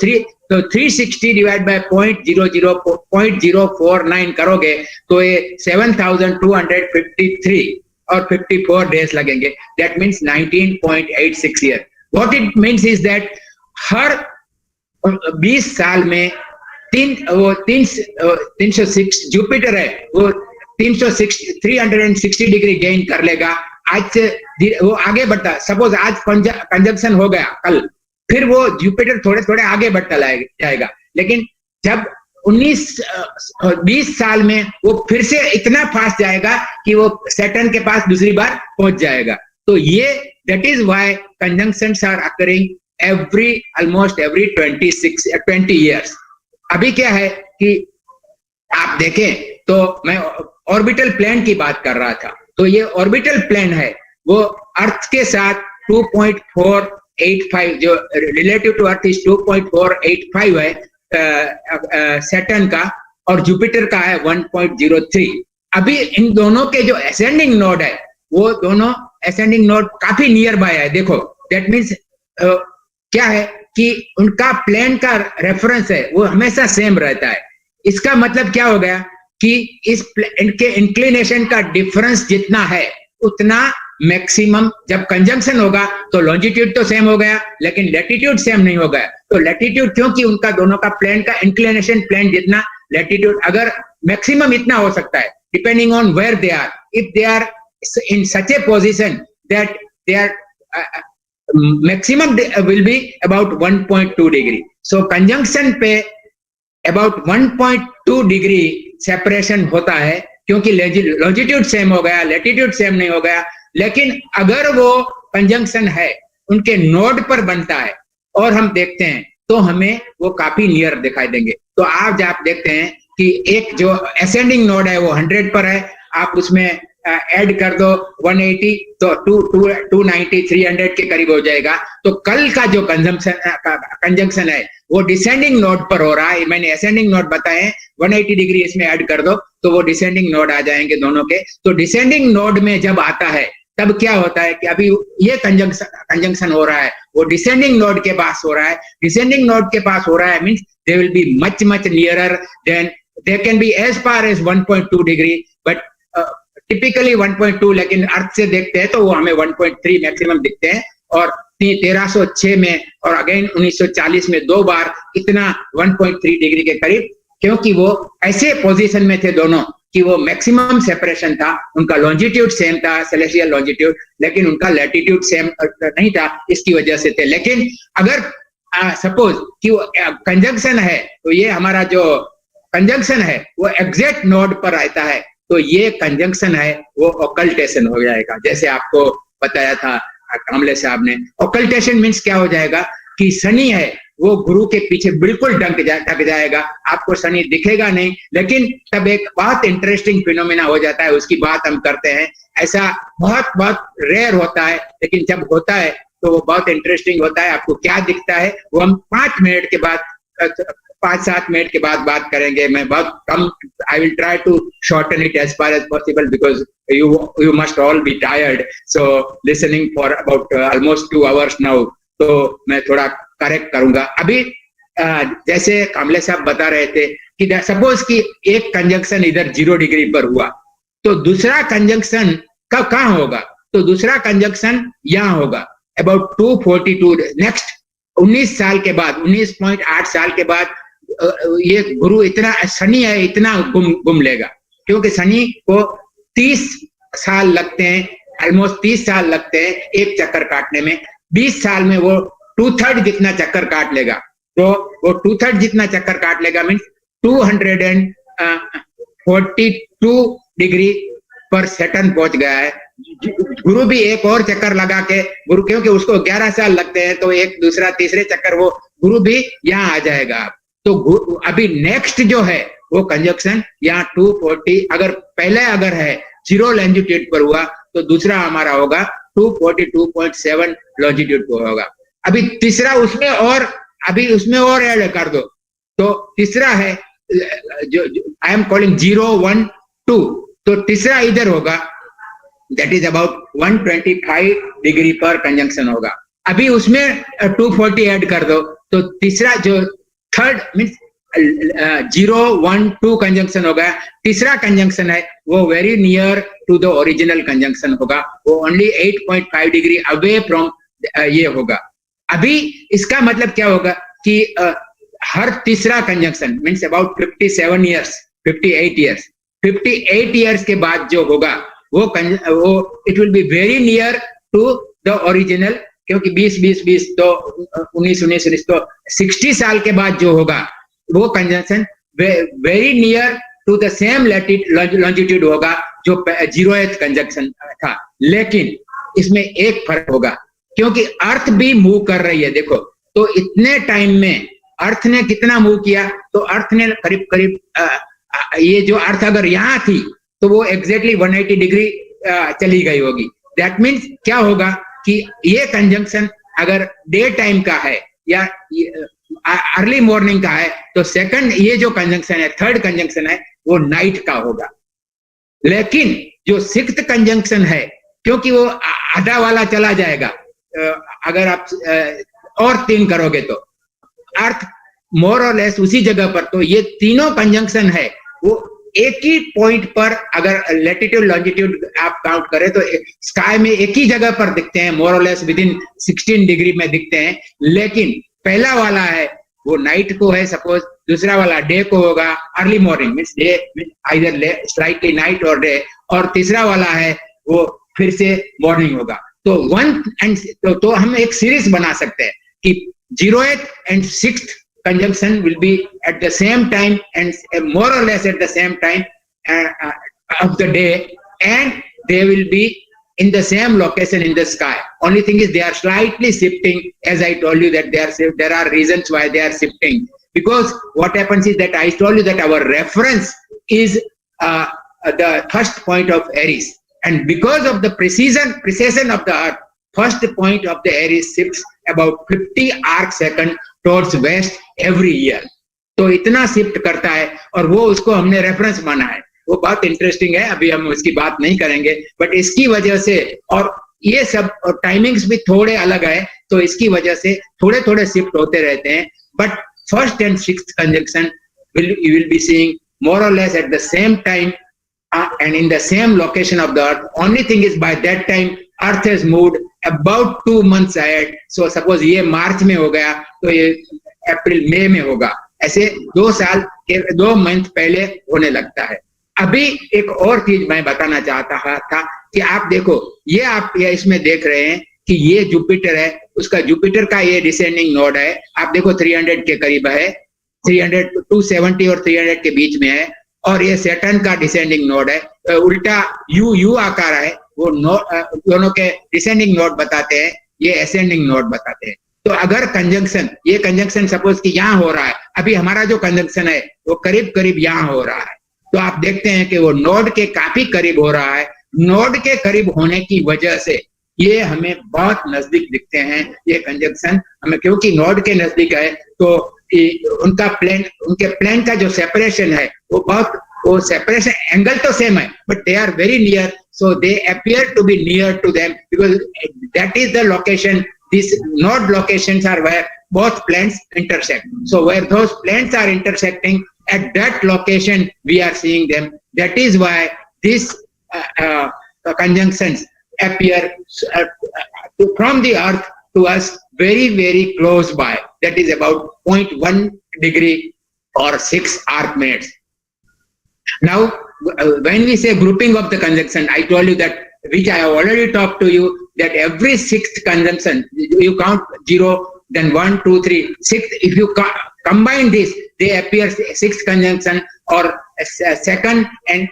360 डिवाइड बाय 0.049 करोगे तो ये 7253 और 54 डेज लगेंगे। That means 19.86 year. What it means is that हर 20 साल में 306 जुपिटर है वो 360 डिग्री गेन कर लेगा। आज से वो आगे बढ़ता, सपोज आज कंजंक्शन हो गया कल, फिर वो जुपिटर थोड़े थोड़े आगे बढ़ता जाएगा, लेकिन जब 20 साल में वो फिर से इतना फास्ट जाएगा कि वो सैटर्न के पास दूसरी बार पहुंच जाएगा। तो ये that is why conjunctions are occurring almost every 20 years। अभी क्या है कि आप देखें तो मैं ऑर्बिटल प्लेन की बात कर रहा था, तो ये ऑर्बिटल प्लेन है वो अर्थ के साथ 2.4 2.85 जो रिलेटिव टू अर्थ इज 2.485 है सैटर्न का, और जुपिटर का है 1.03। अभी इन दोनों के जो असेंडिंग नोड है वो दोनों असेंडिंग नोड काफी नियर बाय है। देखो दैट मीन्स क्या है कि उनका प्लेन का रेफरेंस है वो हमेशा सेम रहता है। इसका मतलब क्या हो गया कि इनके इंक्लिनेशन का डिफरेंस जितना है उतना मैक्सिमम जब कंजंक्शन होगा तो लॉन्जिट्यूड तो सेम हो गया लेकिन लैटिट्यूड सेम नहीं हो गया। तो लैटिट्यूड, क्योंकि उनका दोनों का प्लेन का इंक्लिनेशन प्लेन जितना, लैटिट्यूड अगर मैक्सिमम इतना हो सकता है depending on where they are, if they are in such a position that they are maximum will be about 1.2 degree. So conjunction पे about 1.2 डिग्री सेपरेशन होता है क्योंकि लॉन्जिट्यूड सेम हो गया, लैटिट्यूड सेम नहीं हो गया। लेकिन अगर वो कंजंक्शन है उनके नोड पर बनता है और हम देखते हैं तो हमें वो काफी नियर दिखाई देंगे। तो आज आप देखते हैं कि एक जो असेंडिंग नोड है वो 100 पर है, आप उसमें ऐड कर दो 180 तो 290 300 के करीब हो जाएगा। तो कल का जो कंजंक्शन है वो डिसेंडिंग नोड पर हो रहा है। मैंने असेंडिंग नोड बताए, 180 डिग्री इसमें ऐड कर दो तो वो डिसेंडिंग नोड आ जाएंगे दोनों के। तो डिसेंडिंग नोड में जब आता है तब क्या होता है कि अभी ये कंजंक्शन हो रहा है वो डिसेंडिंग नोड के पास हो रहा है। डिसेंडिंग नोड के पास हो रहा है means they will be much nearer than they can be as far as 1.2 degree, but typically 1.2, लेकिन अर्थ से देखते हैं तो वो हमें 1.3 मैक्सिमम दिखते हैं। और 1306 में और अगेन 1940 में 2 बार इतना 1.3 डिग्री के करीब, क्योंकि वो ऐसे पोजीशन में थे दोनों कि वो मैक्सिमम सेपरेशन था। उनका लॉन्जिट्यूड सेम था, सेलेस्टियल लॉन्जिट्यूड, लेकिन उनका लैटिट्यूड सेम नहीं था, इसकी वजह से थे। लेकिन अगर सपोज कि वो कंजंक्शन है तो ये हमारा जो कंजंक्शन है वो एग्जैक्ट नोड पर रहता है तो ये कंजंक्शन है वो ऑकल्टेशन हो जाएगा, जैसे आपको बताया था कामले साहब ने। ऑकल्टेशन मीन्स क्या हो जाएगा कि शनि है वो गुरु के पीछे बिल्कुल ढक जाएगा, आपको शनि दिखेगा नहीं। लेकिन तब एक बहुत इंटरेस्टिंग फिनोमेना हो जाता है, उसकी बात हम करते हैं। ऐसा बहुत रेयर होता है, लेकिन जब होता है तो वो बहुत इंटरेस्टिंग होता है। आपको क्या दिखता है वो हम 5 मिनट के बाद 5-7 मिनट के बाद बात करेंगे। मैं बहुत कम, I will try to shorten it as far as possible because you must all be tired, so listening for about almost 2 hours now, तो मैं थोड़ा करेक्ट करूंगा। अभी जैसे कामले साहब बता रहे थे कि सपोज कि एक कंजंक्शन इधर 0 डिग्री पर हुआ तो दूसरा कंजंक्शन कहाँ होगा? तो दूसरा कंजंक्शन यहाँ होगा अबाउट 242 नेक्स्ट 19 साल के बाद, 19.8 साल के बाद ये गुरु इतना, शनि है इतना घूम लेगा, क्योंकि शनि को 30 साल लगते हैं, ऑलमोस्ट 30 साल लगते हैं एक चक्कर काटने में। 20 साल में वो 2/3 जितना चक्कर काट लेगा। तो वो 2/3 जितना चक्कर काट लेगा मीन्स 242 डिग्री पर सैटर्न पहुंच गया है। गुरु भी एक और चक्कर लगा के, गुरु क्योंकि उसको 11 साल लगते हैं तो एक दूसरा तीसरे चक्कर वो गुरु भी यहाँ आ जाएगा। तो अभी नेक्स्ट जो है वो कंजंक्शन यहाँ 240, अगर पहले अगर है 0 लॉन्जिट्यूड पर हुआ तो दूसरा हमारा होगा 242.7 लॉन्जिट्यूड पर होगा। अभी तीसरा उसमें और अभी उसमें और ऐड कर दो तो तीसरा है जो आई एम कॉलिंग 0, 1, 2, तो तीसरा इधर होगा, दैट इज अबाउट 125 डिग्री पर कंजंक्शन होगा। अभी उसमें 240 ऐड कर दो तो तीसरा जो थर्ड मीन्स 0, 1, 2 कंजंक्शन होगा। तीसरा कंजंक्शन है वो very near to the original conjunction होगा, वो ओनली 8.5 डिग्री अवे फ्रॉम ये होगा। अभी इसका मतलब क्या होगा कि हर तीसरा conjunction means about 57 years 58 years के बाद जो होगा वो it will be very near to the original, क्योंकि 20 तो 19 तो 60 साल के बाद जो होगा वो conjunction very near to the same longitude होगा जो 0th कंजंक्शन था। लेकिन इसमें एक फर्क होगा क्योंकि अर्थ भी मूव कर रही है। देखो तो इतने टाइम में अर्थ ने कितना मूव किया, तो अर्थ ने करीब ये जो अर्थ अगर यहाँ थी तो वो एग्जैक्टली 180 डिग्री चली गई होगी। दैट मीन्स क्या होगा कि ये कंजंक्शन अगर डे टाइम का है या अर्ली मॉर्निंग का है तो सेकंड ये जो कंजंक्शन है, थर्ड कंजंक्शन है, वो नाइट का होगा। लेकिन जो सिक्स्थ कंजंक्शन है, क्योंकि वो आधा वाला चला जाएगा अगर आप और 3 करोगे तो अर्थ मोर और लेस उसी जगह पर, तो ये तीनों कंजंक्शन है वो एक ही पॉइंट पर, अगर लैटिट्यूड लॉन्जिट्यूड आप काउंट करें तो स्काई में एक ही जगह पर दिखते हैं, मोर और लेस विद इन 16 डिग्री में दिखते हैं। लेकिन पहला वाला है वो नाइट को है सपोज, दूसरा वाला डे को होगा, early morning means day either slightly night और डे, और तीसरा वाला है वो फिर से मॉर्निंग होगा। तो तो हम एक सीरीज बना सकते हैं कि 0th and 6th conjunction will be at the same time and more or less at the same time of the day, and they will be in the same location in the sky. Only thing is they are slightly shifting, as I told you that there are reasons why they are shifting, because what happens is that I told you that our reference is the first point of Aries, and because of the precision of the earth, first point of the Aries shifts about 50 arc second towards west every year. तो इतना shift करता है और वो उसको हमने reference माना है। वो बहुत इंटरेस्टिंग है, अभी हम उसकी बात नहीं करेंगे, बट इसकी वजह से, और ये सब टाइमिंग्स भी थोड़े अलग है, तो इसकी वजह से थोड़े थोड़े शिफ्ट होते रहते हैं। But first and sixth conjunction you will be seeing more or less at the same time and in the same location of the earth. Only thing is by that time earth has moved about 2 months ahead. So suppose ये मार्च में हो गया तो ये अप्रैल मई में होगा, ऐसे 2 month पहले होने लगता है। अभी एक और चीज मैं बताना चाहता था कि आप देखो, ये आप इसमें देख रहे हैं कि ये जुपिटर है, उसका जुपिटर का ये डिसेंडिंग नोड है, आप देखो 300 के करीब है, 300 270 और 300 के बीच में है, और ये सैटर्न का डिसेंडिंग नोड है, उल्टा यू आकार है, वो दोनों के डिसेंडिंग नोड बताते हैं, ये असेंडिंग नोड बताते हैं। तो अगर कंजंक्शन, ये कंजंक्शन सपोज कि यहाँ हो रहा है, अभी हमारा जो कंजंक्शन है वो करीब करीब यहाँ हो रहा है, तो आप देखते हैं कि वो नोड के काफी करीब हो रहा है। नोड के करीब होने की वजह से ये हमें बहुत नजदीक दिखते हैं ये कंजंक्शन हमें, क्योंकि नोड के नजदीक है तो उनका प्लेन, उनके प्लेन का जो सेपरेशन है वो सेपरेशन एंगल तो सेम है, but they are very near, so they appear to be near to them because that is the location. These node locations are where both planes intersect. So where those planes are intersecting, at that location we are seeing them. That is why these conjunctions appear from the earth to us very, very close by. That is about 0.1 degree or 6 arc minutes. Now, when we say grouping of the conjunction, I told you that, which I have already talked to you, that every 6th conjunction, you count 0, then 1, 2, 3, 6. If you combine this, they appear 6th conjunction or second and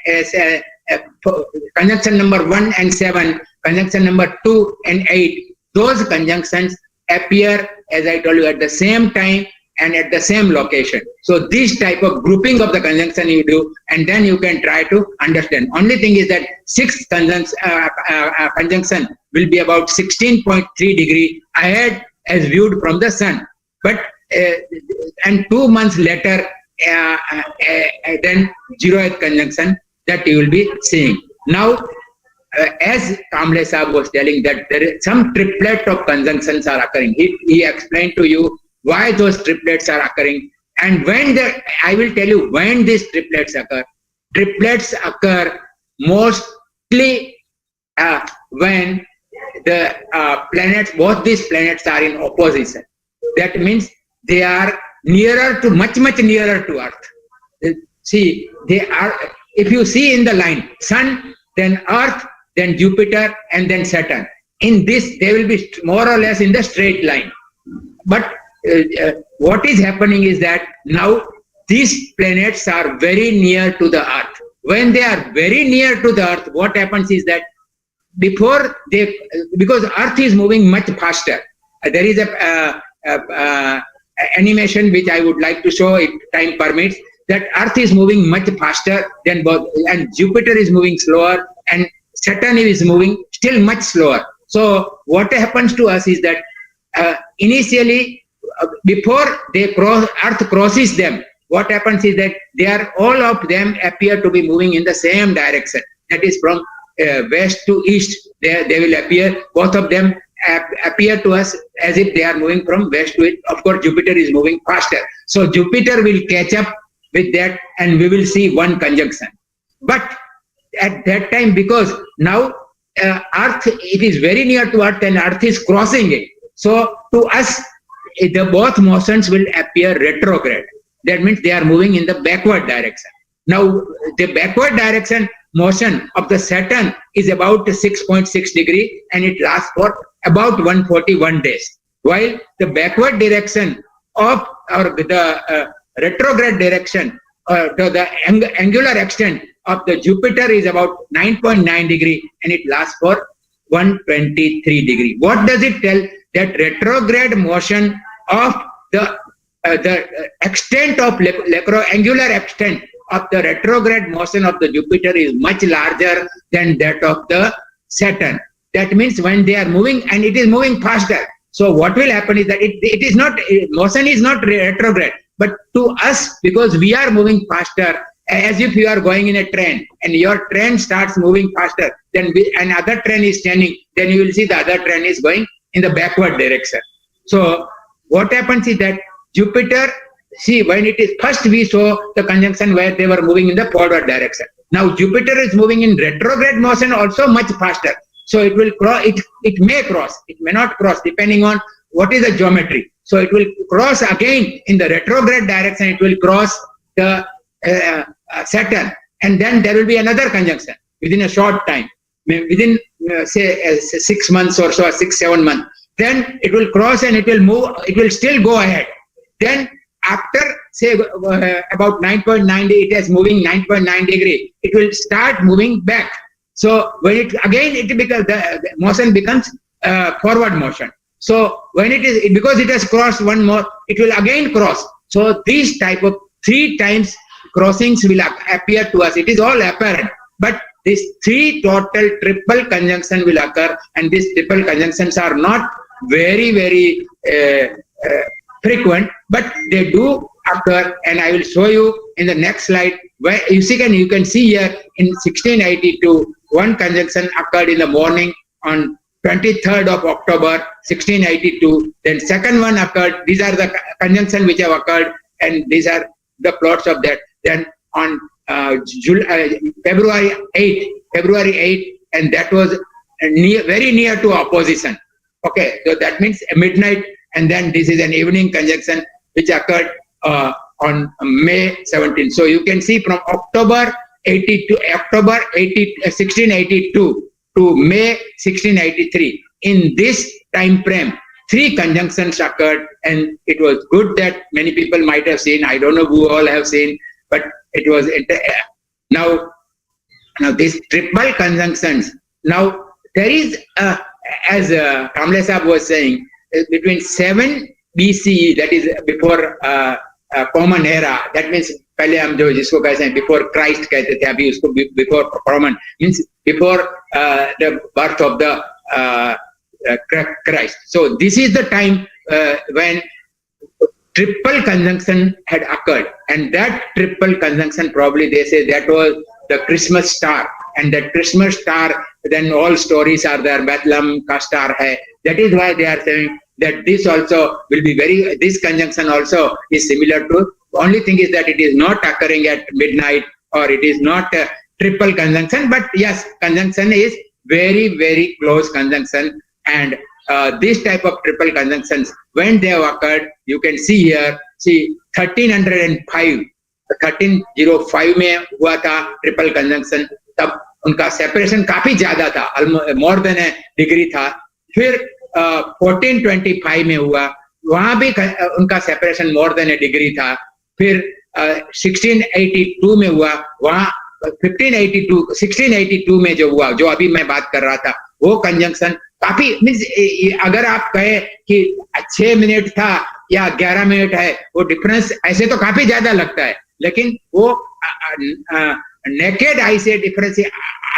conjunction number 1 and 7, conjunction number 2 and 8. Those conjunctions appear, as I told you, at the same time and at the same location. So this type of grouping of the conjunction you do, and then you can try to understand. Only thing is that 6th conjunction will be about 16.3 degree ahead as viewed from the sun. But and 2 months later, then 0th conjunction that you will be seeing. Now, as Kamble Sahab was telling that there is some triplet of conjunctions are occurring. He explained to you why those triplets are occurring, and when I will tell you when these triplets occur. Triplets occur mostly when the planets, both these planets are in opposition. That means they are nearer to, much nearer to Earth. See, they are, if you see in the line, Sun, then Earth, then Jupiter, and then Saturn. In this, they will be more or less in the straight line. But what is happening is that now these planets are very near to the Earth. When they are very near to the Earth, what happens is that because Earth is moving much faster, there is a animation which I would like to show if time permits, that Earth is moving much faster than both, and Jupiter is moving slower, and Saturn is moving still much slower. So what happens to us is that initially, before they cross, Earth crosses them, what happens is that all of them appear to be moving in the same direction. That is from west to east. They will appear. Both of them appear to us as if they are moving from west to east. Of course, Jupiter is moving faster. So Jupiter will catch up with that, and we will see one conjunction. But at that time, because now Earth, it is very near to Earth, and Earth is crossing it. So to us, the both motions will appear retrograde. That means they are moving in the backward direction. Now, the backward direction motion of the Saturn is about 6.6 degree, and it lasts for about 141 days. While the backward direction of, or the retrograde direction, to the angular extent of the Jupiter is about 9.9 degree, and it lasts for 123 degree. What does it tell? That retrograde motion of the extent of angular extent of the retrograde motion of the Jupiter is much larger than that of the Saturn. That means when they are moving, and it is moving faster. So what will happen is that it is not, motion is not retrograde, but to us, because we are moving faster, as if you are going in a train, and your train starts moving faster, then another train is standing, then you will see the other train is going in the backward direction. So what happens is that Jupiter, see, when it is first, we saw the conjunction where they were moving in the forward direction. Now Jupiter is moving in retrograde motion also much faster. So it will cross, it may cross, it may not cross, depending on what is the geometry. So it will cross again in the retrograde direction, it will cross the Saturn, and then there will be another conjunction within a short time, within say 6 months or so, 6-7 months. Then it will cross and it will move, it will still go ahead. Then after say about 9.9, it is moving 9.9 degree, it will start moving back. So when it becomes, the motion becomes forward motion. So when it is, because it has crossed one more, it will again cross. So these type of 3 times crossings will appear to us. It is all apparent, but these 3 total triple conjunction will occur, and these triple conjunctions are not very, very frequent, but they do occur, and I will show you in the next slide where you can see here in 1682 one conjunction occurred in the morning on 23rd of October 1682. Then second one occurred. These are the conjunctions which have occurred, and these are the plots of that. Then on February 8, and that was very near to opposition. Okay, so that means midnight, and then this is an evening conjunction which occurred on May 17. So you can see from October 1682 to May 1683. In this time frame, 3 conjunctions occurred, and it was good that many people might have seen. I don't know who all have seen, but it was now these triple conjunctions. Now there is as Kamble Sahab was saying, between 7 BCE, that is before common era, that means पहले हम जो जिसको कहते हैं before Christ कहते थे, अभी उसको before common, means before the birth of the Christ. So this is the time when triple conjunction had occurred, and that triple conjunction, probably they say that was the Christmas star, and that Christmas star, then all stories are there, Bethlehem ka star hai. That is why they are saying that this also will be this conjunction also is similar to, only thing is that it is not occurring at midnight, or it is not a triple conjunction, but yes, conjunction is very, very close conjunction. And this type of triple conjunctions, when they have occurred, you can see here, see 1305 में हुआ था triple conjunction, तब उनका separation काफी ज्यादा था, more than ए degree था. फिर 1425 में हुआ, वहां भी उनका सेपरेशन मोर देन ए डिग्री था. फिर 1682 में हुआ, वहां 1682 में जो हुआ, जो अभी मैं बात कर रहा था, वो कंजंक्शन काफी, मीन्स अगर आप कहे कि 6 मिनट था या 11 मिनट है, वो डिफरेंस ऐसे तो काफी ज्यादा लगता है, लेकिन वो naked eye से difference,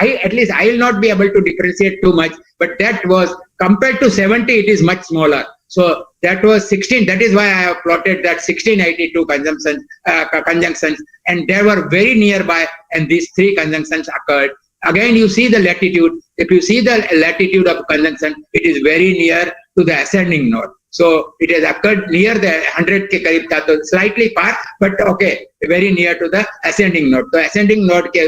at least I will not be able to differentiate too much, but that was compared to 70, it is much smaller. So that was 16. That is why I have plotted that 1682 conjunctions, and they were very nearby, and these three conjunctions occurred. Again, you see the latitude. If you see the latitude of conjunction, it is very near to the ascending node. So it has occurred near the 100 के करीब था, तो slightly far, but okay, very near to the ascending node. तो ascending node के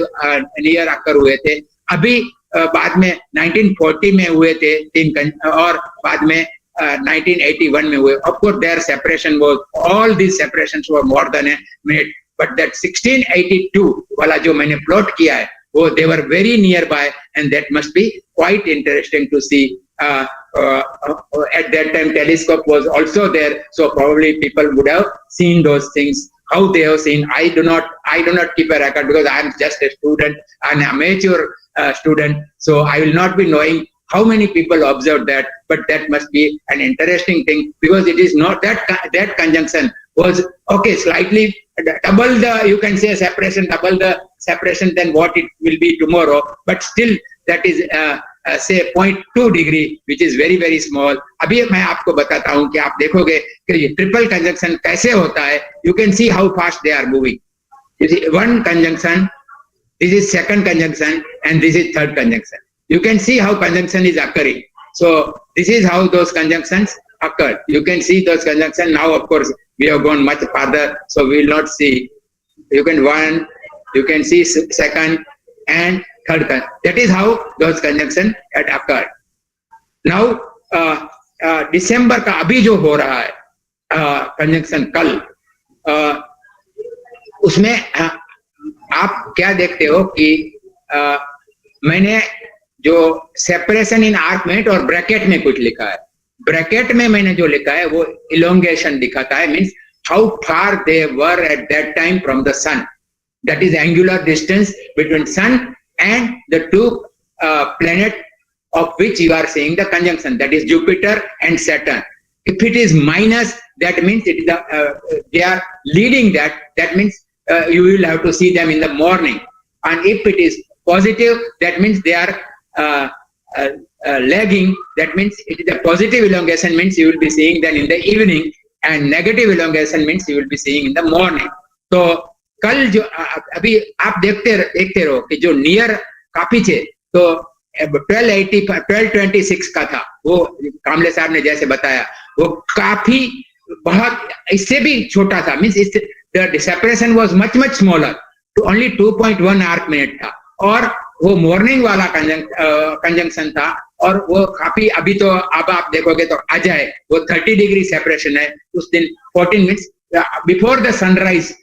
near occur हुए थे. अभी बाद में 1940 में हुए थे तीन, और बाद में 1981 में हुए. Of course, their separation was, all these separations were more than a minute. But that 1682 वाला जो मैंने plot किया है, वो they were very nearby, and that must be quite interesting to see. At that time, telescope was also there, so probably people would have seen those things. How they have seen, I do not keep a record, because I am just a student, an amateur student, so I will not be knowing how many people observed that. But that must be an interesting thing, because it is not that conjunction was okay, slightly double the, you can say, separation, double the separation than what it will be tomorrow, but still that is say 0.2 degree, which is very very small. अभी मैं आपको बताता हूँ कि आप देखोगे कि ये ट्रिपल कंजंक्शन कैसे होता है. You can see how fast they are moving. You see one conjunction, this is second conjunction, and this is third conjunction. You can see how conjunction is occurring. So this is how those conjunctions occurred. You can see those conjunctions. Now, of course, we have gone much farther, so we will not see. You can see second and third. That is how those conjunctions had occurred. Now, December का अभी जो हो रहा है conjunction कल, उसमें आप क्या देखते हो कि मैंने जो सेपरेशन इन आर्कमेट और ब्रैकेट में कुछ लिखा है. ब्रैकेट में मैंने जो लिखा है वो इलोंगेशन दिखाता है, means how far they were at that time from the sun. That is angular distance between sun and the two planets of which you are seeing the conjunction, that is Jupiter and Saturn. If it is minus, that means it is they are leading that. That means you will have to see them in the morning. And if it is positive, that means they are lagging. That means it is a positive elongation, means you will be seeing them in the evening, and negative elongation means you will be seeing in the morning. So कल जो अभी आप देखते रहो कि जो near काफी थे, तो 1226 का था, वो कामले साहब ने जैसे बताया, वो काफी बहुत इससे भी छोटा था, means the separation was much smaller, to only 2.1 arc minute था, और वो मॉर्निंग वाला कंजंक्शन था, और वो काफी अभी तो अब आप देखोगे तो आ जाए, वो 30 डिग्री सेपरेशन है. उस दिन 14 minutes before the sunrise,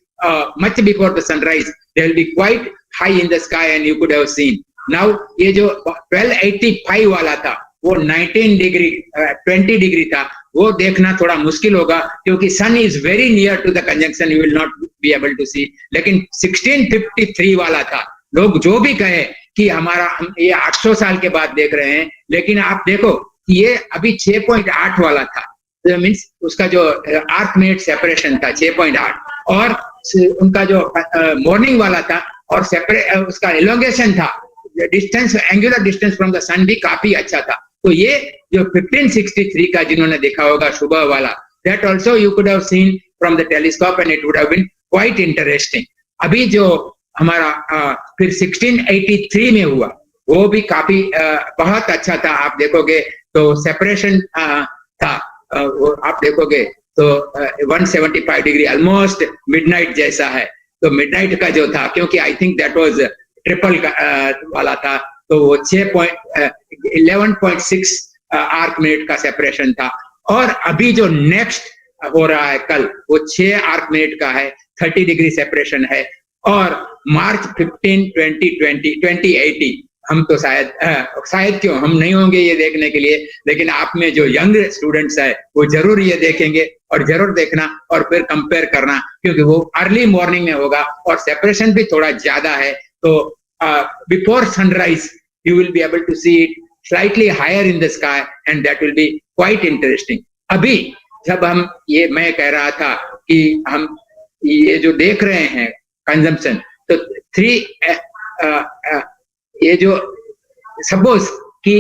much before the sunrise, they will be quite high in the sky and you could have seen. Now ये जो 1285 वाला था, वो 19 डिग्री 20 डिग्री था, वो देखना थोड़ा मुश्किल होगा, क्योंकि sun is very near to the conjunction, you will not be able to see. लेकिन 1653 वाला था, लोग जो भी कहे कि हमारा ये 800 साल के बाद देख रहे हैं, लेकिन आप देखो कि ये अभी 6.8 वाला था, मीन्स उसका जो आर्क मिनट सेपरेशन था 6.8, और उनका जो मॉर्निंग वाला था और उसका एलोंगेशन था, distance, angular distance from the sun भी काफी अच्छा था. तो ये जो 1563 का जिन्होंने देखा होगा सुबह वाला, that also you could have seen from the telescope and it would have been quite interesting. अभी जो हमारा फिर 1683 में हुआ, वो भी काफी बहुत अच्छा था. आप देखोगे तो सेपरेशन था, आप देखोगे तो 175 डिग्री, ऑलमोस्ट मिडनाइट जैसा है. तो मिडनाइट का जो था, क्योंकि I think that was triple वाला था, तो वो 11.6 आर्क मिनट का सेपरेशन था. और अभी जो नेक्स्ट हो रहा है कल, वो 6 आर्क मिनट का है, 30 डिग्री सेपरेशन है. और मार्च 15, 2080, हम तो शायद क्यों हम नहीं होंगे ये देखने के लिए, लेकिन आप में जो यंग स्टूडेंट्स है वो जरूर ये देखेंगे, और जरूर देखना और फिर कंपेयर करना, क्योंकि वो अर्ली मॉर्निंग में होगा और सेपरेशन भी थोड़ा ज्यादा है. तो before sunrise you will be able to see it slightly higher in the sky, and that will be quite interesting. अभी जब हम ये, मैं कह रहा था कि हम ये जो देख रहे हैं कंजम्पशन, तो 3 ये जो सपोज कि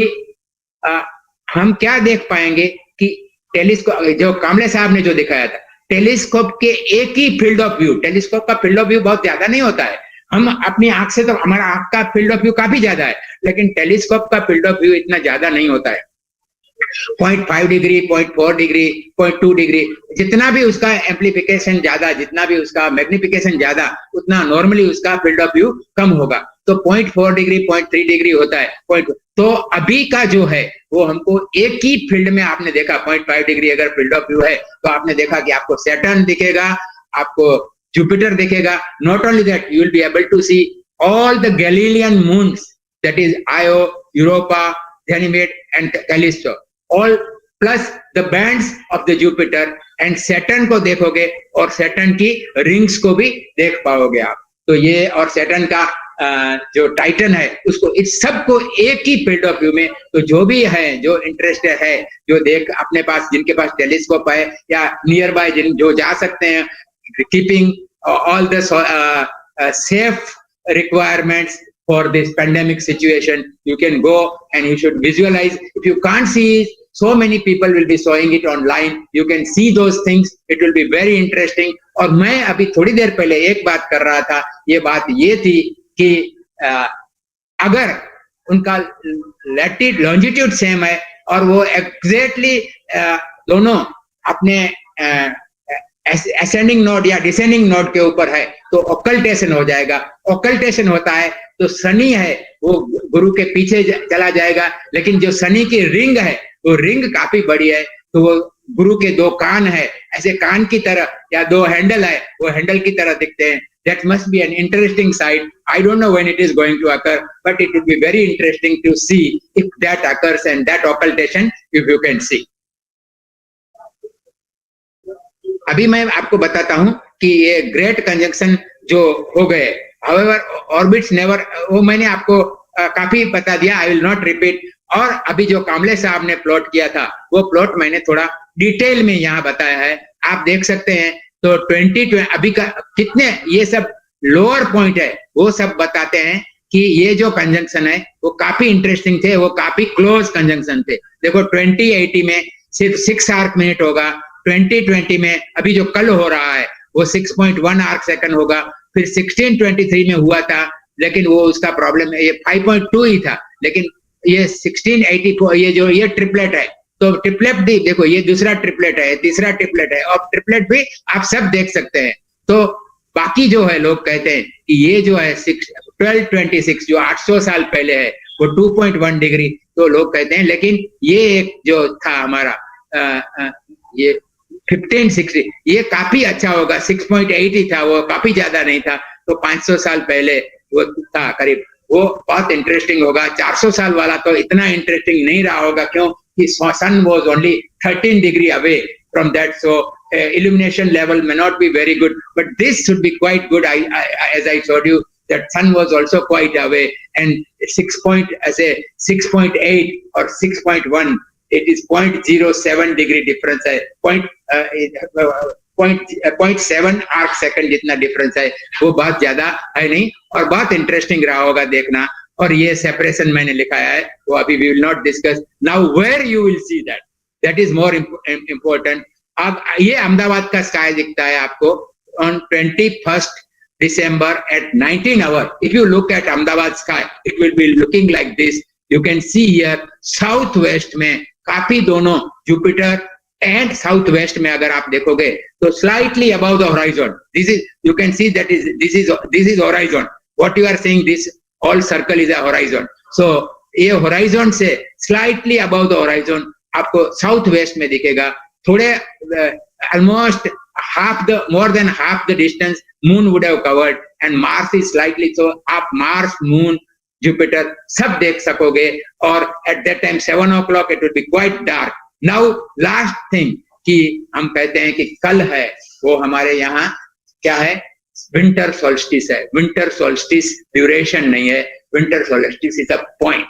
हम क्या देख पाएंगे कि टेलीस्कोप जो कामले साहब ने जो दिखाया था, टेलीस्कोप के एक ही फील्ड ऑफ व्यू, टेलीस्कोप का फील्ड ऑफ व्यू बहुत ज्यादा नहीं होता है, हम अपनी आंख से तो हमारा आंख का फील्ड ऑफ व्यू काफी ज्यादा है, लेकिन टेलीस्कोप का फील्ड ऑफ व्यू इतना ज्यादा नहीं होता है। 0.5 डिग्री, 0.4 डिग्री, 0.2 डिग्री, जितना भी उसका एम्प्लीफिकेशन ज्यादा, जितना भी उसका मैग्निफिकेशन ज्यादा, उतना नॉर्मली उसका फील्ड ऑफ व्यू कम होगा। तो 0.4 डिग्री, 0.3 डिग्री होता है। तो अभी का जो है वो हमको एक ही फील्ड में आपने देखा, 0.5 डिग्री अगर फील्ड ऑफ व्यू है तो आपने देखा कि आपको सैटर्न दिखेगा, आपको जुपिटर दिखेगा। Not only that, you will be able to see all the Galilean moons, that is Io, Europa, Ganymede and Callisto, all plus the bands of the Jupiter, and Saturn को देखोगे और Saturn की rings को भी देख पाओगे आप। तो ये और Saturn का जो टाइटन है उसको, इस सब को एक ही फील्ड ऑफ व्यू में। तो जो भी है, जो इंटरेस्ट है, जो देख अपने पास, जिनके पास टेलीस्कोप है या नियर बाय जिन जो जा सकते हैं, keeping all the safe requirements for this pandemic situation, you can go and you should visualize. If you can't see, so many people will be showing it online, you can see those things, it will be very interesting. और मैं अभी थोड़ी देर पहले एक बात कर रहा था, ये बात ये थी कि अगर उनका लैटिट्यूड लॉन्जिट्यूड सेम है और वो एग्जैक्टली दोनों अपने असेंडिंग नोड या डिसेंडिंग नोड के ऊपर है तो ऑकल्टेशन हो जाएगा। ऑकल्टेशन होता है तो शनि है वो गुरु के पीछे चला जाएगा, लेकिन जो शनि की रिंग है वो रिंग काफी बड़ी है, तो वो गुरु के दो कान है, ऐसे कान की तरह, या दो हैंडल है, वो हैंडल की तरह दिखते हैं। That must be an interesting sight. I don't know when it is going to occur, but it would be very interesting to see if that occurs, and that occultation if you can see. अभी मैं आपको बताता हूं कि ये great conjunction जो हो गए, however orbits never, वो मैंने आपको काफी बता दिया, I will not repeat. और अभी जो कामले साहब ने प्लॉट किया था वो प्लॉट मैंने थोड़ा डिटेल में यहाँ बताया है, आप देख सकते हैं। तो 2020 अभी का कितने ये सब लोअर पॉइंट है वो सब बताते हैं कि ये जो कंजंक्शन है वो काफी इंटरेस्टिंग थे, वो काफी क्लोज कंजंक्शन थे। देखो 2080 में सिर्फ 6 आर्क मिनट होगा, 2020 में अभी जो कल हो रहा है वो 6.1 आर्क सेकंड होगा, फिर 1623 में हुआ था, लेकिन वो उसका प्रॉब्लम है, ये 5.2 ही था, लेकिन ये 1684 ये ट्रिपलेट है। तो ट्रिपलेट भी देखो, ये दूसरा ट्रिपलेट है, तीसरा ट्रिपलेट है, और ट्रिपलेट भी आप सब देख सकते हैं। तो बाकी जो है लोग कहते हैं कि ये जो है 1226 जो 800 साल पहले है वो 2.1 डिग्री, तो लोग कहते हैं, लेकिन ये एक जो था हमारा ये 1560 ये काफी अच्छा होगा, 6.8 ही था, वो काफी ज्यादा नहीं था, तो 500 साल पहले वो था करीब, वो बहुत इंटरेस्टिंग होगा। 400 साल वाला तो इतना इंटरेस्टिंग नहीं रहा होगा, क्यों कि sun was only 13 degree away from that, so illumination level may not be very good, but this should be quite good. As I showed you that sun was also quite away, and 6.8 or 6.1, it is 0.07 degree difference है, 0.7 arc second जितना difference है, वो बहुत ज्यादा है नहीं, और बहुत इंटरेस्टिंग रहा होगा देखना। और ये सेपरेशन मैंने लिखाया है, वो अभी we will not discuss now, where you will see that is more important. अब ये अहमदाबाद का स्काई दिखता है आपको on 21st December at 19 hours. If you look at Ahmedabad sky, it will be looking like this. You can see here southwest में काफी दोनों Jupiter and south west में अगर आप देखोगे तो slightly above the horizon, this is, you can see that is this is horizon, what you are seeing, this all circle is a horizon. So ये horizon से स्लाइटली अबव द होराइजन आपको south west में दिखेगा, थोड़े almost more than half the distance moon would have covered, and Mars is slightly, so आप Mars, moon, Jupiter सब देख सकोगे, और at that time 7 o'clock it will be quite dark. Now last thing कि हम कहते हैं कि कल है वो हमारे यहाँ क्या है, विंटर सोल्स्टिस है। विंटर सोल्स्टिस ड्यूरेशन नहीं है, winter solstice is a point,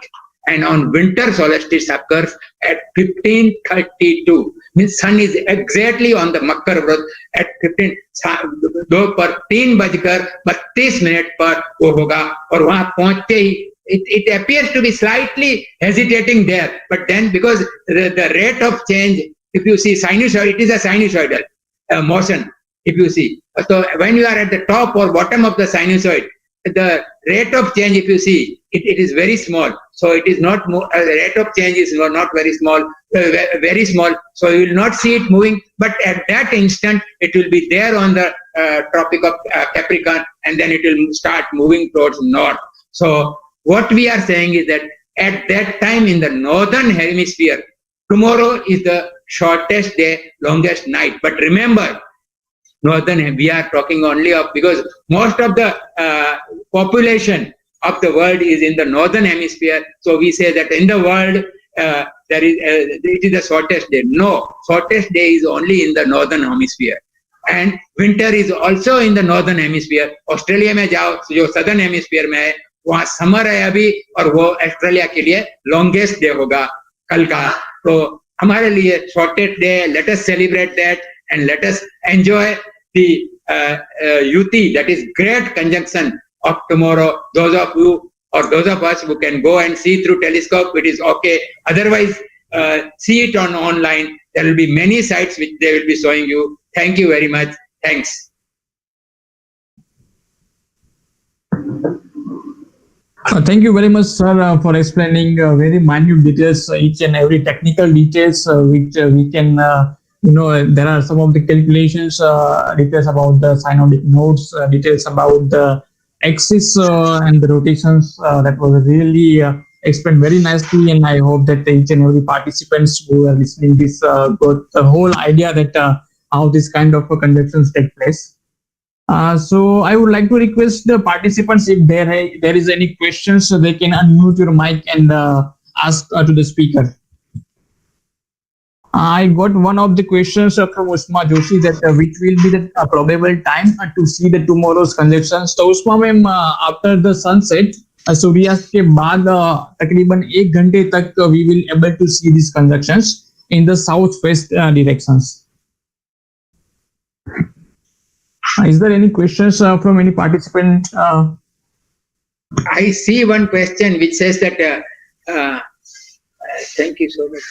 and on winter solstice occurs at 1532, means sun is exactly on the Makar Vrat at 3:32 पर वो होगा, और वहां पहुंचते ही it appears to be slightly hesitating there, but then because the rate of change if you see sinusoid, it is a sinusoidal motion. If you see, so when you are at the top or bottom of the sinusoid, the rate of change, if you see, it is very small. So it is not the rate of change is not very small, very small. So you will not see it moving, but at that instant, it will be there on the Tropic of Capricorn, and then it will start moving towards north. So what we are saying is that at that time in the northern hemisphere, tomorrow is the shortest day, longest night. But remember, northern, we are talking only of, because most of the population of the world is in the northern hemisphere. So we say that in the world, it is the shortest day. No, shortest day is only in the northern hemisphere. And winter is also in the northern hemisphere. Australia में जाओ जो southern hemisphere में है, वहाँ summer है अभी, और वो ऑस्ट्रेलिया के लिए longest day होगा कल का. तो हमारे लिए shortest day, let us celebrate that and let us enjoy the UT, that is great conjunction of tomorrow. Those of you or those of us who can go and see through telescope, it is okay. Otherwise, see it on online. There will be many sites which they will be showing you. Thank you very much. Thanks. Thank you very much, sir, for explaining very minute details, each and every technical details which we can, there are some of the calculations, details about the synodic nodes, details about the axis and the rotations. That was really explained very nicely, and I hope that each and every participants who are listening this got the whole idea that how this kind of conjunctions take place. So I would like to request the participants, if there is any questions, so they can unmute your mic and ask to the speaker. I got one of the questions from Usma Joshi, that which will be the probable time to see the tomorrow's conjunctions. तो उसमें ma'am after the sunset, सूर्यास्त के बाद तकरीबन 1 घंटे तक we will able to see these conjunctions in the southwest directions. Is there any questions from any participant? I see one question which says that, thank you so much,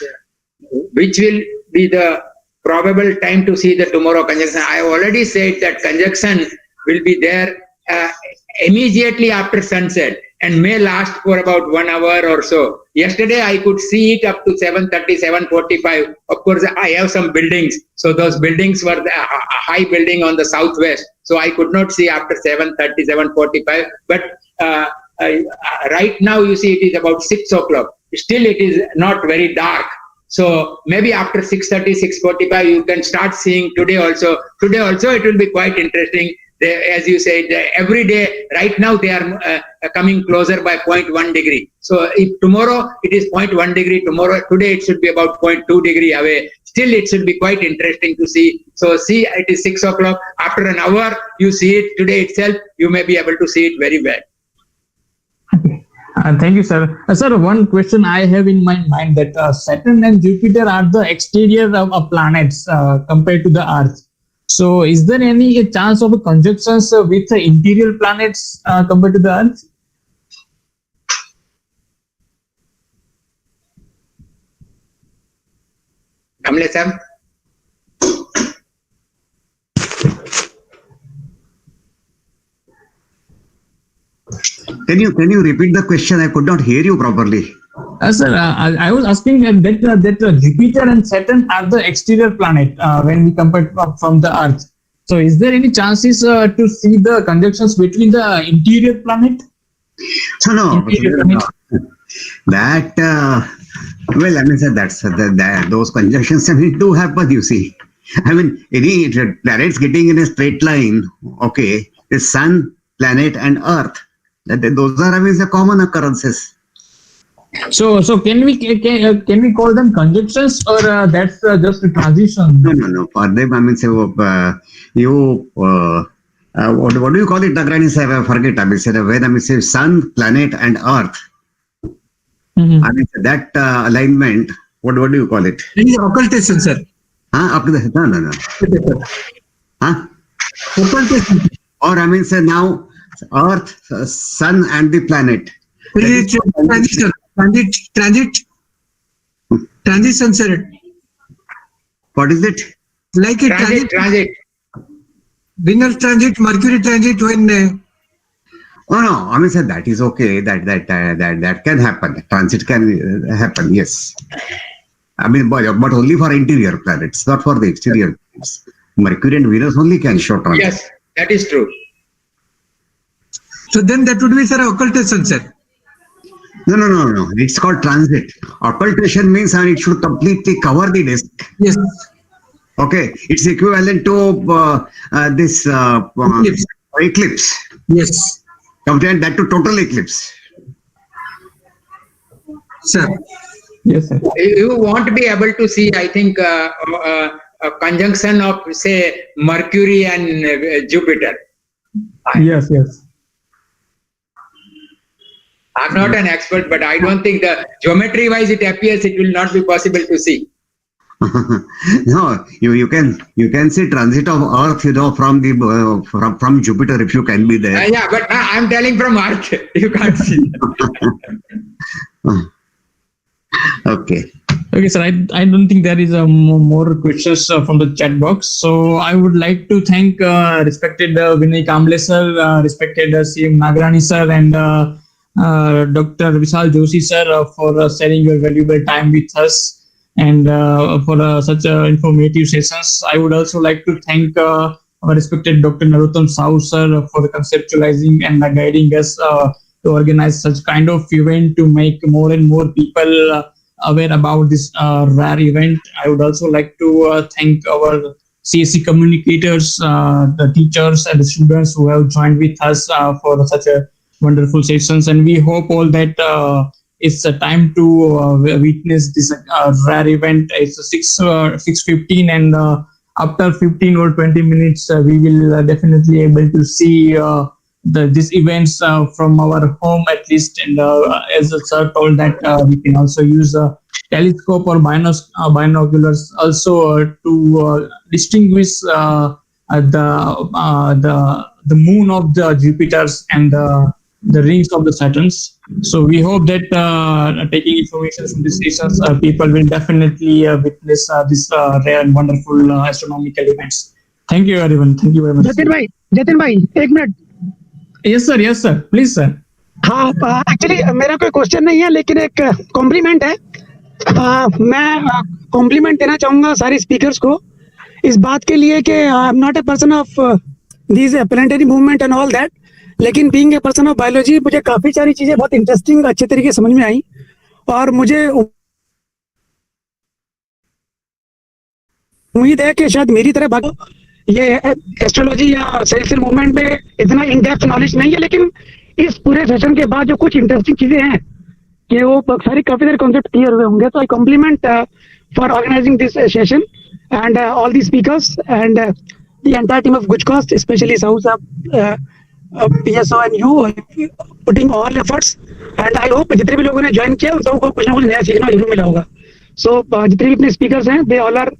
which will be the probable time to see the tomorrow conjunction. I already said that conjunction will be there immediately after sunset and may last for about 1 hour or so. Yesterday I could see it up to 7:30, 7:45. Of course, I have some buildings, so those buildings were a high building on the southwest, so I could not see after 7:30, 7:45. But right now you see it is about 6 o'clock. Still it is not very dark. So maybe after 6:30, 6:45 you can start seeing today also. Today also it will be quite interesting. As you said, every day, right now they are coming closer by 0.1 degree. So if tomorrow it is 0.1 degree, today it should be about 0.2 degree away. Still it should be quite interesting to see. So see, it is 6 o'clock. After an hour, you see it today itself, you may be able to see it very well. Okay. Thank you, sir. Sir, one question I have in my mind, that Saturn and Jupiter are the exterior of planets compared to the Earth. So is there any chance of conjunctions with the interior planets compared to the Earth? Kamle sir? Can you repeat the question? I could not hear you properly. Sir, I was asking that Jupiter and Saturn are the exterior planet when we compare from the Earth. So is there any chances to see the conjunctions between the interior planet? So no, that well, I mean, sir, that's those conjunctions do happen. You see, I mean, any planets getting in a straight line. Okay, the Sun, planet, and Earth. Those are, I mean, the common occurrences. So can we call them conjunctions, or that's just a transition? No. For them, I mean, say what do you call it, Nagrani sir? I forget. I mean, say when I mean, say Sun, planet, and Earth. Mm-hmm. I mean, that alignment. What do you call it? It is occultation, sir. Up to the no. Occultation. Or I mean, say now Earth, Sun, and the planet. Transition, sir. What is it? Like a Transit. Venus transit, Mercury transit when Oh no, I mean, sir, that is okay. That can happen. Transit can happen. Yes. I mean, but only for interior planets, not for the exterior planets. Mercury and Venus only can show transit. Yes, that is true. so then that would be sir occultation, sir. No. It's called transit. Occultation means it should completely cover the disk. Yes. Okay, it's equivalent to this eclipse. Yes, Compare that to total eclipse. sir. Yes, sir. You won't be able to see, I think, a conjunction of, say, Mercury and Jupiter. Yes. I'm not an expert, but I don't think the geometry-wise it appears it will not be possible to see. No, you can see transit of Earth, from the from Jupiter if you can be there. Yeah, but I'm telling from Earth, you can't see. Okay. Okay, sir. I don't think there is more questions from the chat box. So I would like to thank respected Vinay Kamble sir, respected CM Nagrani sir, and Dr. Vishal Joshi sir for sharing your valuable time with us and for such informative sessions. I would also like to thank our respected Dr. Narottam Sahu sir for conceptualizing and guiding us to organize such kind of event to make more and more people aware about this rare event. I would also like to thank our CSC communicators, the teachers and the students who have joined with us for such a wonderful sessions. And we hope all that it's a time to witness this rare event. It's 6:15 and after 15 or 20 minutes, we will definitely able to see these events from our home at least. And as the sir told that we can also use a telescope or binoculars also to distinguish the moon of the Jupiters and the rings of the Saturns. So we hope that taking information from these sessions, people will definitely witness this rare and wonderful astronomical events. Thank you everyone. Thank you very much. Jatin भाई एक minute. Yes sir, please sir. हाँ, actually मेरा कोई question नहीं है लेकिन एक complement है. मैं कॉम्प्लीमेंट देना चाहूँगा सारे स्पीकर्स को इस बात के लिए कि I am not a person of this planetary movement and all that, लेकिन being a person of biology मुझे काफ़ी सारी चीज़ें बहुत इंटरेस्टिंग अच्छे तरीके से समझ में आई. और मुझे उम्मीद है कि शायद मेरी तरह भागो ये एस्ट्रोलॉजी या सेलेस्टियल मूवमेंट में इतना इन डेप्थ नॉलेज नहीं है, लेकिन इस पूरे सेशन के बाद जो कुछ इंटरेस्टिंग चीजें हैं कि वो सारी काफी सारे कॉन्सेप्ट क्लियर हुए होंगे. तो I compliment for organising this session and all the speakers and the entire team of गुजकॉस्ट, स्पेशली साहू साहब, PSO and you putting all efforts. And I hope जितने भी लोगों ने ज्वाइन किया उन सबको कुछ ना कुछ नया सीखना जरूर मिला होगा. So जितने भी अपने स्पीकर्स हैं, they all are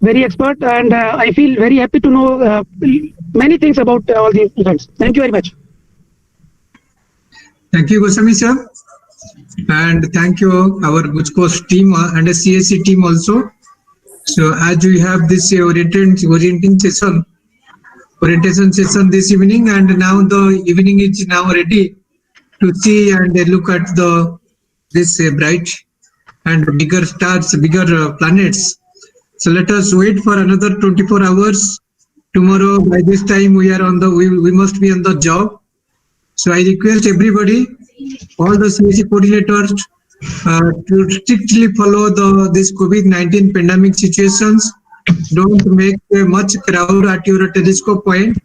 very expert and I feel very happy to know many things about all these events. Thank you very much. Thank you, Goswami sir, and thank you our GUJCOST team and the CSC team also. So as we have this orientation session this evening, and now the evening is now ready to see and look at this bright and bigger stars, bigger planets. So let us wait for another 24 hours. Tomorrow by this time we are we must be on the job. So I request everybody, all the CSC coordinators, to strictly follow this COVID-19 pandemic situations. Don't make much crowd at your telescope point,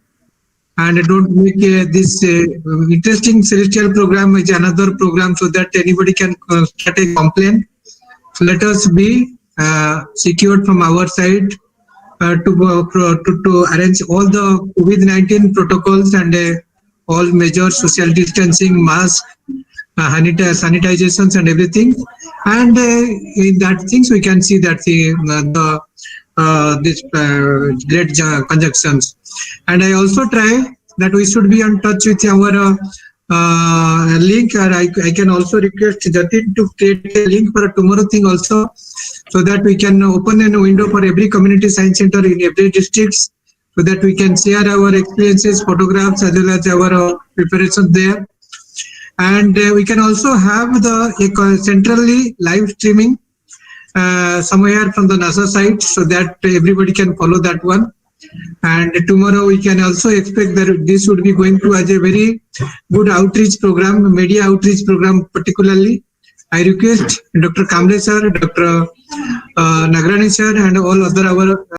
and don't make this interesting celestial program as another program so that anybody can start a complaint. So let us be secured from our side to arrange all the COVID-19 protocols and all major social distancing, mask, sanitizations and everything. And in that things we can see that this great conjunctions. And I also try that we should be in touch with our link, or I can also request Jatin to create a link for a tomorrow thing also, so that we can open a window for every community science center in every district, so that we can share our experiences, photographs, as well as our preparations there. And we can also have the centrally live streaming somewhere from the NASA site, so that everybody can follow that one. And tomorrow we can also expect that this would be going to as a very good outreach program, media outreach program particularly. I request Dr. Kamble sir, Dr. Nagrani sir, and all other our